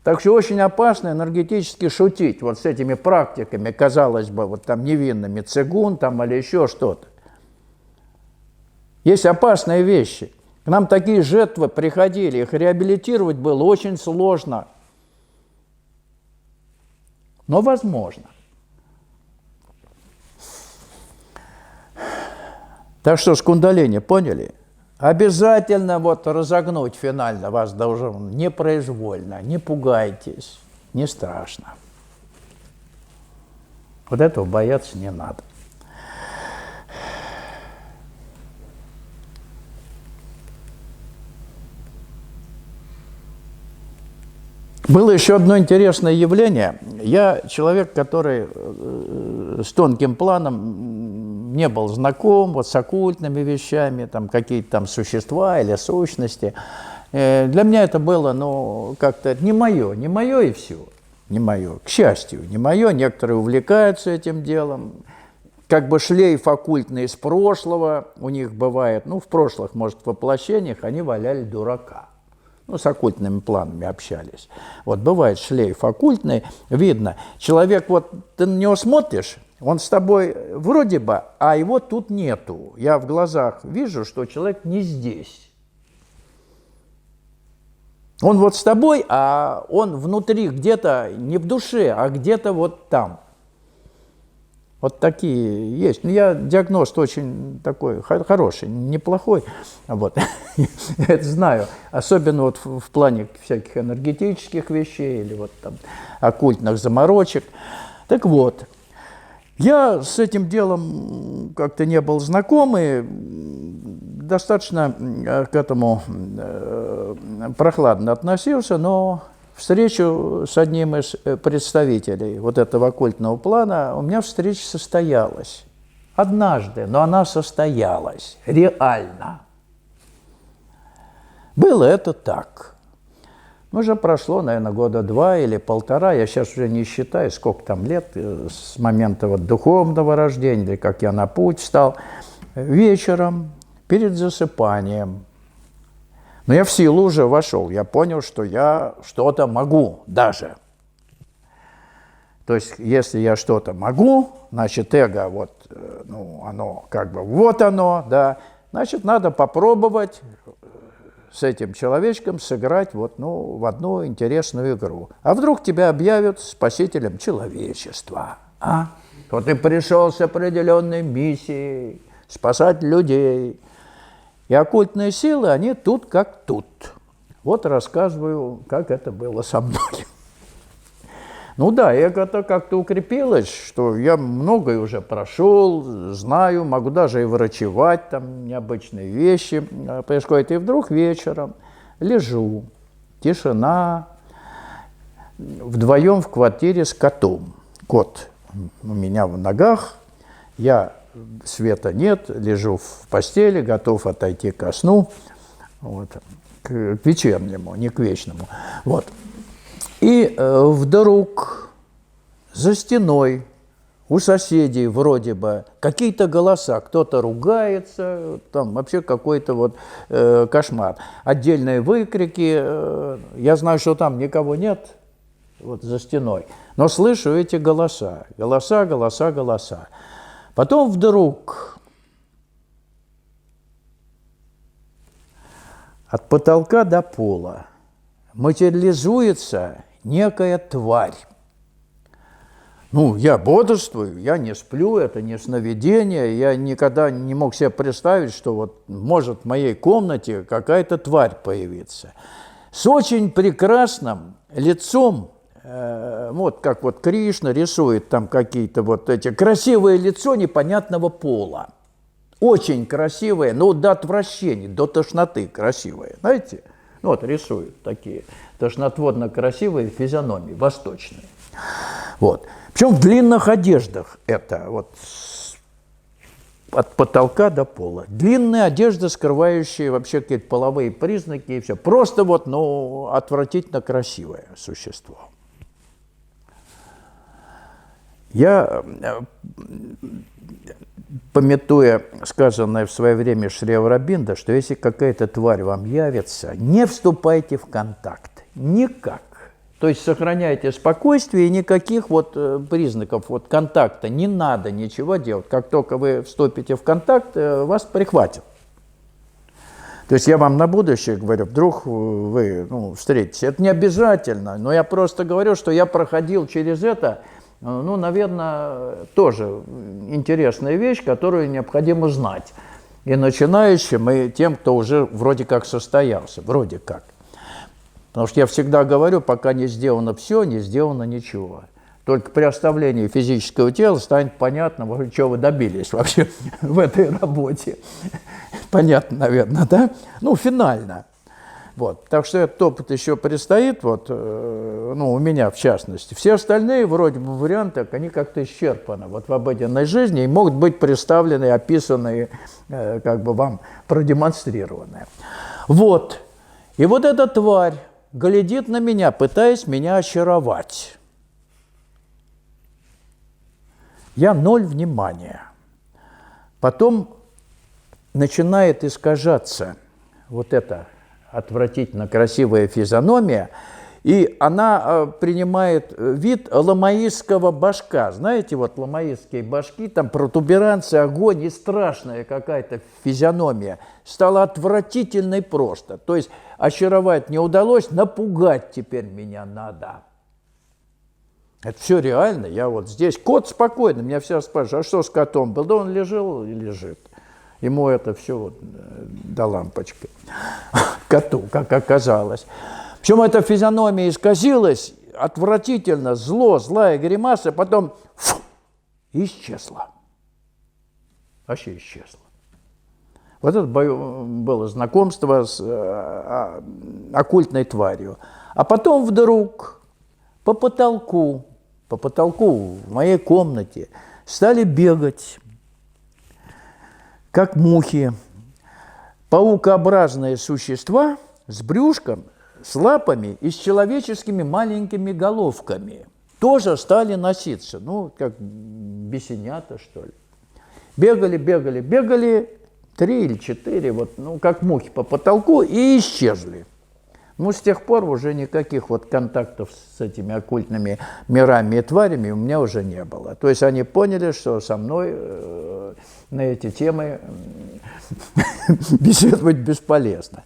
S1: Так что очень опасно энергетически шутить вот с этими практиками, казалось бы, вот там невинными, цигун там или еще что-то. Есть опасные вещи. К нам такие жертвы приходили, их реабилитировать было очень сложно. Но возможно. Так что с кундалини, поняли? Обязательно вот разогнуть финально вас должен непроизвольно, не пугайтесь, не страшно. Вот этого бояться не надо. Было еще одно интересное явление. Я человек, который с тонким планом не был знаком вот с оккультными вещами, там какие-то там существа или сущности. Для меня это было, ну, как-то не мое и все. Не мое, к счастью, не мое. Некоторые увлекаются этим делом. Как бы шлейф оккультный из прошлого у них бывает, ну, в прошлых, может, воплощениях они валяли дурака. Ну, с оккультными планами общались. Вот бывает шлейф оккультный, видно, человек, вот ты на него смотришь, он с тобой вроде бы, а его тут нету. Я в глазах вижу, что человек не здесь. Он вот с тобой, а он внутри где-то не в душе, а где-то вот там. Вот такие есть. Ну, я диагност очень такой хороший, неплохой. Вот. Я это знаю. Особенно вот в плане всяких энергетических вещей или вот там оккультных заморочек. Так вот, я с этим делом как-то не был знаком и достаточно к этому прохладно относился, но встречу с одним из представителей вот этого оккультного плана у меня встреча состоялась. Однажды, но она состоялась реально. Было это так. Уже прошло, наверное, года 2 или 1,5, я сейчас уже не считаю, сколько там лет с момента вот духовного рождения, или как я на путь встал, вечером перед засыпанием. Но я в силу уже вошел, я понял, что я что-то могу даже. То есть, если я что-то могу, значит, эго, вот, ну, оно как бы, вот оно, да, значит, надо попробовать с этим человечком сыграть вот, ну, в одну интересную игру. А вдруг тебя объявят спасителем человечества, а? То ты пришел с определенной миссией спасать людей. И оккультные силы, они тут как тут. Вот рассказываю, как это было со мной. Ну да, эго-то как-то укрепилось, что я многое уже прошел, знаю, могу даже и врачевать, там необычные вещи происходят. И вдруг вечером лежу, тишина, вдвоем в квартире с котом. Кот у меня в ногах, света нет, лежу в постели, готов отойти ко сну, вот, к вечернему, не к вечному. Вот. И вдруг за стеной у соседей вроде бы какие-то голоса, кто-то ругается, там вообще какой-то вот кошмар. Отдельные выкрики, я знаю, что там никого нет, вот за стеной, но слышу эти голоса, голоса. Потом вдруг от потолка до пола материализуется некая тварь. Ну, я бодрствую, я не сплю, это не сновидение, я никогда не мог себе представить, что вот может в моей комнате какая-то тварь появиться. С очень прекрасным лицом, вот как вот Кришна рисует там какие-то вот эти красивое лицо непонятного пола. Очень красивое, но до отвращения, до тошноты красивое, знаете? Вот рисуют такие тошнотворно красивые физиономии, восточные. Вот. Причем в длинных одеждах это, вот от потолка до пола. Длинные одежды, скрывающие вообще какие-то половые признаки и все. Просто вот, ну, отвратительно красивое существо. Я, памятуя сказанное в свое время Шри Аурабинда, что если какая-то тварь вам явится, не вступайте в контакт. Никак. То есть сохраняйте спокойствие, и никаких вот признаков вот контакта, не надо ничего делать. Как только вы вступите в контакт, вас прихватят. То есть я вам на будущее говорю, вдруг вы встретитесь. Это не обязательно, но я просто говорю, что я проходил через это, ну, наверное, тоже интересная вещь, которую необходимо знать. И начинающим, и тем, кто уже вроде как состоялся, вроде как. Потому что я всегда говорю, пока не сделано все, не сделано ничего. Только при оставлении физического тела станет понятно, чего вы добились вообще в этой работе. Понятно, наверное, да? Ну, финально. Вот. Так что этот опыт еще предстоит, вот, ну, у меня в частности. Все остальные вроде бы варианты, они как-то исчерпаны вот в обыденной жизни и могут быть представлены, описаны, как бы вам продемонстрированы. Вот. И вот эта тварь глядит на меня, пытаясь меня очаровать. Я ноль внимания. Потом начинает искажаться вот эта отвратительно красивая физиономия, и она принимает вид ламаистского башка. Знаете, вот ламаистские башки, там протуберанцы, огонь и страшная какая-то физиономия. Стала отвратительной просто. То есть очаровать не удалось, напугать теперь меня надо. Это все реально. Я вот здесь. Кот спокойно. Меня все спрашивают, а что с котом был? Да он лежал и лежит. Ему это все вот до лампочки. Коту, как оказалось. Причем эта физиономия исказилась отвратительно, злая гримаса, потом исчезла. Вообще исчезла. Вот это было знакомство с оккультной тварью. А потом вдруг по потолку в моей комнате стали бегать, как мухи, паукообразные существа с брюшком, с лапами и с человеческими маленькими головками. Тоже стали носиться, ну, как бесенята, что ли. Бегали, бегали, бегали, 3 или 4, вот, ну, как мухи по потолку, и исчезли. Ну, с тех пор уже никаких вот контактов с этими оккультными мирами и тварями у меня уже не было. То есть они поняли, что со мной на эти темы беседовать бесполезно.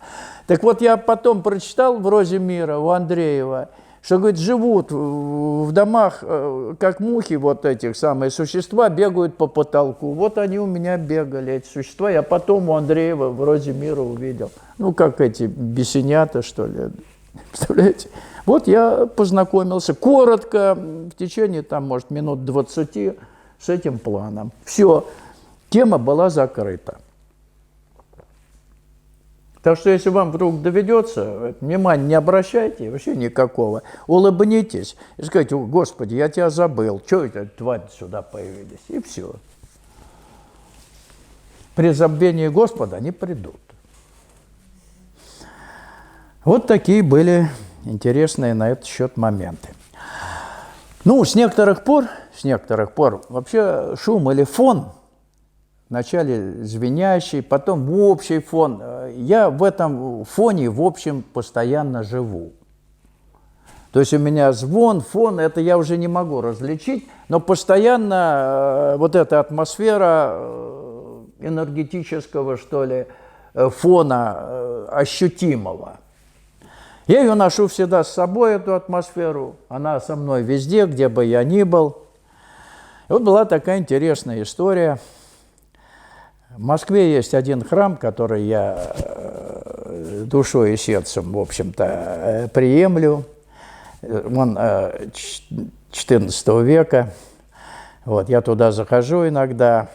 S1: Так вот, я потом прочитал в «Розе мира» у Андреева, что, говорит, живут в домах, как мухи, вот этих самые существа, бегают по потолку. Вот они у меня бегали, эти существа. Я потом у Андреева в «Розе мира» увидел. Ну, как эти бесенята, что ли. Представляете? Вот я познакомился коротко, в течение, там, может, минут 20 с этим планом. Все, тема была закрыта. Так что, если вам вдруг доведется, внимания не обращайте, вообще никакого, улыбнитесь и скажите: «О, Господи, я тебя забыл, что это твари сюда появились?» И все. При забвении Господа они придут. Вот такие были интересные на этот счет моменты. Ну, с некоторых пор, вообще шум или фон, вначале звенящий, потом общий фон. Я в этом фоне, в общем, постоянно живу. То есть у меня звон, фон, это я уже не могу различить, но постоянно вот эта атмосфера энергетического, что ли, фона ощутимого. Я ее ношу всегда с собой, эту атмосферу. Она со мной везде, где бы я ни был. И вот была такая интересная история. В Москве есть один храм, который я душой и сердцем, в общем-то, приемлю. Он XIV века. Вот, я туда захожу иногда.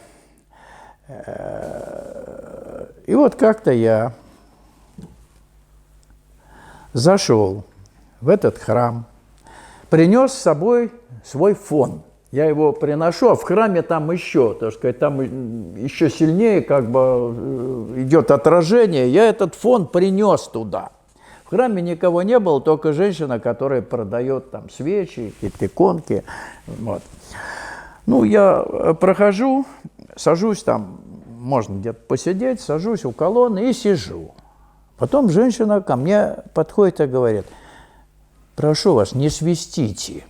S1: И вот как-то я зашел в этот храм, принес с собой свой фон. Я его приношу, а в храме там еще, так сказать, там еще сильнее как бы идет отражение. Я этот фон принес туда. В храме никого не было, только женщина, которая продает там свечи, какие-то иконки. Вот. Ну, я прохожу, сажусь там, можно где-то посидеть, сажусь у колонны и сижу. Потом женщина ко мне подходит и говорит: «Прошу вас, не свистите».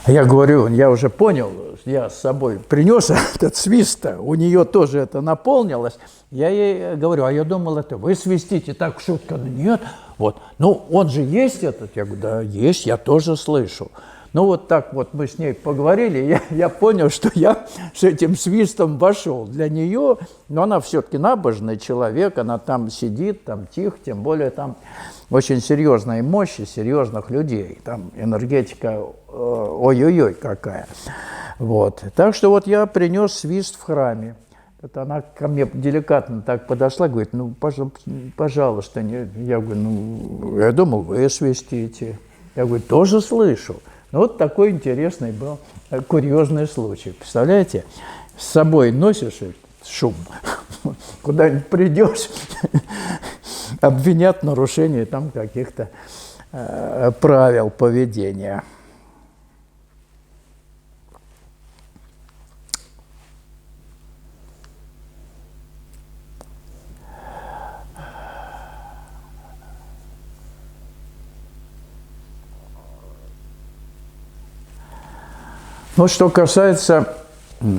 S1: Я говорю, я уже понял, я с собой принес этот свист, у нее тоже это наполнилось. Я ей говорю: а я думал, это вы свистите, так шутка, нет. Вот. Ну, он же есть этот? Я говорю: да, есть, я тоже слышу. Ну, вот так вот мы с ней поговорили, я понял, что я с этим свистом вошел. Для нее, но она все-таки набожный человек, она там сидит, там тихо, тем более там очень серьезные мощи, серьезных людей. Там энергетика ой-ой-ой какая. Вот. Так что вот я принес свист в храме. Это она ко мне деликатно так подошла, говорит: ну, пожалуйста. Я говорю: ну, я думал, вы свистите. Я говорю: тоже слышу. Ну, вот такой интересный был курьезный случай. Представляете, с собой носишь шум, куда-нибудь придешь, обвинят в нарушении там каких-то правил поведения. Ну, что касается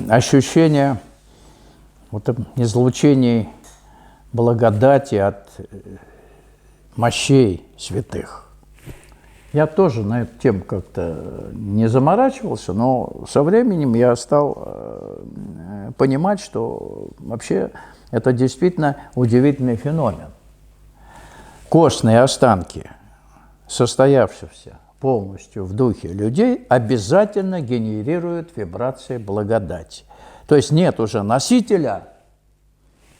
S1: ощущения вот излучений благодати от мощей святых, я тоже на эту тему как-то не заморачивался, но со временем я стал понимать, что вообще это действительно удивительный феномен. Костные останки состоявшихся полностью в духе людей обязательно генерируют вибрации благодати. То есть нет уже носителя,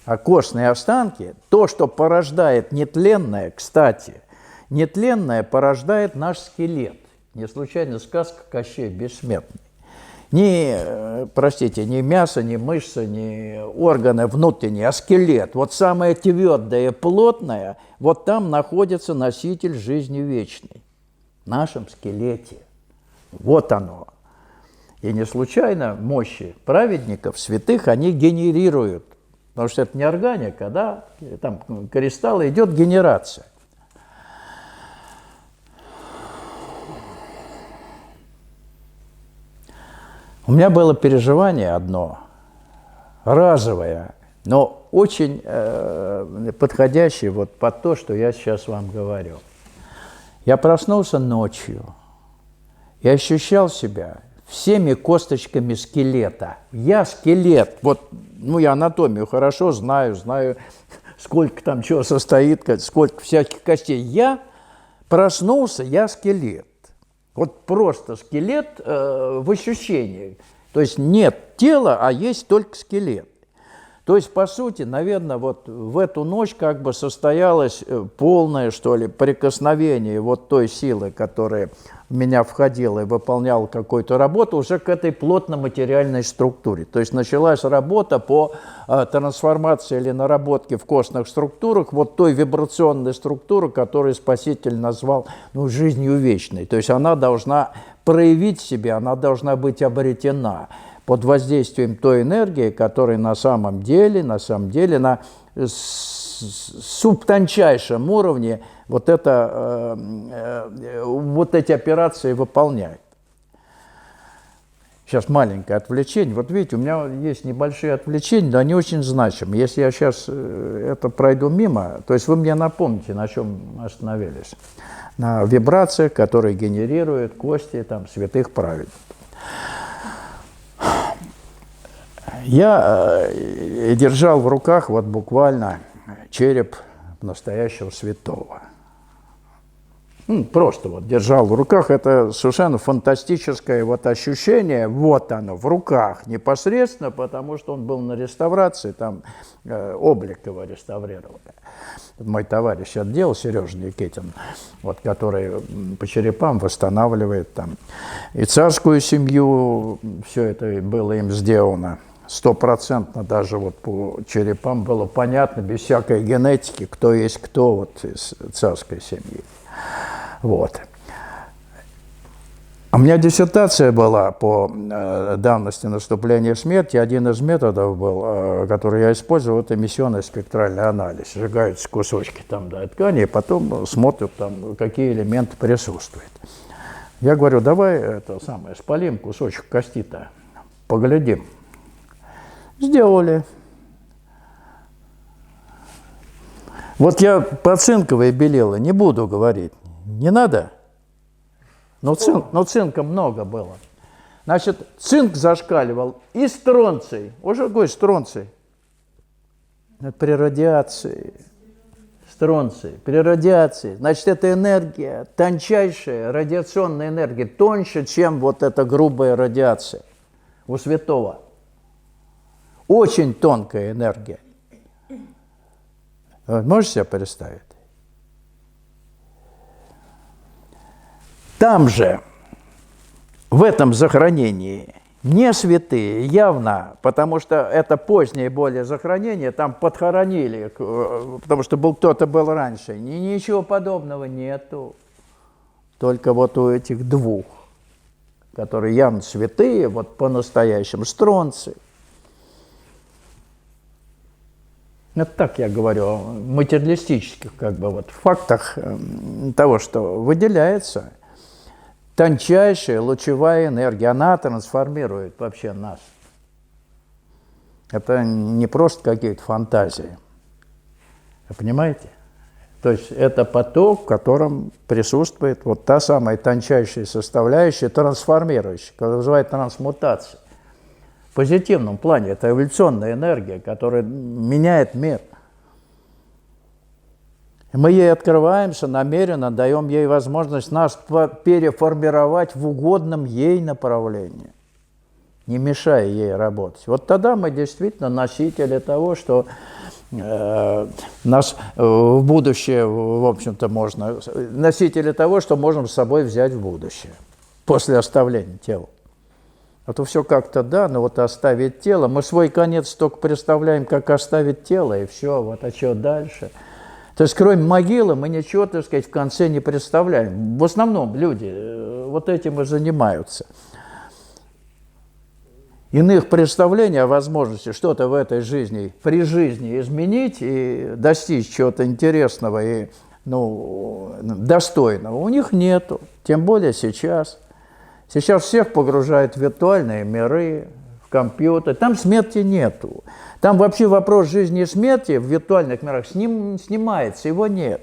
S1: а костные останки, то, что порождает нетленное, кстати, нетленное порождает наш скелет. Не случайно сказка «Кощей бессмертный». простите, не мясо, не мышцы, не органы внутренние, а скелет. Вот самое твердое и плотное, вот там находится носитель жизни вечной. В нашем скелете. Вот оно. И не случайно мощи праведников, святых, они генерируют. Потому что это не органика, да? Там кристаллы, идет генерация. У меня было переживание одно, разовое, но очень подходящее вот под то, что я сейчас вам говорю. Я проснулся ночью и ощущал себя всеми косточками скелета. Я скелет, вот, ну, я анатомию хорошо знаю, сколько там чего состоит, сколько всяких костей. Я проснулся, я скелет. Вот просто скелет в ощущении. То есть нет тела, а есть только скелет. То есть, по сути, наверное, вот в эту ночь как бы состоялось полное, что ли, прикосновение вот той силы, которая в меня входила и выполняла какую-то работу, уже к этой плотно-материальной структуре. То есть началась работа по трансформации или наработке в костных структурах вот той вибрационной структуры, которую Спаситель назвал, ну, жизнью вечной. То есть она должна проявить себя, она должна быть обретена под воздействием той энергии, которая на самом деле на субтончайшем уровне вот эти операции выполняет. Сейчас маленькое отвлечение. Вот видите, у меня есть небольшие отвлечения, но они очень значимы. Если я сейчас это пройду мимо, то есть вы мне напомните, на чем остановились. На вибрациях, которые генерируют кости там, святых праведников. Я держал в руках вот буквально череп настоящего святого. Просто вот держал в руках, это совершенно фантастическое вот ощущение, вот оно, в руках непосредственно, потому что он был на реставрации, там облик его реставрировали. Мой товарищ отдел, Сережа Никитин, вот, который по черепам восстанавливает там и царскую семью, все это было им сделано. 100% даже вот по черепам было понятно, без всякой генетики, кто есть кто вот из царской семьи. Вот. У меня диссертация была по давности наступления смерти. Один из методов был, который я использовал, это эмиссионный спектральный анализ. Сжигаются кусочки там, да, ткани, и потом смотрят, там, какие элементы присутствуют. Я говорю, давай это самое, спалим кусочек кости-то, поглядим. Сделали. Вот я по цинковой белила не буду говорить. Не надо? Но цинка много было. Значит, цинк зашкаливал и стронций. Уже какой стронций? Это при радиации. Стронций. При радиации. Значит, это энергия, тончайшая радиационная энергия, тоньше, чем вот эта грубая радиация у святого. Очень тонкая энергия. Можете себе представить? Там же, в этом захоронении, не святые, явно, потому что это позднее более захоронение, там подхоронили, потому что кто-то был раньше. Ничего подобного нету. Только вот у этих двух, которые явно святые, вот по-настоящему, стронцы. Это так я говорю о материалистических как бы, вот, фактах того, что выделяется тончайшая лучевая энергия. Она трансформирует вообще нас. Это не просто какие-то фантазии. Вы понимаете? То есть это поток, в котором присутствует вот та самая тончайшая составляющая, трансформирующая, которая называется трансмутация. В позитивном плане это эволюционная энергия, которая меняет мир. И мы ей открываемся, намеренно даем ей возможность нас переформировать в угодном ей направлении, не мешая ей работать. Вот тогда мы действительно носители того, что нас в будущее, в общем-то, можно... Носители того, что можем с собой взять в будущее, после оставления тела. А то все как-то, да, но вот оставить тело. Мы свой конец только представляем, как оставить тело, и все, вот, а что дальше? То есть, кроме могилы, мы ничего, так сказать, в конце не представляем. В основном люди вот этим и занимаются. Иных представлений о возможности что-то в этой жизни, при жизни изменить и достичь чего-то интересного и достойного у них нету. Тем более сейчас. Сейчас всех погружают в виртуальные миры, в компьютер. Там смерти нету. Там вообще вопрос жизни и смерти в виртуальных мирах снимается, его нет.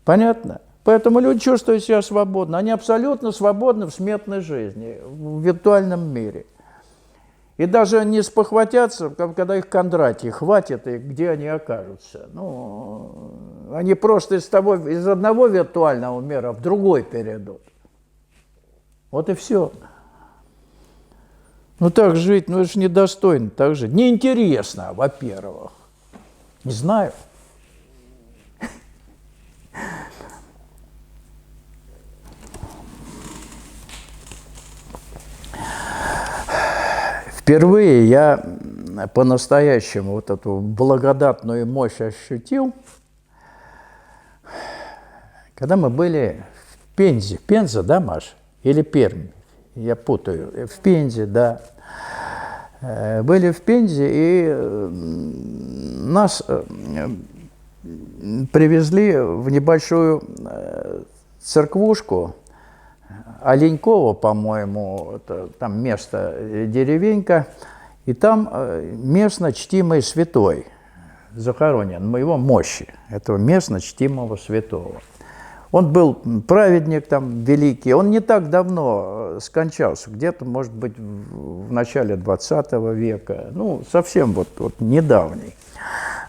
S1: Понятно? Поэтому люди чувствуют себя свободно. Они абсолютно свободны в смертной жизни, в виртуальном мире. И даже не спохватятся, когда их Кондратий хватит, и где они окажутся. Они просто из одного виртуального мира в другой перейдут. Вот и все. Так жить, это же недостойно так жить. Неинтересно, во-первых. Не знаю. Впервые я по-настоящему вот эту благодатную мощь ощутил, когда мы были в Пензе. Пенза, да, Маш? Или Пермь? Я путаю. В Пензе, да. Были в Пензе, и нас привезли в небольшую церквушку, Оленькова, по-моему, там место, деревенька, и там местно чтимый святой захоронен, моего мощи, этого местно чтимого святого. Он был праведник там великий, он не так давно скончался, где-то, может быть, в начале 20 века, совсем вот недавний.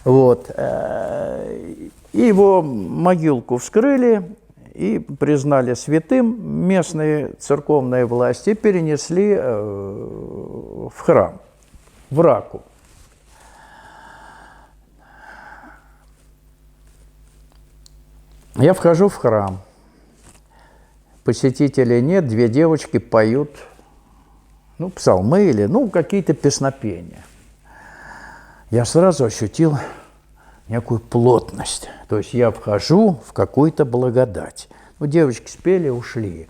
S1: Вот. И его могилку вскрыли, и признали святым местные церковные власти и перенесли в храм, в Раку. Я вхожу в храм. Посетителей нет, две девочки поют, псалмы или, какие-то песнопения. Я сразу ощутил некую плотность. То есть я вхожу в какую-то благодать. Девочки спели, ушли.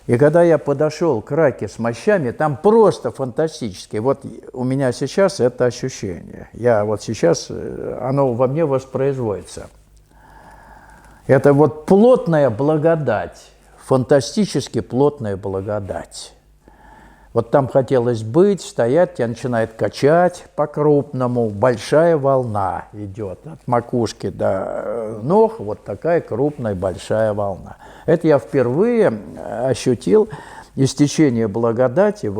S1: И когда я подошел к раке с мощами, там просто фантастически. Вот у меня сейчас это ощущение. Сейчас оно во мне воспроизводится. Это вот плотная благодать, фантастически плотная благодать. Вот там хотелось быть, стоять, тебя начинает качать по-крупному, большая волна идет от макушки до ног, вот такая крупная большая волна. Это я впервые ощутил истечение благодати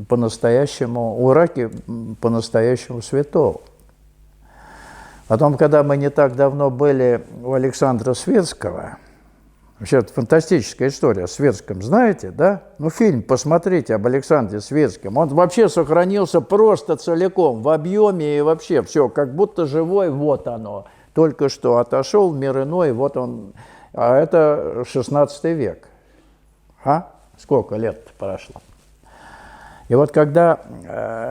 S1: по-настоящему, у раки по-настоящему святого. Потом, когда мы не так давно были у Александра Светского, вообще, это фантастическая история о Светском, знаете, да? Фильм посмотрите об Александре Светском. Он вообще сохранился просто целиком, в объеме и вообще все, как будто живой, вот оно. Только что отошел в мир иной, вот он. А это 16 век. Сколько лет прошло? И вот когда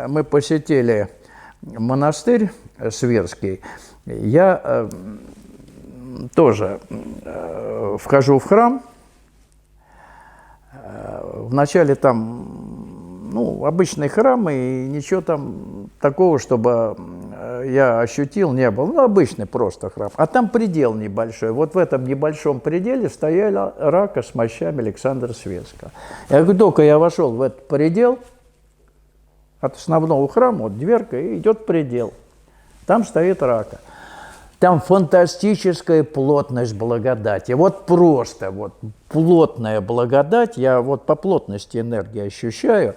S1: мы посетили монастырь Светский, я тоже вхожу в храм. Вначале там, обычный храм, и ничего там такого, чтобы я ощутил, не было. Обычный просто храм. А там предел небольшой. Вот в этом небольшом пределе стояла рака с мощами Александра Светского. Я говорю, только я вошел в этот предел, от основного храма, вот дверка, и идет предел. Там стоит рака. Там фантастическая плотность благодати. Вот просто плотная благодать, я по плотности энергии ощущаю.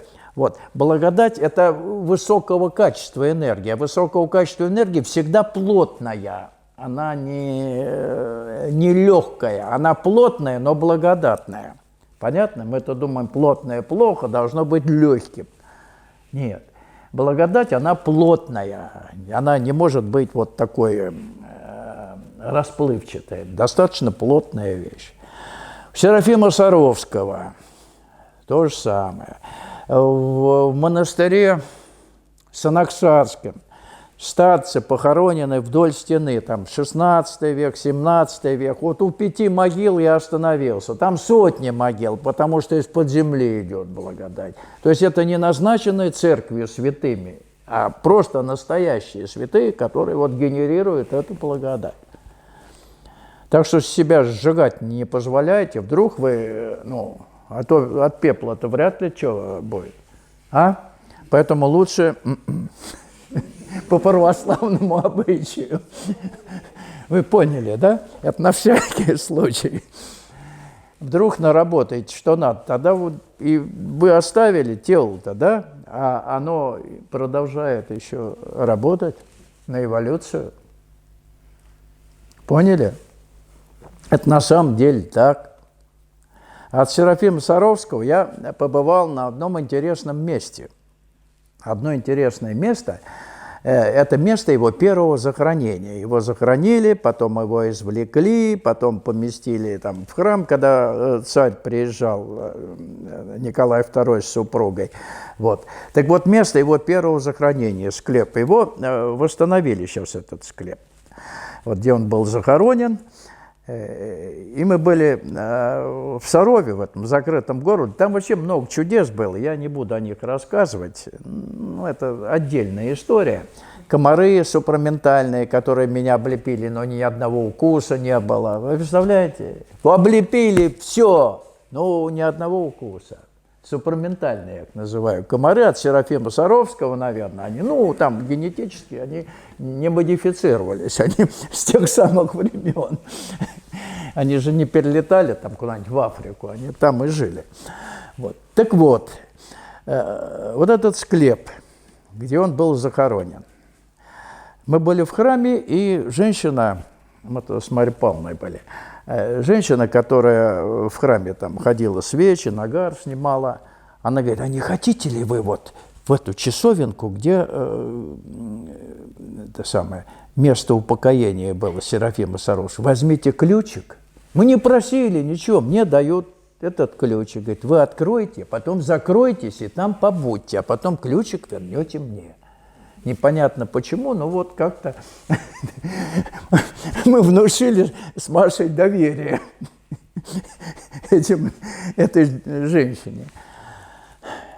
S1: Благодать – это высокого качества энергия. Высокого качества энергии всегда плотная. Она не легкая, она плотная, но благодатная. Понятно? Мы-то думаем, плотное плохо, должно быть легким. Нет. Благодать, она плотная. Она не может быть такой расплывчатая. Достаточно плотная вещь. У Серафима Саровского то же самое. в монастыре Санаксарском. Старцы похоронены вдоль стены, там 16 век, 17 век. Вот у 5 могил я остановился. Там сотни могил, потому что из-под земли идет благодать. То есть это не назначенные церковью святыми, а просто настоящие святые, которые вот генерируют эту благодать. Так что себя сжигать не позволяйте. Вдруг вы, а то от пепла-то вряд ли что будет. Поэтому лучше по православному обычаю. Вы поняли, да? Это на всякий случай. Вдруг наработаете, что надо, тогда и вы оставили тело-то, да? А оно продолжает еще работать на эволюцию. Поняли? Это на самом деле так. От Серафима Саровского я побывал на одном интересном месте. Одно интересное место – это место его первого захоронения. Его захоронили, потом его извлекли, потом поместили там в храм, когда царь приезжал, Николай II с супругой. Вот. Так вот, место его первого захоронения, склеп, его восстановили сейчас, этот склеп. Вот где он был захоронен. И мы были в Сарове, в этом закрытом городе. Там вообще много чудес было, я не буду о них рассказывать. Это отдельная история. Комары супраментальные, которые меня облепили, но ни одного укуса не было. Вы представляете? Облепили все, но ни одного укуса. Супраментальные, я их называю. Комары от Серафима Саровского, наверное, они, там генетически, они не модифицировались, они с тех самых времен. Они же не перелетали там куда-нибудь в Африку, они там и жили. Вот. Так вот, вот этот склеп, где он был захоронен. Мы были в храме, и женщина, мы с Марьей Павловной были, женщина, которая в храме там ходила, свечи, нагар снимала, она говорит: а не хотите ли вы вот в эту часовенку, где это самое место упокоения было Серафима Саровского, возьмите ключик. Мы не просили ничего, мне дают этот ключик. Говорит: вы откроете, потом закройтесь и там побудьте, а потом ключик вернете мне. Непонятно почему, но вот как-то мы внушили с Машей доверие этой женщине.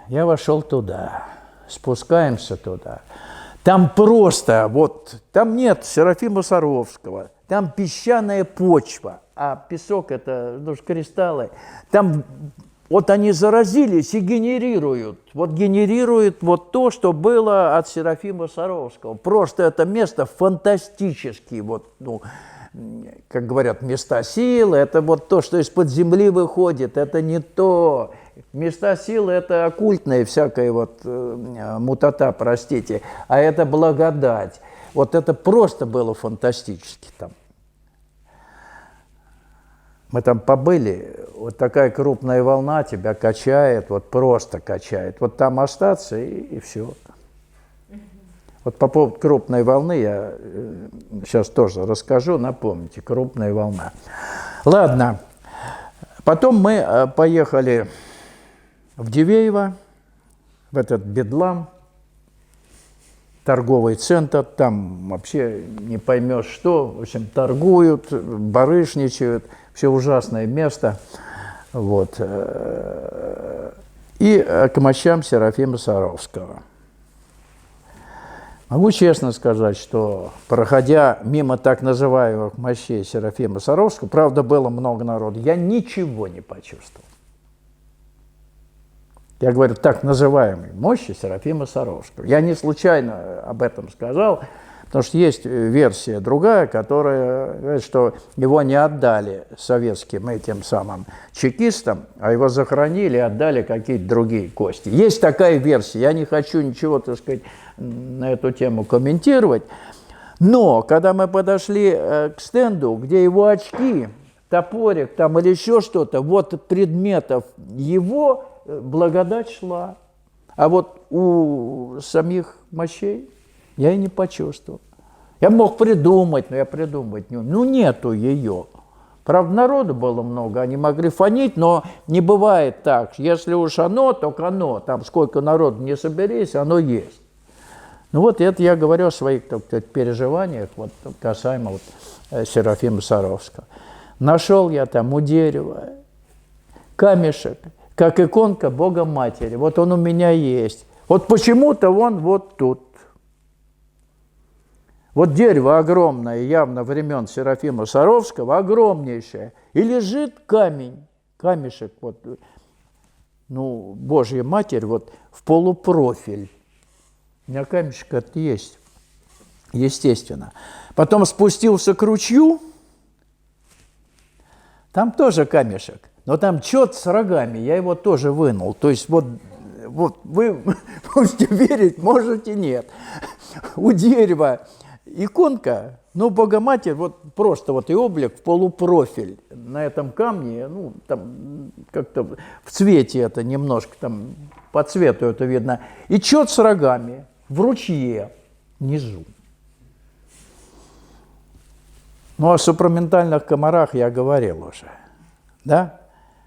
S1: Я вошел туда, спускаемся туда. Там просто, там нет Серафима Саровского, там песчаная почва, а песок – это кристаллы. Там они заразились и генерируют. Генерируют то, что было от Серафима Саровского. Просто это место фантастически, как говорят, места силы. Это то, что из-под земли выходит. Это не то. Места силы – это оккультная всякая мутата, простите. А это благодать. Это просто было фантастически там. Мы там побыли, такая крупная волна тебя качает, просто качает. Там остаться и все. По поводу крупной волны я сейчас тоже расскажу, напомните, крупная волна. Ладно, потом мы поехали в Дивеево, в этот Бедлам, торговый центр, там вообще не поймешь что, в общем, торгуют, барышничают. Все ужасное место. И к мощам Серафима Саровского. Могу честно сказать, что, проходя мимо так называемых мощей Серафима Саровского, правда, было много народу, я ничего не почувствовал. Я говорю, так называемые мощи Серафима Саровского. Я не случайно об этом сказал, потому что есть версия другая, которая говорит, что его не отдали советским этим самым чекистам, а его захоронили и отдали какие-то другие кости. Есть такая версия. Я не хочу ничего, так сказать, на эту тему комментировать. Но когда мы подошли к стенду, где его очки, топорик там или еще что-то, предметов его, благодать шла. А у самих мощей я и не почувствовал. Я мог придумать, но я придумать не умею. Нету ее. Правда, народу было много, они могли фонить, но не бывает так. Если уж оно, то оно. Там сколько народу не соберись, оно есть. Ну вот это я говорю о своих переживаниях вот, касаемо вот, Серафима Саровского. Нашел я там у дерева камешек, как иконка Бога Матери. Вот он у меня есть. Вот почему-то он вот тут. Вот дерево огромное, явно времен Серафима Саровского, огромнейшее. И лежит камень, камешек, вот, ну, Божья Матерь, вот в полупрофиль. У меня камешек это есть, естественно. Потом спустился к ручью, там тоже камешек, но там чет с рогами, я его тоже вынул. То есть вот вы можете верить, можете нет. У дерева иконка, ну, Богоматерь, вот просто вот и облик в полупрофиль на этом камне, ну, там как-то в цвете это немножко, там по цвету это видно. И чет с рогами в ручье внизу. Ну, о супраментальных комарах я говорил уже, да?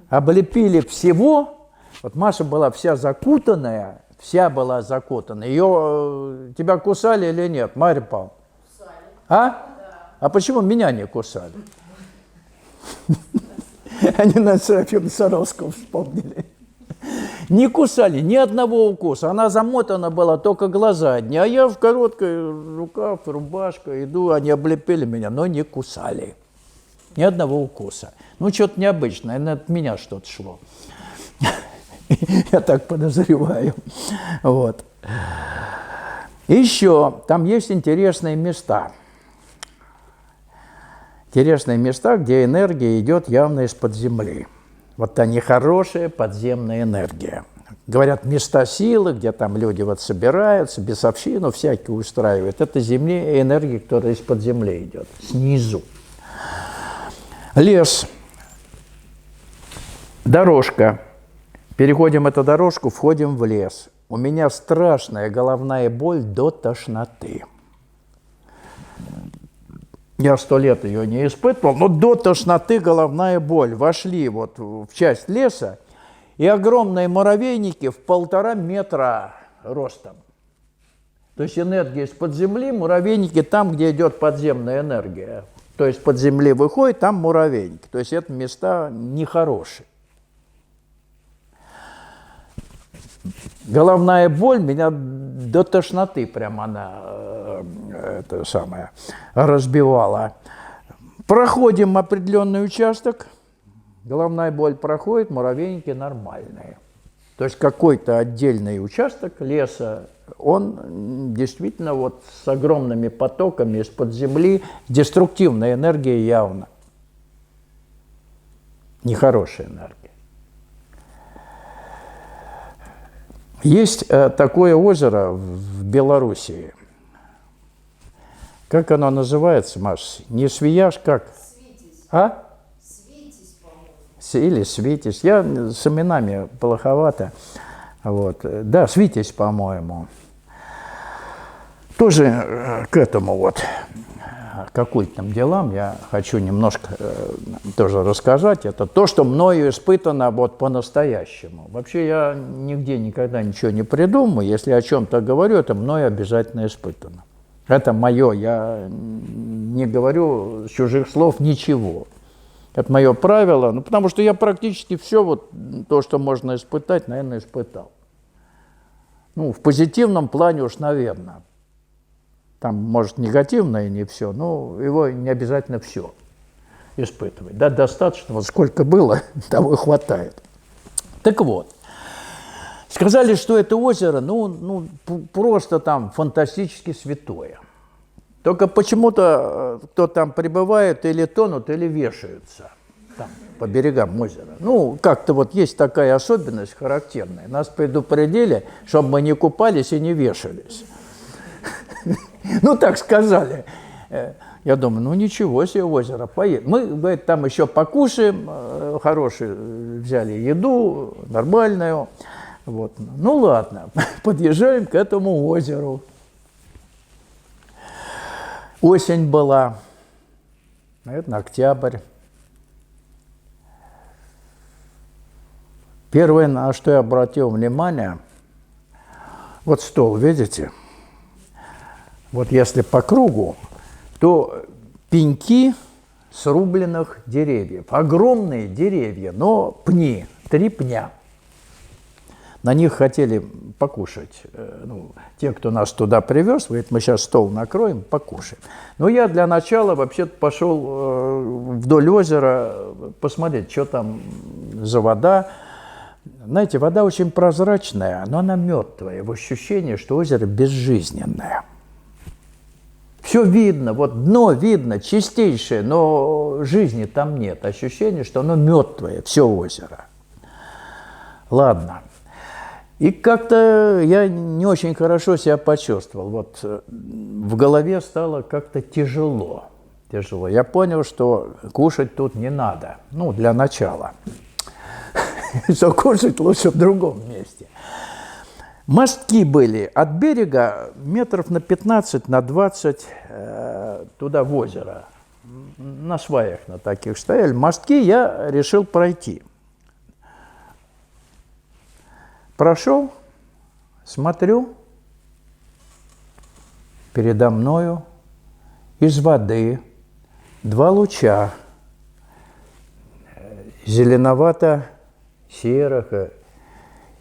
S1: Облепили всего, вот Маша была вся закутанная, Ее, тебя кусали или нет, Марья Павловна? Кусали. А? Да. А почему меня не кусали? Они на Серафима Саровского вспомнили. Не кусали, ни одного укуса. Она замотана была, только глаза одни. А я в короткой рукав, рубашка иду, они облепили меня, но не кусали. Ни одного укуса. Ну, что-то необычное, от меня что-то шло. Я так подозреваю. Вот. Еще там есть интересные места. Интересные места, где энергия идет явно из-под земли. Вот они хорошая подземная энергия. Говорят, места силы, где там люди вот собираются, бесовщину всякие устраивают. Это земля, энергия, которая из-под земли идет, снизу. Лес, дорожка. Переходим эту дорожку, входим в лес. У меня страшная головная боль до тошноты. Я 100 лет ее не испытывал, но до тошноты головная боль. Вошли вот в часть леса, и огромные муравейники в 1,5 метра ростом. То есть энергия из-под земли, муравейники там, где идет подземная энергия. То есть под земли выходит, там муравейники. То есть это места нехорошие. Головная боль меня до тошноты прямо она разбивала. Проходим определенный участок, головная боль проходит, муравейники нормальные. То есть какой-то отдельный участок леса, он действительно вот с огромными потоками из-под земли, деструктивная энергия явно. Нехорошая энергия. Есть такое озеро в Белоруссии. Как оно называется, Маш? Не Свияж, как?
S2: Свитязь.
S1: А?
S2: Свитязь, по-моему.
S1: Или Свитязь. Я с именами плоховато. Вот. Да, Свитязь, по-моему. Тоже к этому вот, к оккультным делам я хочу немножко тоже рассказать. Это то, что мною испытано вот по-настоящему. Вообще я нигде никогда ничего не придумаю. Если о чем-то говорю, это мною обязательно испытано. Это мое. Я не говорю с чужих слов ничего. Это мое правило. Ну, потому что я практически все вот то, что можно испытать, наверное, испытал. Ну, в позитивном плане уж, наверное. Там, может, негативное не все, но его не обязательно все испытывать. Да, достаточно, вот сколько было, того и хватает. Так вот, сказали, что это озеро, ну просто там фантастически святое. Только почему-то кто там прибывает, или тонут, или вешаются там, по берегам озера. Ну, как-то вот есть такая особенность характерная. Нас предупредили, чтобы мы не купались и не вешались. Ну, так сказали. Я думаю, ну, ничего себе озеро, поедем. Мы, говорит, там еще покушаем, хорошую взяли еду, нормальную. Вот. Ну, ладно, подъезжаем к этому озеру. Осень была, наверное, октябрь. Первое, на что я обратил внимание, вот стол, видите? Вот если по кругу, то пеньки срубленных деревьев. Огромные деревья, но пни, 3 пня. На них хотели покушать. Ну, те, кто нас туда привез, говорит, мы сейчас стол накроем, покушаем. Но я для начала вообще-то пошел вдоль озера посмотреть, что там за вода. Знаете, вода очень прозрачная, но она мертвая. В ощущении, что озеро безжизненное. Все видно, вот дно видно, чистейшее, но жизни там нет. Ощущение, что оно мертвое, все озеро. Ладно. И как-то я не очень хорошо себя почувствовал. Вот в голове стало как-то тяжело. Тяжело. Я понял, что кушать тут не надо. Ну, для начала. Что кушать лучше в другом месте. Мостки были от берега метров на 15, на 20 туда в озеро. На сваях на таких стояли. Мостки я решил пройти. Прошел, смотрю, передо мною из воды 2 луча зеленовато-серых.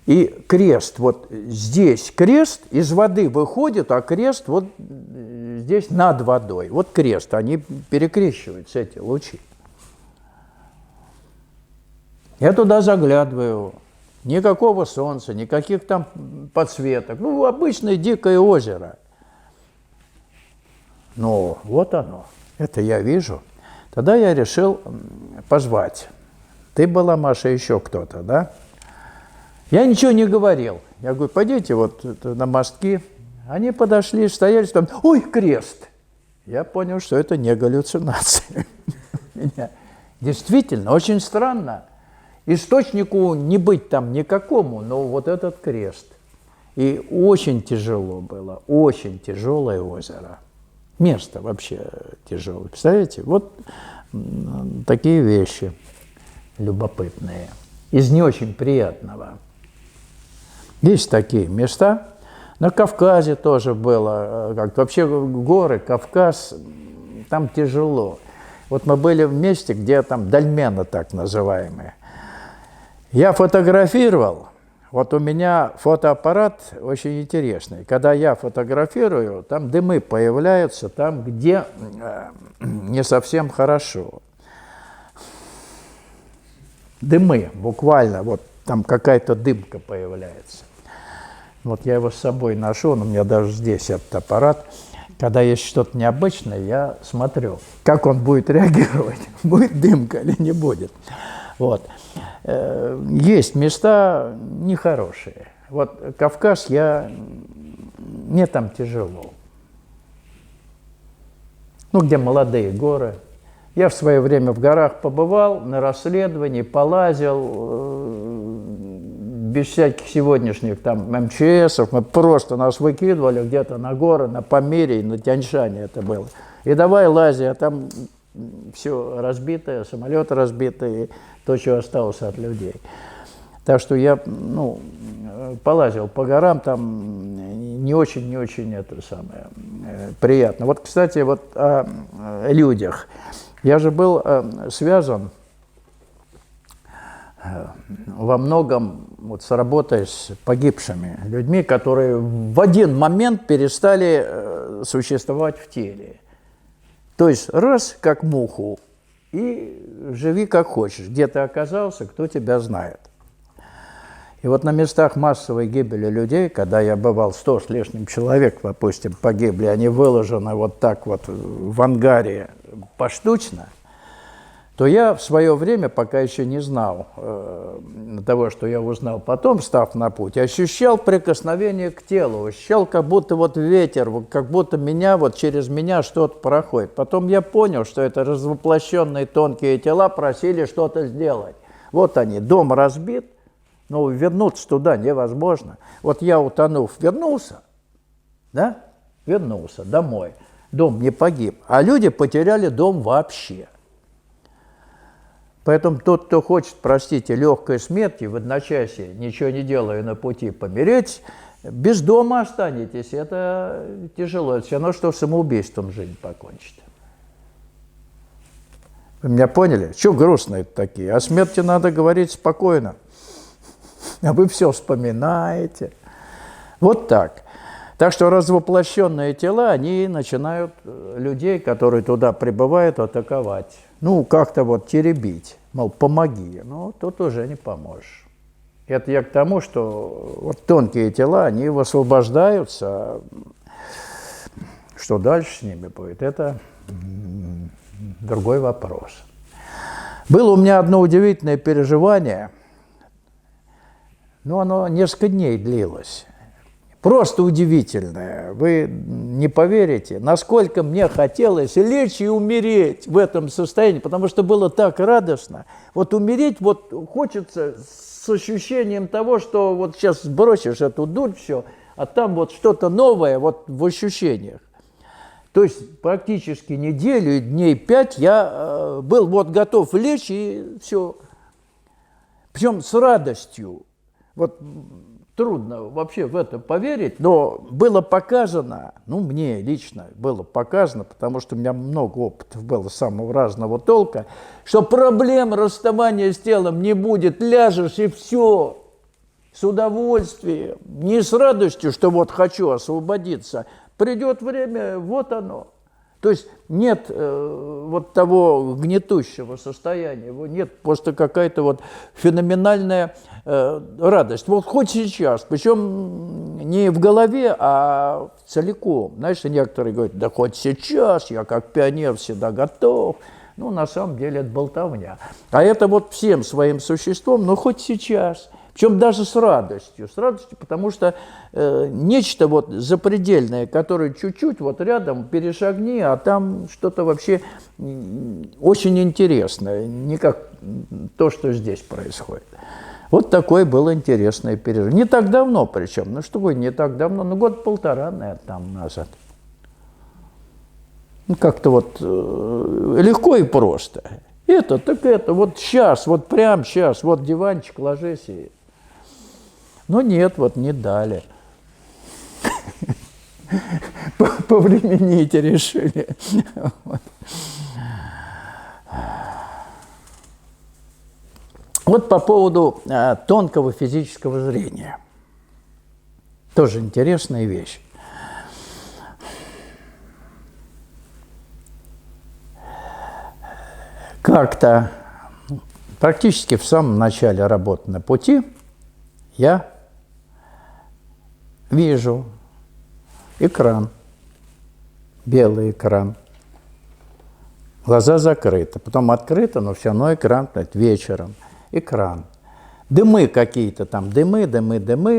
S1: И крест, вот здесь крест из воды выходит, а крест вот здесь над водой. Вот крест, они перекрещиваются, эти лучи. Я туда заглядываю. Никакого солнца, никаких там подсветок. Ну, обычное дикое озеро. Но вот оно. Это я вижу. Тогда я решил позвать. Ты была, Маша, еще кто-то, да? Я ничего не говорил. Я говорю, пойдите вот на мостки. Они подошли, стояли там. Ой, крест! Я понял, что это не галлюцинация. Действительно, очень странно. Источнику не быть там никакому, но вот этот крест. И очень тяжело было, очень тяжелое озеро. Место вообще тяжелое. Представляете? Вот такие вещи любопытные. Из не очень приятного. Есть такие места. На Кавказе тоже было. Вообще горы, Кавказ, там тяжело. Вот мы были в месте, где там дольмены так называемые. Я фотографировал, вот у меня фотоаппарат очень интересный. Когда я фотографирую, там дымы появляются, там, где не совсем хорошо. Дымы, буквально, вот там какая-то дымка появляется. Вот я его с собой ношу, у меня даже здесь этот аппарат. Когда есть что-то необычное, я смотрю, как он будет реагировать, будет дымка или не будет. Вот. Есть места нехорошие. Вот Кавказ, мне там тяжело. Ну, где молодые горы. Я в свое время в горах побывал, на расследовании, полазил, без всяких сегодняшних там МЧСов, мы просто нас выкидывали где-то на горы, на Памире, на Тяньшане это было. И давай лази, а там все разбитое, самолеты разбитые, то, что осталось от людей. Так что я, полазил по горам, там не очень это самое приятно. Вот, кстати, вот о людях. Я же был связан во многом вот с работой с погибшими людьми, которые в один момент перестали существовать в теле. То есть раз, как муху, и живи как хочешь. Где ты оказался, кто тебя знает. И вот на местах массовой гибели людей, когда я бывал, 100 с лишним человек, допустим, погибли, они выложены вот так вот в ангаре поштучно, то я в свое время, пока еще не знал того, что я узнал потом, став на путь, ощущал прикосновение к телу, ощущал, как будто вот ветер, как будто через меня что-то проходит. Потом я понял, что это развоплощенные тонкие тела просили что-то сделать. Вот они, дом разбит, но вернуться туда невозможно. Вот я, утонув, вернулся, да? Вернулся домой. Дом не погиб, а люди потеряли дом вообще. Поэтому тот, кто хочет, простите, легкой смерти, в одночасье, ничего не делая на пути, помереть, без дома останетесь. Это тяжело. Это все равно, что самоубийством жизнь покончит. Вы меня поняли? Чего грустные такие? О смерти надо говорить спокойно. А вы все вспоминаете. Вот так. Так что развоплощенные тела, они начинают людей, которые туда прибывают, атаковать. Ну, как-то вот теребить. Мол, помоги. Ну, тут уже не поможешь. Это я к тому, что вот тонкие тела, они высвобождаются. Что дальше с ними будет, это другой вопрос. Было у меня одно удивительное переживание, но оно несколько дней длилось. Просто удивительное. Вы не поверите, насколько мне хотелось лечь и умереть в этом состоянии, потому что было так радостно. Вот умереть вот хочется с ощущением того, что вот сейчас сбросишь эту дурь, все, а там вот что-то новое вот в ощущениях. То есть практически неделю, дней 5 я был вот готов лечь и все. Причем с радостью. Вот трудно вообще в это поверить, но было показано, ну, мне лично было показано, потому что у меня много опытов было самого разного толка, что проблем расставания с телом не будет, ляжешь и все, с удовольствием, не с радостью, что вот хочу освободиться, придет время, вот оно. То есть нет вот того гнетущего состояния, его нет, просто какая-то вот феноменальная радость. Вот хоть сейчас, причем не в голове, а целиком. Знаешь, некоторые говорят, да хоть сейчас, я как пионер всегда готов. Ну, на самом деле это болтовня. А это вот всем своим существом, но хоть сейчас. Причем даже с радостью, потому что нечто вот запредельное, которое чуть-чуть вот рядом перешагни, а там что-то вообще очень интересное, не как то, что здесь происходит. Вот такое было интересное переживание. Не так давно причем, ну что вы, не так давно, ну год-полтора, наверное, там назад. Ну как-то вот легко и просто. Это, так это, вот сейчас, вот прямо сейчас, вот диванчик, ложись и... Но нет, вот не дали. Повремените решили. Вот по поводу тонкого физического зрения. Тоже интересная вещь. Как-то практически в самом начале работы на пути я вижу экран, белый экран, глаза закрыты, потом открыто, но все равно экран, вечером, экран. Дымы какие-то там, дымы,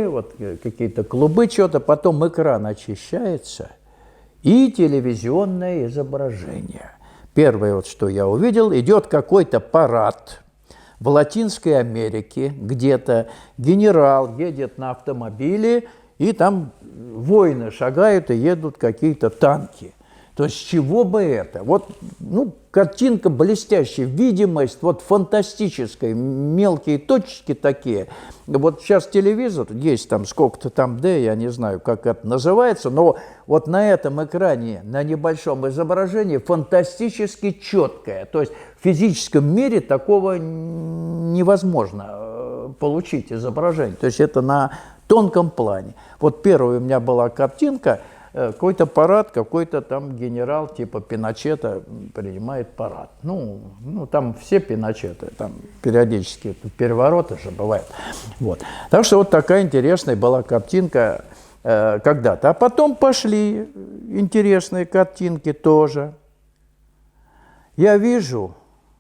S1: вот какие-то клубы, что-то, потом экран очищается, и телевизионное изображение. Первое, вот, что я увидел, идет какой-то парад в Латинской Америке, где-то генерал едет на автомобиле, и там воины шагают и едут какие-то танки. То есть с чего бы это? Вот, ну, картинка блестящая, видимость вот фантастическая, мелкие точки такие. Вот сейчас телевизор, есть там сколько-то там D, я не знаю, как это называется, но вот на этом экране, на небольшом изображении фантастически четкое. То есть в физическом мире такого невозможно получить изображение. То есть это на тонком плане. Вот первая у меня была картинка, какой-то парад, какой-то там генерал типа Пиночета принимает парад. Ну, там все Пиночеты, там периодически перевороты же бывают. Вот. Так что вот такая интересная была картинка когда-то. А потом пошли интересные картинки тоже. Я вижу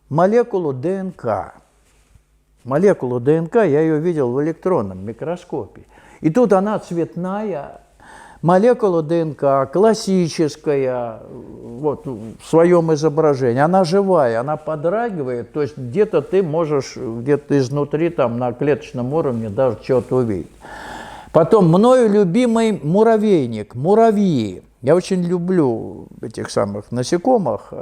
S1: молекулу ДНК. Молекулу ДНК я ее видел в электронном микроскопе. И тут она цветная, молекула ДНК, классическая, вот, в своем изображении. Она живая, она подрагивает, то есть где-то ты можешь, где-то изнутри, там, на клеточном уровне даже что-то увидеть. Потом мною любимый муравейник, муравьи. Я очень люблю этих самых насекомых,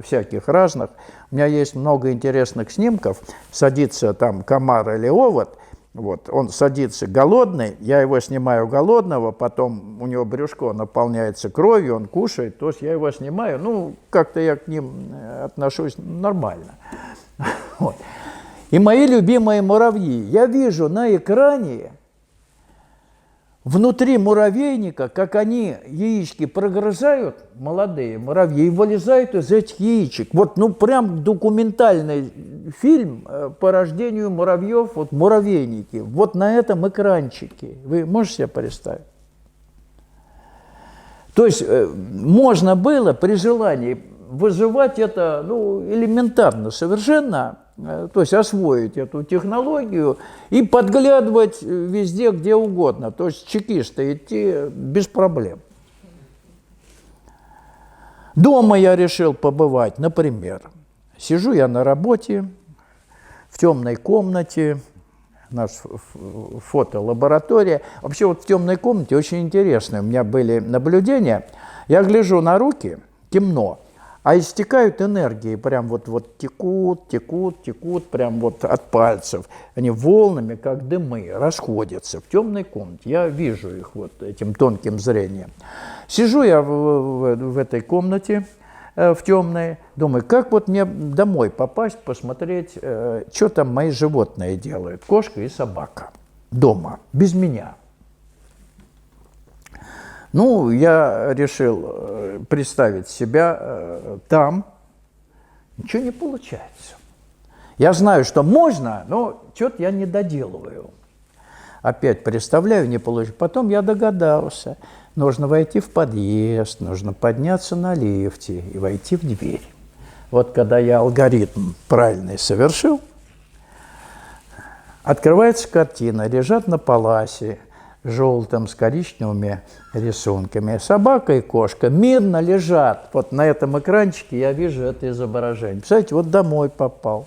S1: всяких разных. У меня есть много интересных снимков. Садится там комар или овод, вот, он садится голодный, я его снимаю голодного, потом у него брюшко наполняется кровью, он кушает, то есть я его снимаю, ну, как-то я к ним отношусь нормально. Вот. И мои любимые муравьи. Я вижу на экране внутри муравейника, как они яички прогрызают, молодые муравьи, и вылезают из этих яичек. Вот, ну, прям документальный фильм по рождению муравьев, вот муравейники, вот на этом экранчике. Вы можете себе представить? То есть можно было при желании вызывать это, ну, элементарно совершенно, то есть освоить эту технологию и подглядывать везде, где угодно. То есть чекисты идти без проблем. Дома я решил побывать, например, сижу я на работе в темной комнате, наша фотолаборатория. Вообще вот в темной комнате очень интересно, у меня были наблюдения. Я гляжу на руки, темно, а истекают энергии, прям вот текут, прям вот от пальцев. Они волнами, как дымы, расходятся в темной комнате. Я вижу их вот этим тонким зрением. Сижу я в этой комнате, в темной, думаю, как вот мне домой попасть, посмотреть, что там мои животные делают, кошка и собака, дома, без меня. Ну, я решил представить себя там. Ничего не получается. Я знаю, что можно, но что-то я не доделываю. Опять представляю, не получается. Потом я догадался. Нужно войти в подъезд, нужно подняться на лифте и войти в дверь. Вот когда я алгоритм правильный совершил, открывается картина, лежат на паласе, желтым, с коричневыми рисунками. Собака и кошка мирно лежат. Вот на этом экранчике я вижу это изображение. Представляете, вот домой попал,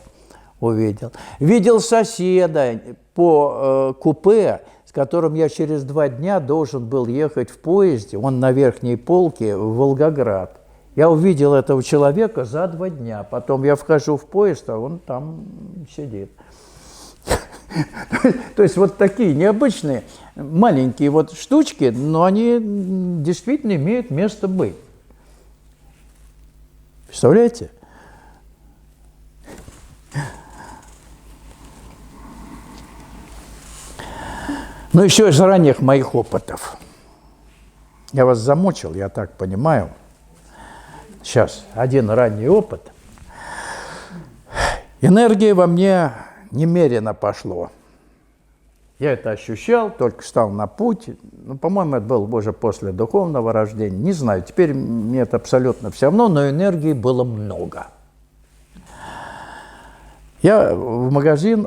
S1: увидел. Видел соседа по купе, с которым я через 2 дня должен был ехать в поезде. Он на верхней полке в Волгоград. Я увидел этого человека за 2 дня. Потом я вхожу в поезд, а он там сидит. То есть вот такие необычные, маленькие вот штучки, но они действительно имеют место быть. Представляете? Ну, еще из ранних моих опытов. Я вас замучил, я так понимаю. Сейчас, один ранний опыт. Энергия во мне немерено пошло. Я это ощущал, только стал на путь. Ну, по-моему, это было уже после духовного рождения. Не знаю, теперь мне это абсолютно все равно, но энергии было много. Я в магазин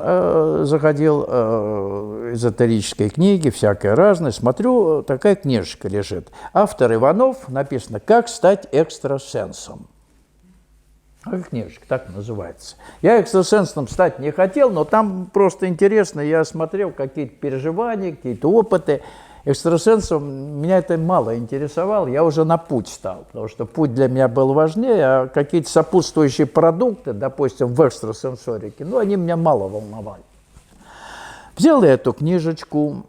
S1: заходил, эзотерические книги, всякое разное. Смотрю, такая книжечка лежит. Автор Иванов, написано «Как стать экстрасенсом». Книжечка так называется. Я экстрасенсом стать не хотел, но там просто интересно. Я смотрел какие-то переживания, какие-то опыты. Экстрасенсом меня это мало интересовало. Я уже на путь стал, потому что путь для меня был важнее, а какие-то сопутствующие продукты, допустим, в экстрасенсорике, ну, они меня мало волновали. Взял я эту книжечку,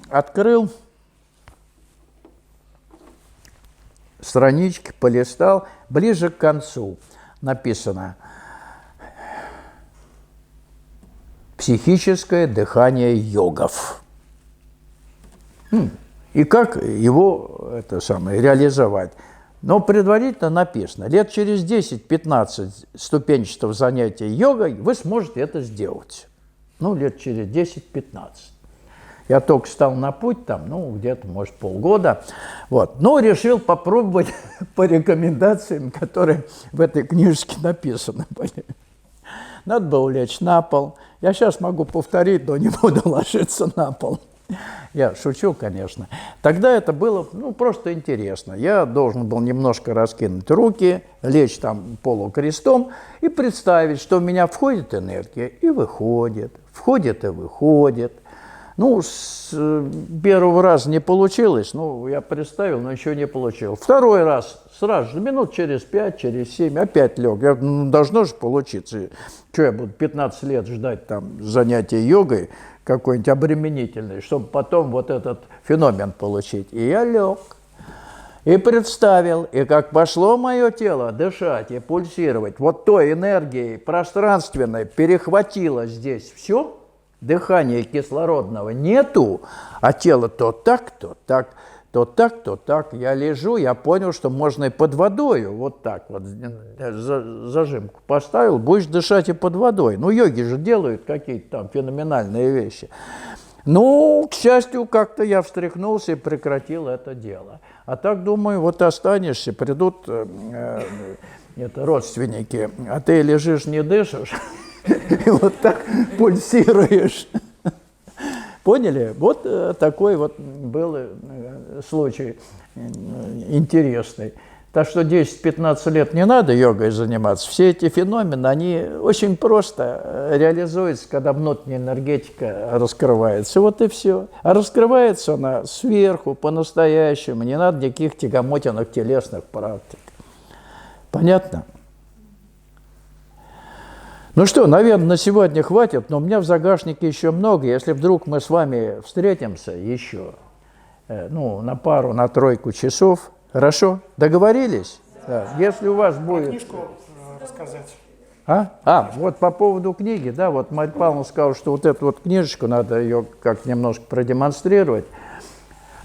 S1: открыл, странички полистал, ближе к концу написано «Психическое дыхание йогов». И как его реализовать. Но предварительно написано, лет через 10-15 ступенчатого занятия йогой вы сможете это сделать. Ну, лет через 10-15. Я только стал на путь, там, ну, где-то, может, полгода. Вот. Но решил попробовать по рекомендациям, которые в этой книжечке написаны были. Надо было лечь на пол. Я сейчас могу повторить, но не буду ложиться на пол. Я шучу, конечно. Тогда это было, ну, просто интересно. Я должен был немножко раскинуть руки, лечь там полукрестом и представить, что в меня входит энергия и выходит, входит и выходит. Ну, с первого раза не получилось, ну, я представил, но еще не получил. Второй раз сразу же, минут через 5, через 7, опять лег. Я, ну, должно же получиться. Что я буду 15 лет ждать там занятия йогой какой-нибудь обременительной, чтобы потом вот этот феномен получить. И я лег. И представил, и как пошло мое тело дышать и пульсировать, вот той энергией пространственной перехватило здесь все, дыхания кислородного нету, а тело то так, то так, то так, то так. Я лежу, я понял, что можно и под водой, вот так вот, зажимку поставил, будешь дышать и под водой. Ну, йоги же делают какие-то там феноменальные вещи. Ну, к счастью, как-то я встряхнулся и прекратил это дело. А так, думаю, вот останешься, придут родственники, а ты лежишь, не дышишь, и вот так пульсируешь. Поняли? Вот такой вот был случай интересный. Так что 10-15 лет не надо йогой заниматься. Все эти феномены, они очень просто реализуются, когда внутренняя энергетика раскрывается. Вот и все. А раскрывается она сверху, по-настоящему. Не надо никаких тягомотиных телесных практик. Понятно? Ну что, наверное, на сегодня хватит, но у меня в загашнике еще много. Если вдруг мы с вами встретимся еще, ну, на пару, на тройку часов, хорошо? Договорились? Да. Если у вас будет...
S3: Книжку рассказать.
S1: Вот по поводу книги, да, вот Марья Павловна сказала, что вот эту вот книжечку, надо ее как немножко продемонстрировать.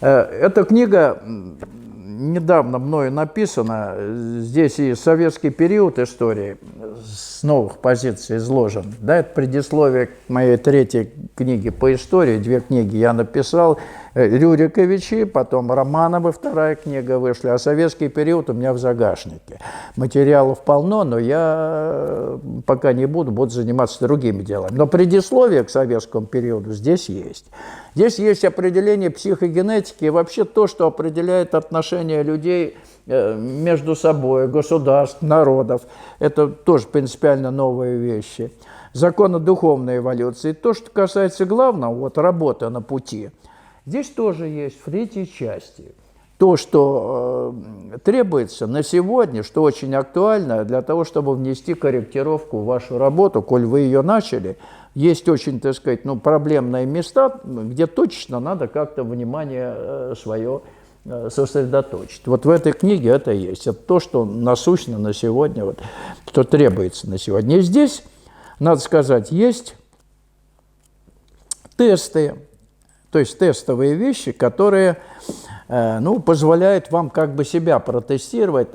S1: Эта книга недавно мною написана, здесь и советский период истории с новых позиций изложен. Да, это предисловие к моей третьей книге по истории, 2 книги я написал, Рюриковичи, потом Романовы, 2 книга вышли, а советский период у меня в загашнике. Материалов полно, но я пока не буду заниматься другими делами. Но предисловие к советскому периоду здесь есть. Здесь есть определение психогенетики и вообще то, что определяет отношения людей между собой, государств, народов. Это тоже принципиально новые вещи. Законы духовной эволюции. То, что касается главного, вот работы на пути, здесь тоже есть в 3-й части. То, что требуется на сегодня, что очень актуально для того, чтобы внести корректировку в вашу работу, коль вы ее начали, есть очень, так сказать, проблемные места, где точно надо как-то внимание свое сосредоточить. Вот в этой книге это есть. Это то, что насущно на сегодня, вот, что требуется на сегодня. И здесь, надо сказать, есть тесты, то есть тестовые вещи, которые позволяют вам как бы себя протестировать,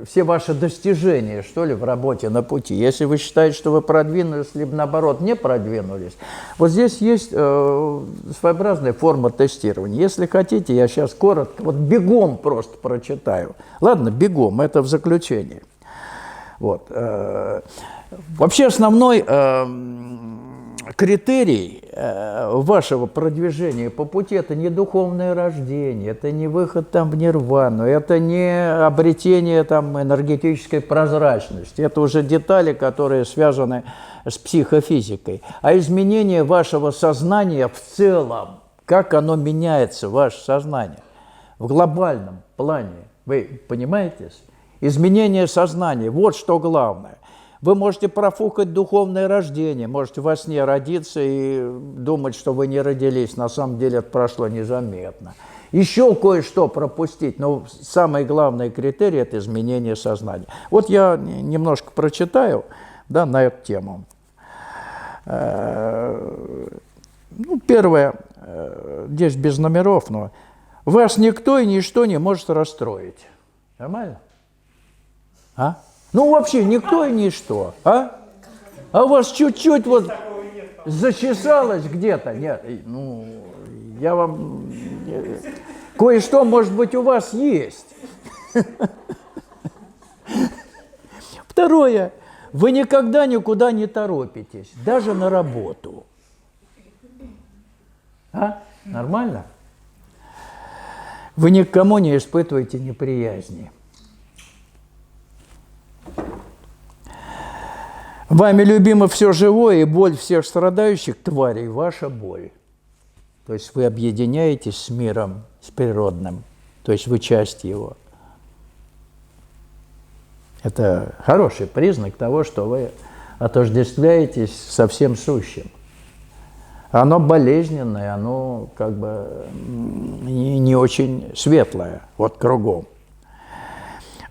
S1: все ваши достижения, что ли, в работе на пути. Если вы считаете, что вы продвинулись, либо наоборот не продвинулись, вот здесь есть своеобразная форма тестирования. Если хотите, я сейчас коротко, вот бегом просто прочитаю. Ладно, бегом, это в заключении. Вот. Вообще основной критерий вашего продвижения по пути – это не духовное рождение, это не выход там в нирвану, это не обретение там энергетической прозрачности, это уже детали, которые связаны с психофизикой, а изменение вашего сознания в целом, как оно меняется, ваше сознание, в глобальном плане, вы понимаете? Изменение сознания – вот что главное. Вы можете профукать духовное рождение, можете во сне родиться и думать, что вы не родились, на самом деле это прошло незаметно. Еще кое-что пропустить, но самый главный критерий – это изменение сознания. Вот я немножко прочитаю, да, на эту тему. Первое, здесь без номеров, но вас никто и ничто не может расстроить. Нормально? Вообще никто и ничто, А у вас чуть-чуть вот зачесалось где-то? Нет, я вам... Кое-что, может быть, у вас есть. Второе. Вы никогда никуда не торопитесь, даже на работу. Нормально? Вы никому не испытываете неприязни. Вами любимо все живое, и боль всех страдающих тварей – ваша боль. То есть вы объединяетесь с миром, с природным. То есть вы часть его. Это хороший признак того, что вы отождествляетесь со всем сущим. Оно болезненное, оно как бы не очень светлое, вот кругом.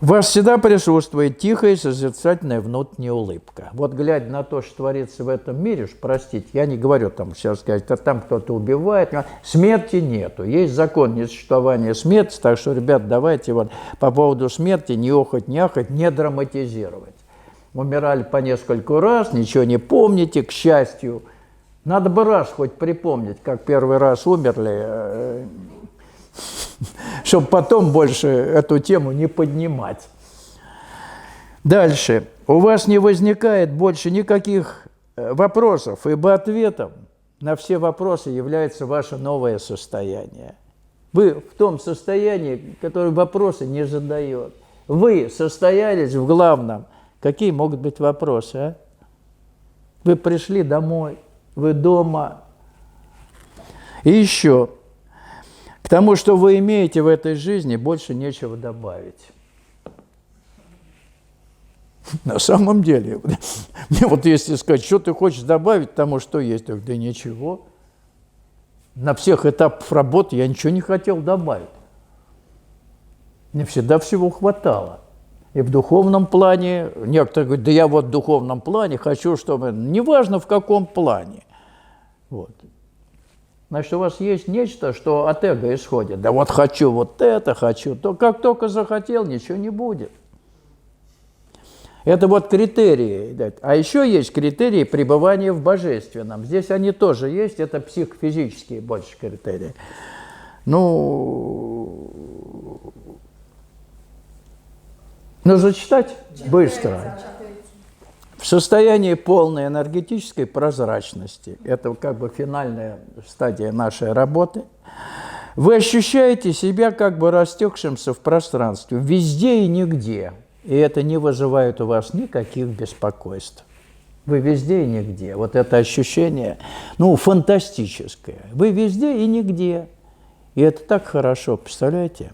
S1: В вас всегда присутствует тихая, созерцательная внутренняя улыбка. Вот глядя на то, что творится в этом мире, простите, я не говорю там сейчас сказать, а там кто-то убивает, смерти нету, есть закон несуществования смерти, так что, ребят, давайте вот по поводу смерти не охоть, не ахать, не драматизировать. Умирали по нескольку раз, ничего не помните, к счастью. Надо бы раз хоть припомнить, как первый раз умерли, чтобы потом больше эту тему не поднимать. Дальше. У вас не возникает больше никаких вопросов, ибо ответом на все вопросы является ваше новое состояние. Вы в том состоянии, которое вопросы не задает. Вы состоялись в главном. Какие могут быть вопросы, а? Вы пришли домой, вы дома. И еще. К тому, что вы имеете в этой жизни, больше нечего добавить. На самом деле, мне вот если сказать, что ты хочешь добавить к тому, что есть, так да ничего. На всех этапах работы я ничего не хотел добавить. Мне всегда всего хватало. И в духовном плане, некоторые говорят, да я вот в духовном плане хочу, чтобы... Неважно, в каком плане. Вот. Значит, у вас есть нечто, что от эго исходит. Да вот хочу вот это, хочу то. Как только захотел, ничего не будет. Это вот критерии. А еще есть критерии пребывания в божественном. Здесь они тоже есть, это психофизические больше критерии. Ну, зачитать быстро. В состоянии полной энергетической прозрачности, это как бы финальная стадия нашей работы, вы ощущаете себя как бы растекшимся в пространстве, везде и нигде. И это не вызывает у вас никаких беспокойств. Вы везде и нигде. Вот это ощущение, фантастическое. Вы везде и нигде. И это так хорошо, представляете?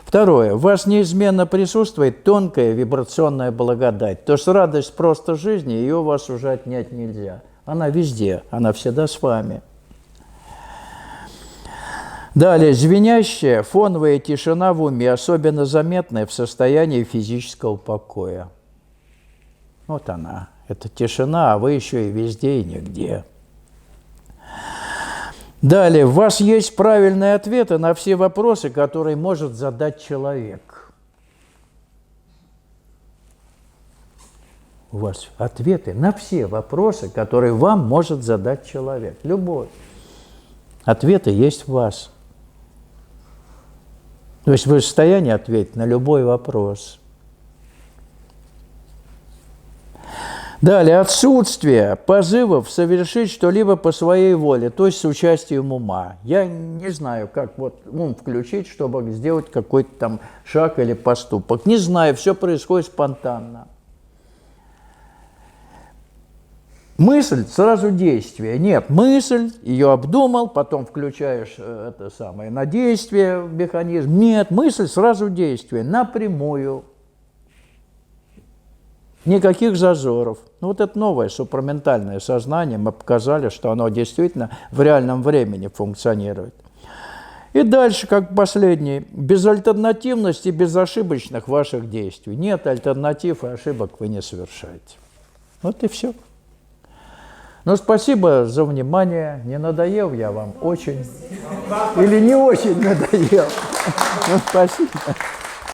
S1: Второе. В вас неизменно присутствует тонкая вибрационная благодать. То есть радость просто жизни, ее у вас уже отнять нельзя. Она везде, она всегда с вами. Далее. Звенящая фоновая тишина в уме, особенно заметная в состоянии физического покоя. Вот она. Это тишина, а вы еще и везде, и нигде. Далее, у вас есть правильные ответы на все вопросы, которые может задать человек. У вас ответы на все вопросы, которые вам может задать человек. Любой. Ответы есть в вас. То есть вы в состоянии ответить на любой вопрос. Далее, отсутствие позывов совершить что-либо по своей воле, то есть с участием ума. Я не знаю, как вот ум включить, чтобы сделать какой-то там шаг или поступок. Не знаю, все происходит спонтанно. Мысль, сразу действие. Нет, мысль, ее обдумал, потом включаешь это самое на действие, механизм. Нет, мысль, сразу действие, напрямую. Никаких зазоров. Вот это новое супраментальное сознание, мы показали, что оно действительно в реальном времени функционирует. И дальше, как последний, безальтернативность и безошибочных ваших действий. Нет альтернатив и ошибок вы не совершаете. Вот и все. Спасибо за внимание. Не надоел я вам очень? Или не очень надоел? Спасибо.